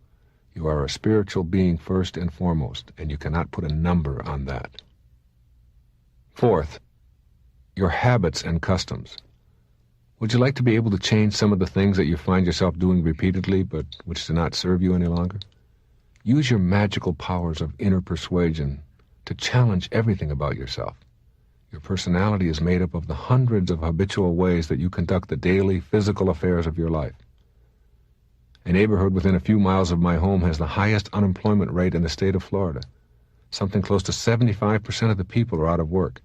You are a spiritual being first and foremost, and you cannot put a number on that. Fourth, your habits and customs. Would you like to be able to change some of the things that you find yourself doing repeatedly, but which do not serve you any longer? Use your magical powers of inner persuasion to challenge everything about yourself. Your personality is made up of the hundreds of habitual ways that you conduct the daily physical affairs of your life. A neighborhood within a few miles of my home has the highest unemployment rate in the state of Florida. Something close to 75% of the people are out of work.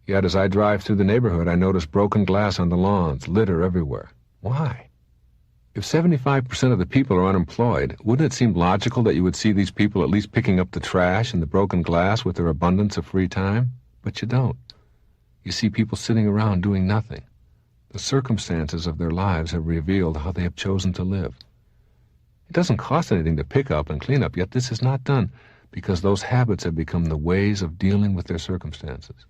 Yet as I drive through the neighborhood, I notice broken glass on the lawns, litter everywhere. Why? If 75% of the people are unemployed, wouldn't it seem logical that you would see these people at least picking up the trash and the broken glass with their abundance of free time? But you don't. You see people sitting around doing nothing. The circumstances of their lives have revealed how they have chosen to live. It doesn't cost anything to pick up and clean up, yet this is not done because those habits have become the ways of dealing with their circumstances.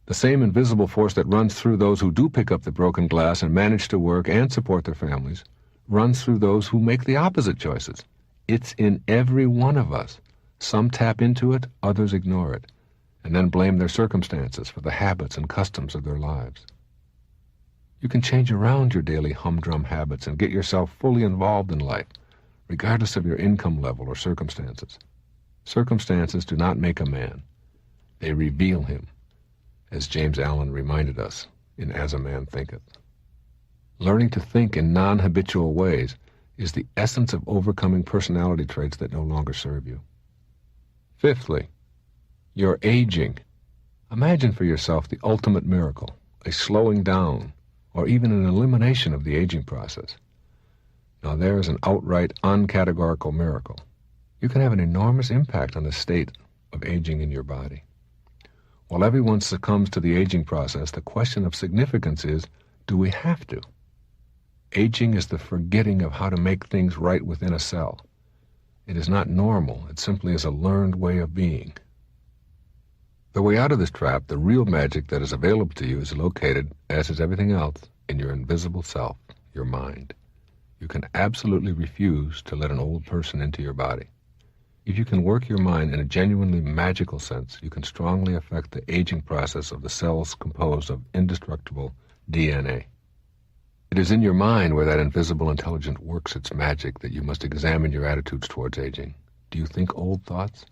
The same invisible force that runs through those who do pick up the broken glass and manage to work and support their families runs through those who make the opposite choices. It's in every one of us. Some tap into it, others ignore it, and then blame their circumstances for the habits and customs of their lives. You can change around your daily humdrum habits and get yourself fully involved in life, regardless of your income level or circumstances. Circumstances do not make a man. They reveal him, as James Allen reminded us in As a Man Thinketh. Learning to think in non-habitual ways is the essence of overcoming personality traits that no longer serve you. Fifthly, you're aging. Imagine for yourself the ultimate miracle, a slowing down, or even an elimination of the aging process. Now there is an outright uncategorical miracle. You can have an enormous impact on the state of aging in your body. While everyone succumbs to the aging process, the question of significance is, do we have to? Aging is the forgetting of how to make things right within a cell. It is not normal. It simply is a learned way of being. The way out of this trap, the real magic that is available to you, is located, as is everything else, in your invisible self, your mind. You can absolutely refuse to let an old person into your body. If you can work your mind in a genuinely magical sense, you can strongly affect the aging process of the cells composed of indestructible DNA. It is in your mind where that invisible intelligence works its magic that you must examine your attitudes towards aging. Do you think old thoughts?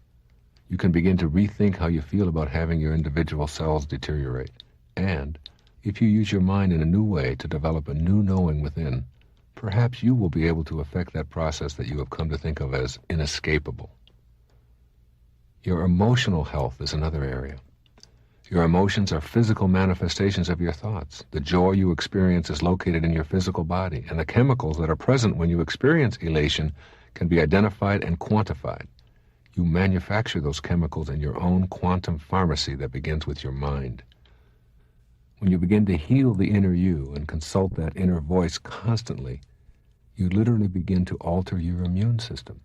You can begin to rethink how you feel about having your individual cells deteriorate. And if you use your mind in a new way to develop a new knowing within, perhaps you will be able to affect that process that you have come to think of as inescapable. Your emotional health is another area. Your emotions are physical manifestations of your thoughts. The joy you experience is located in your physical body, and the chemicals that are present when you experience elation can be identified and quantified. You manufacture those chemicals in your own quantum pharmacy that begins with your mind. When you begin to heal the inner you and consult that inner voice constantly, you literally begin to alter your immune system.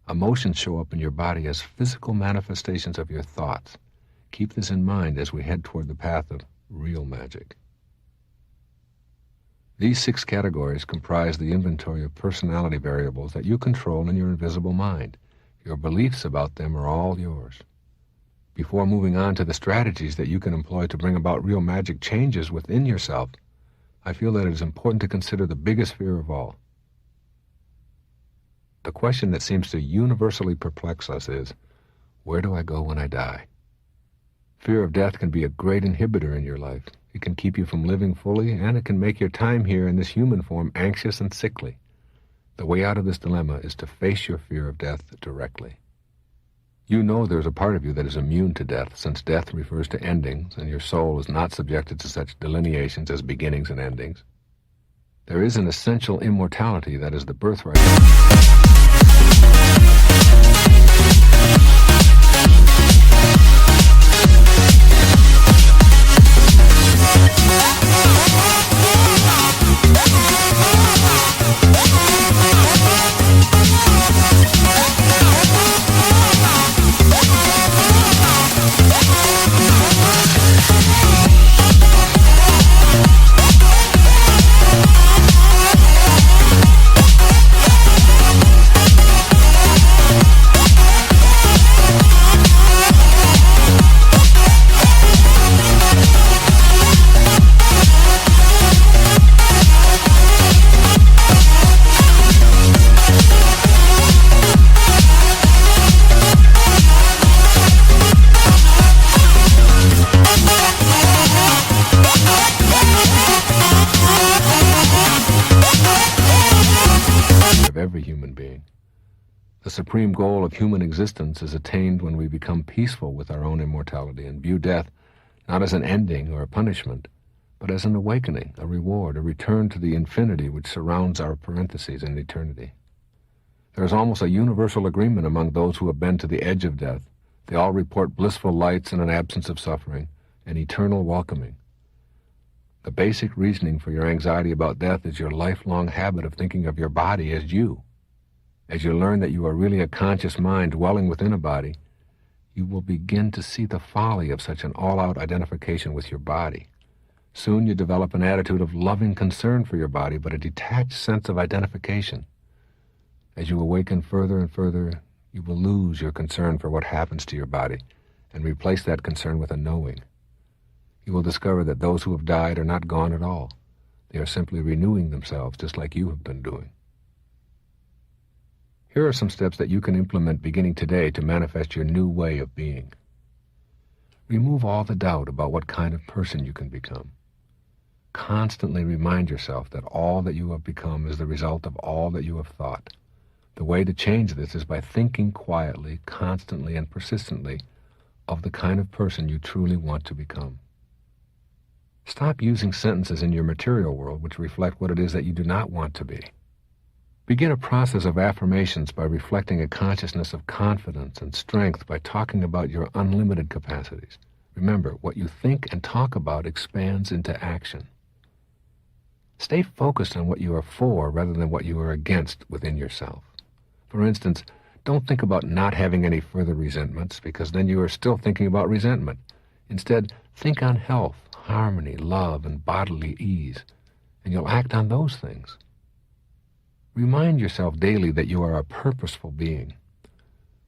Emotions show up in your body as physical manifestations of your thoughts. Keep this in mind as we head toward the path of real magic. These 6 categories comprise the inventory of personality variables that you control in your invisible mind. Your beliefs about them are all yours. Before moving on to the strategies that you can employ to bring about real magic changes within yourself, I feel that it is important to consider the biggest fear of all. The question that seems to universally perplex us is, where do I go when I die? Fear of death can be a great inhibitor in your life. It can keep you from living fully, and it can make your time here in this human form anxious and sickly. The way out of this dilemma is to face your fear of death directly. You know there's a part of you that is immune to death, since death refers to endings, and your soul is not subjected to such delineations as beginnings and endings. There is an essential immortality that is the birthright. Every human being. The supreme goal of human existence is attained when we become peaceful with our own immortality and view death not as an ending or a punishment, but as an awakening, a reward, a return to the infinity which surrounds our parentheses in eternity. There is almost a universal agreement among those who have been to the edge of death. They all report blissful lights and an absence of suffering, an eternal welcoming. The basic reasoning for your anxiety about death is your lifelong habit of thinking of your body as you. As you learn that you are really a conscious mind dwelling within a body, you will begin to see the folly of such an all-out identification with your body. Soon you develop an attitude of loving concern for your body, but a detached sense of identification. As you awaken further and further, you will lose your concern for what happens to your body and replace that concern with a knowing. You will discover that those who have died are not gone at all. They are simply renewing themselves, just like you have been doing. Here are some steps that you can implement beginning today to manifest your new way of being. Remove all the doubt about what kind of person you can become. Constantly remind yourself that all that you have become is the result of all that you have thought. The way to change this is by thinking quietly, constantly, and persistently of the kind of person you truly want to become. Stop using sentences in your material world which reflect what it is that you do not want to be. Begin a process of affirmations by reflecting a consciousness of confidence and strength by talking about your unlimited capacities. Remember, what you think and talk about expands into action. Stay focused on what you are for rather than what you are against within yourself. For instance, don't think about not having any further resentments, because then you are still thinking about resentment. Instead, think on health, harmony, love, and bodily ease, and you'll act on those things. Remind yourself daily that you are a purposeful being.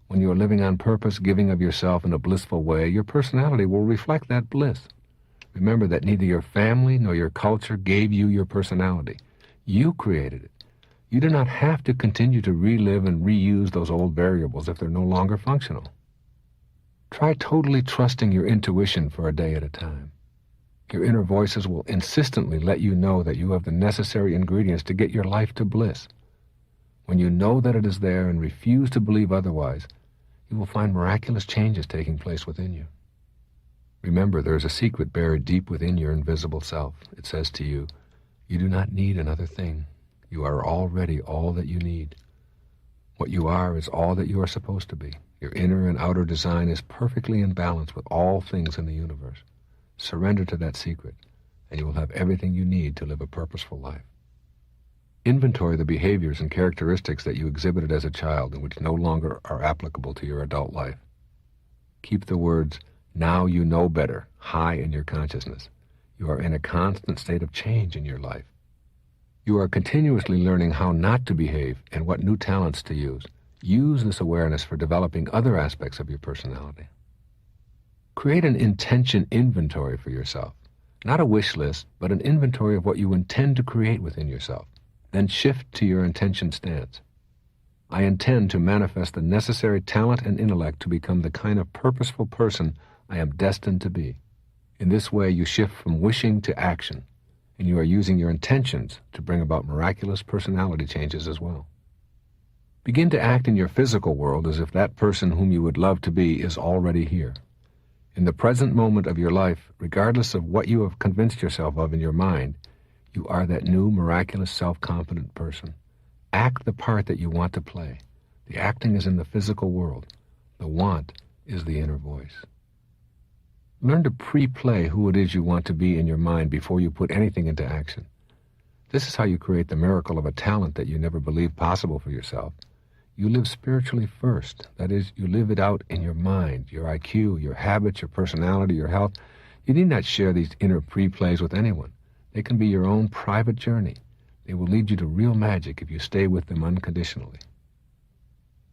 When you are living on purpose, giving of yourself in a blissful way, your personality will reflect that bliss. Remember that neither your family nor your culture gave you your personality. You created it. You do not have to continue to relive and reuse those old variables if they're no longer functional. Try totally trusting your intuition for a day at a time. Your inner voices will insistently let you know that you have the necessary ingredients to get your life to bliss. When you know that it is there and refuse to believe otherwise, you will find miraculous changes taking place within you. Remember, there is a secret buried deep within your invisible self. It says to you, you do not need another thing. You are already all that you need. What you are is all that you are supposed to be. Your inner and outer design is perfectly in balance with all things in the universe. Surrender to that secret, and you will have everything you need to live a purposeful life. Inventory the behaviors and characteristics that you exhibited as a child and which no longer are applicable to your adult life. Keep the words, "Now you know better," high in your consciousness. You are in a constant state of change in your life. You are continuously learning how not to behave and what new talents to use. Use this awareness for developing other aspects of your personality. Create an intention inventory for yourself. Not a wish list, but an inventory of what you intend to create within yourself. Then shift to your intention stance. I intend to manifest the necessary talent and intellect to become the kind of purposeful person I am destined to be. In this way, you shift from wishing to action, and you are using your intentions to bring about miraculous personality changes as well. Begin to act in your physical world as if that person whom you would love to be is already here. In the present moment of your life, regardless of what you have convinced yourself of in your mind, you are that new, miraculous, self-confident person. Act the part that you want to play. The acting is in the physical world. The want is the inner voice. Learn to pre-play who it is you want to be in your mind before you put anything into action. This is how you create the miracle of a talent that you never believed possible for yourself. You live spiritually first. That is, you live it out in your mind, your IQ, your habits, your personality, your health. You need not share these inner pre-plays with anyone. They can be your own private journey. They will lead you to real magic if you stay with them unconditionally.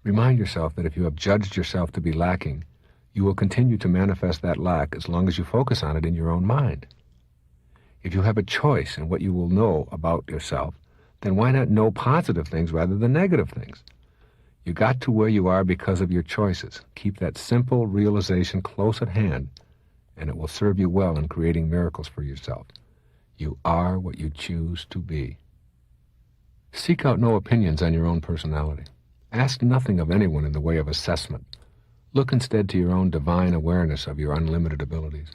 Remind yourself that if you have judged yourself to be lacking, you will continue to manifest that lack as long as you focus on it in your own mind. If you have a choice in what you will know about yourself, then why not know positive things rather than negative things? You got to where you are because of your choices. Keep that simple realization close at hand, and it will serve you well in creating miracles for yourself. You are what you choose to be. Seek out no opinions on your own personality. Ask nothing of anyone in the way of assessment. Look instead to your own divine awareness of your unlimited abilities.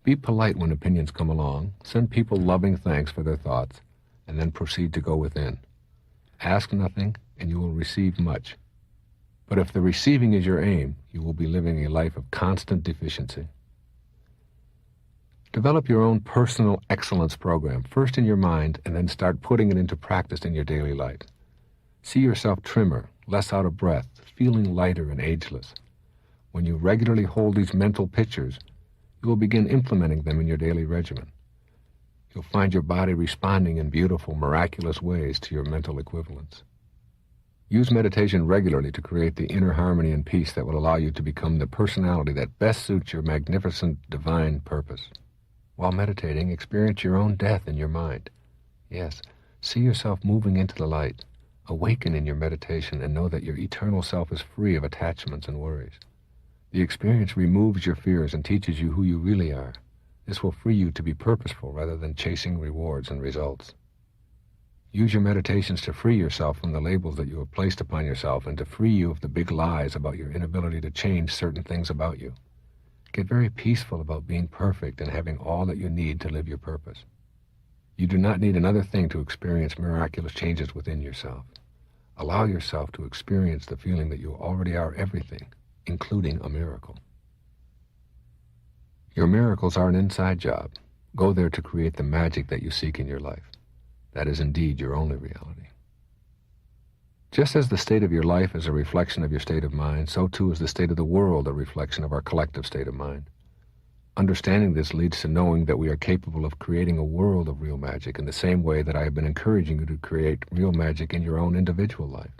Be polite when opinions come along. Send people loving thanks for their thoughts, and then proceed to go within. Ask nothing, and you will receive much. But if the receiving is your aim, you will be living a life of constant deficiency. Develop your own personal excellence program, first in your mind, and then start putting it into practice in your daily life. See yourself trimmer, less out of breath, feeling lighter and ageless. When you regularly hold these mental pictures, you will begin implementing them in your daily regimen. You'll find your body responding in beautiful, miraculous ways to your mental equivalents. Use meditation regularly to create the inner harmony and peace that will allow you to become the personality that best suits your magnificent divine purpose. While meditating, experience your own death in your mind. Yes, see yourself moving into the light. Awaken in your meditation and know that your eternal self is free of attachments and worries. The experience removes your fears and teaches you who you really are. This will free you to be purposeful rather than chasing rewards and results. Use your meditations to free yourself from the labels that you have placed upon yourself and to free you of the big lies about your inability to change certain things about you. Get very peaceful about being perfect and having all that you need to live your purpose. You do not need another thing to experience miraculous changes within yourself. Allow yourself to experience the feeling that you already are everything, including a miracle. Your miracles are an inside job. Go there to create the magic that you seek in your life. That is indeed your only reality. Just as the state of your life is a reflection of your state of mind, so too is the state of the world a reflection of our collective state of mind. Understanding this leads to knowing that we are capable of creating a world of real magic in the same way that I have been encouraging you to create real magic in your own individual life.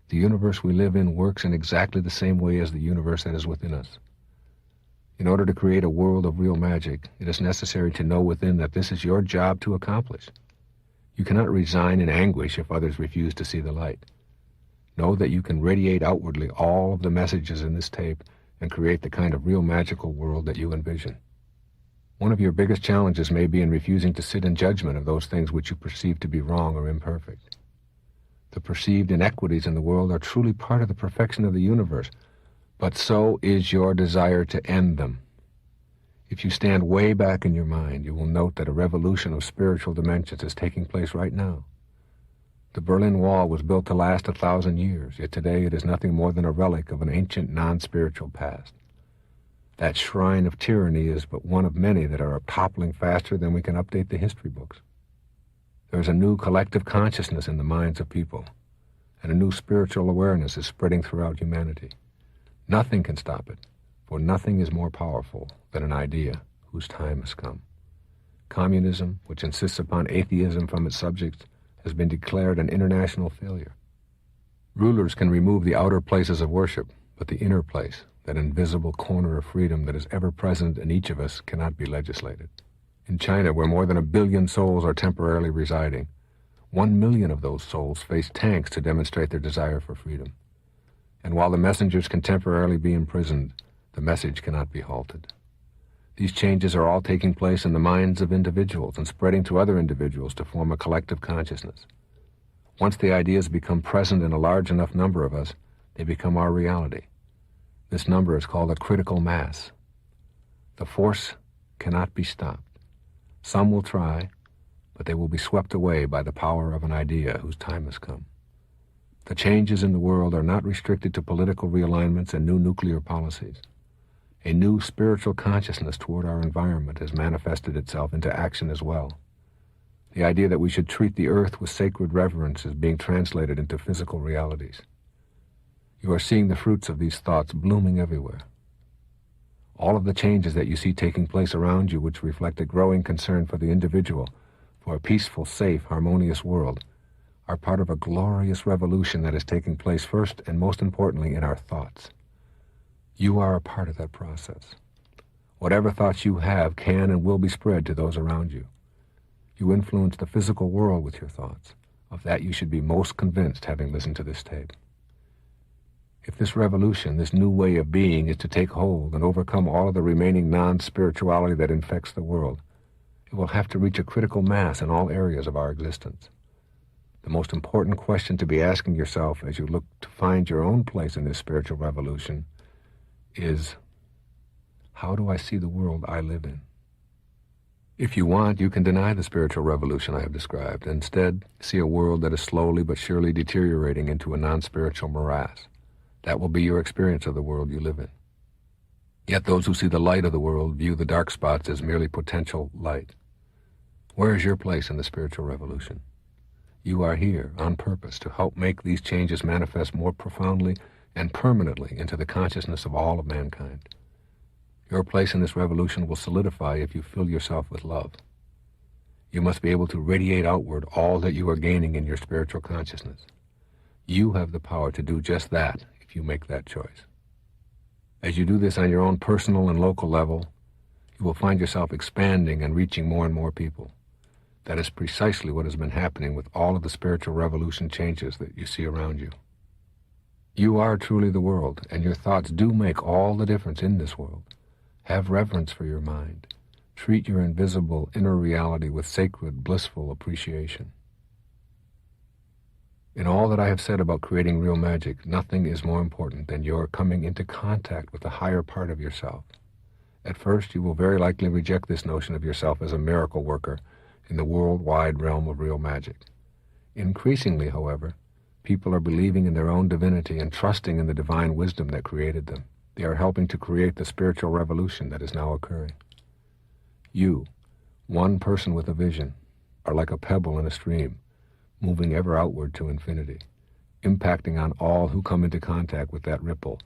The universe we live in works in exactly the same way as the universe that is within us. In order to create a world of real magic, it is necessary to know within that this is your job to accomplish. You cannot resign in anguish if others refuse to see the light. Know that you can radiate outwardly all of the messages in this tape and create the kind of real magical world that you envision. One of your biggest challenges may be in refusing to sit in judgment of those things which you perceive to be wrong or imperfect. The perceived inequities in the world are truly part of the perfection of the universe, but so is your desire to end them. If you stand way back in your mind, you will note that a revolution of spiritual dimensions is taking place right now. The Berlin Wall was built to last 1,000 years, yet today it is nothing more than a relic of an ancient non-spiritual past. That shrine of tyranny is but one of many that are toppling faster than we can update the history books. There is a new collective consciousness in the minds of people, and a new spiritual awareness is spreading throughout humanity. Nothing can stop it, for nothing is more powerful than an idea whose time has come. Communism, which insists upon atheism from its subjects, has been declared an international failure. Rulers can remove the outer places of worship, but the inner place, that invisible corner of freedom that is ever present in each of us, cannot be legislated. In China, where more than 1 billion souls are temporarily residing, 1 million of those souls face tanks to demonstrate their desire for freedom. And while the messengers can temporarily be imprisoned, the message cannot be halted. These changes are all taking place in the minds of individuals and spreading to other individuals to form a collective consciousness. Once the ideas become present in a large enough number of us, they become our reality. This number is called a critical mass. The force cannot be stopped. Some will try, but they will be swept away by the power of an idea whose time has come. The changes in the world are not restricted to political realignments and new nuclear policies. A new spiritual consciousness toward our environment has manifested itself into action as well. The idea that we should treat the earth with sacred reverence is being translated into physical realities. You are seeing the fruits of these thoughts blooming everywhere. All of the changes that you see taking place around you, which reflect a growing concern for the individual, for a peaceful, safe, harmonious world, are part of a glorious revolution that is taking place first and most importantly in our thoughts. You are a part of that process. Whatever thoughts you have can and will be spread to those around you. You influence the physical world with your thoughts. Of that you should be most convinced, having listened to this tape. If this revolution, this new way of being, is to take hold and overcome all of the remaining non-spirituality that infects the world, it will have to reach a critical mass in all areas of our existence. The most important question to be asking yourself as you look to find your own place in this spiritual revolution is, how do I see the world I live in? If you want, you can deny the spiritual revolution I have described, and instead see a world that is slowly but surely deteriorating into a non-spiritual morass. That will be your experience of the world you live in. Yet those who see the light of the world view the dark spots as merely potential light. Where is your place in the spiritual revolution? You are here on purpose to help make these changes manifest more profoundly and permanently into the consciousness of all of mankind. Your place in this revolution will solidify if you fill yourself with love. You must be able to radiate outward all that you are gaining in your spiritual consciousness. You have the power to do just that if you make that choice. As you do this on your own personal and local level, you will find yourself expanding and reaching more and more people. That is precisely what has been happening with all of the spiritual revolution changes that you see around you. You are truly the world, and your thoughts do make all the difference in this world. Have reverence for your mind. Treat your invisible inner reality with sacred, blissful appreciation. In all that I have said about creating real magic, nothing is more important than your coming into contact with the higher part of yourself. At first, you will very likely reject this notion of yourself as a miracle worker in the worldwide realm of real magic. Increasingly, however, people are believing in their own divinity and trusting in the divine wisdom that created them. They are helping to create the spiritual revolution that is now occurring. You, one person with a vision, are like a pebble in a stream, moving ever outward to infinity. impacting on all who come into contact with that ripple,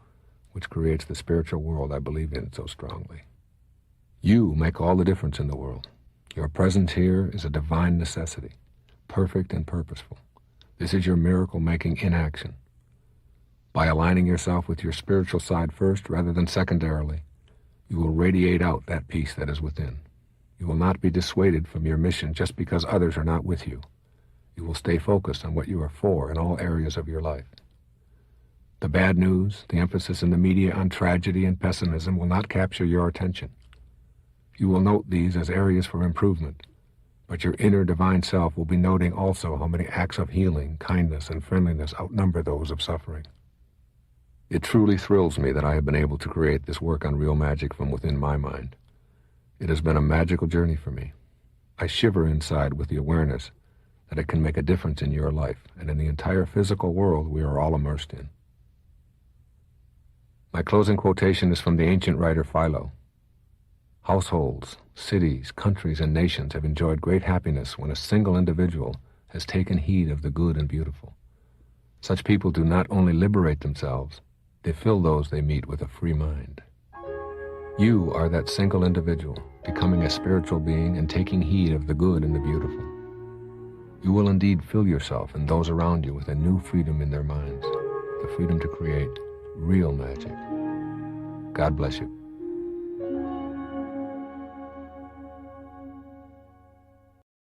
which creates the spiritual world I believe in so strongly. You make all the difference in the world. Your presence here is a divine necessity, perfect and purposeful. This is your miracle-making in action. By aligning yourself with your spiritual side first rather than secondarily, you will radiate out that peace that is within. You will not be dissuaded from your mission just because others are not with you. You will stay focused on what you are for in all areas of your life. The bad news, the emphasis in the media on tragedy and pessimism will not capture your attention. You will note these as areas for improvement, but your inner divine self will be noting also how many acts of healing, kindness, and friendliness outnumber those of suffering. It truly thrills me that I have been able to create this work on real magic from within my mind. It has been a magical journey for me. I shiver inside with the awareness that it can make a difference in your life and in the entire physical world we are all immersed in. My closing quotation is from the ancient writer Philo. Households, cities, countries, and nations have enjoyed great happiness when a single individual has taken heed of the good and beautiful. Such people do not only liberate themselves, they fill those they meet with a free mind. You are that single individual, becoming a spiritual being and taking heed of the good and the beautiful. You will indeed fill yourself and those around you with a new freedom in their minds, the freedom to create real magic. God bless you.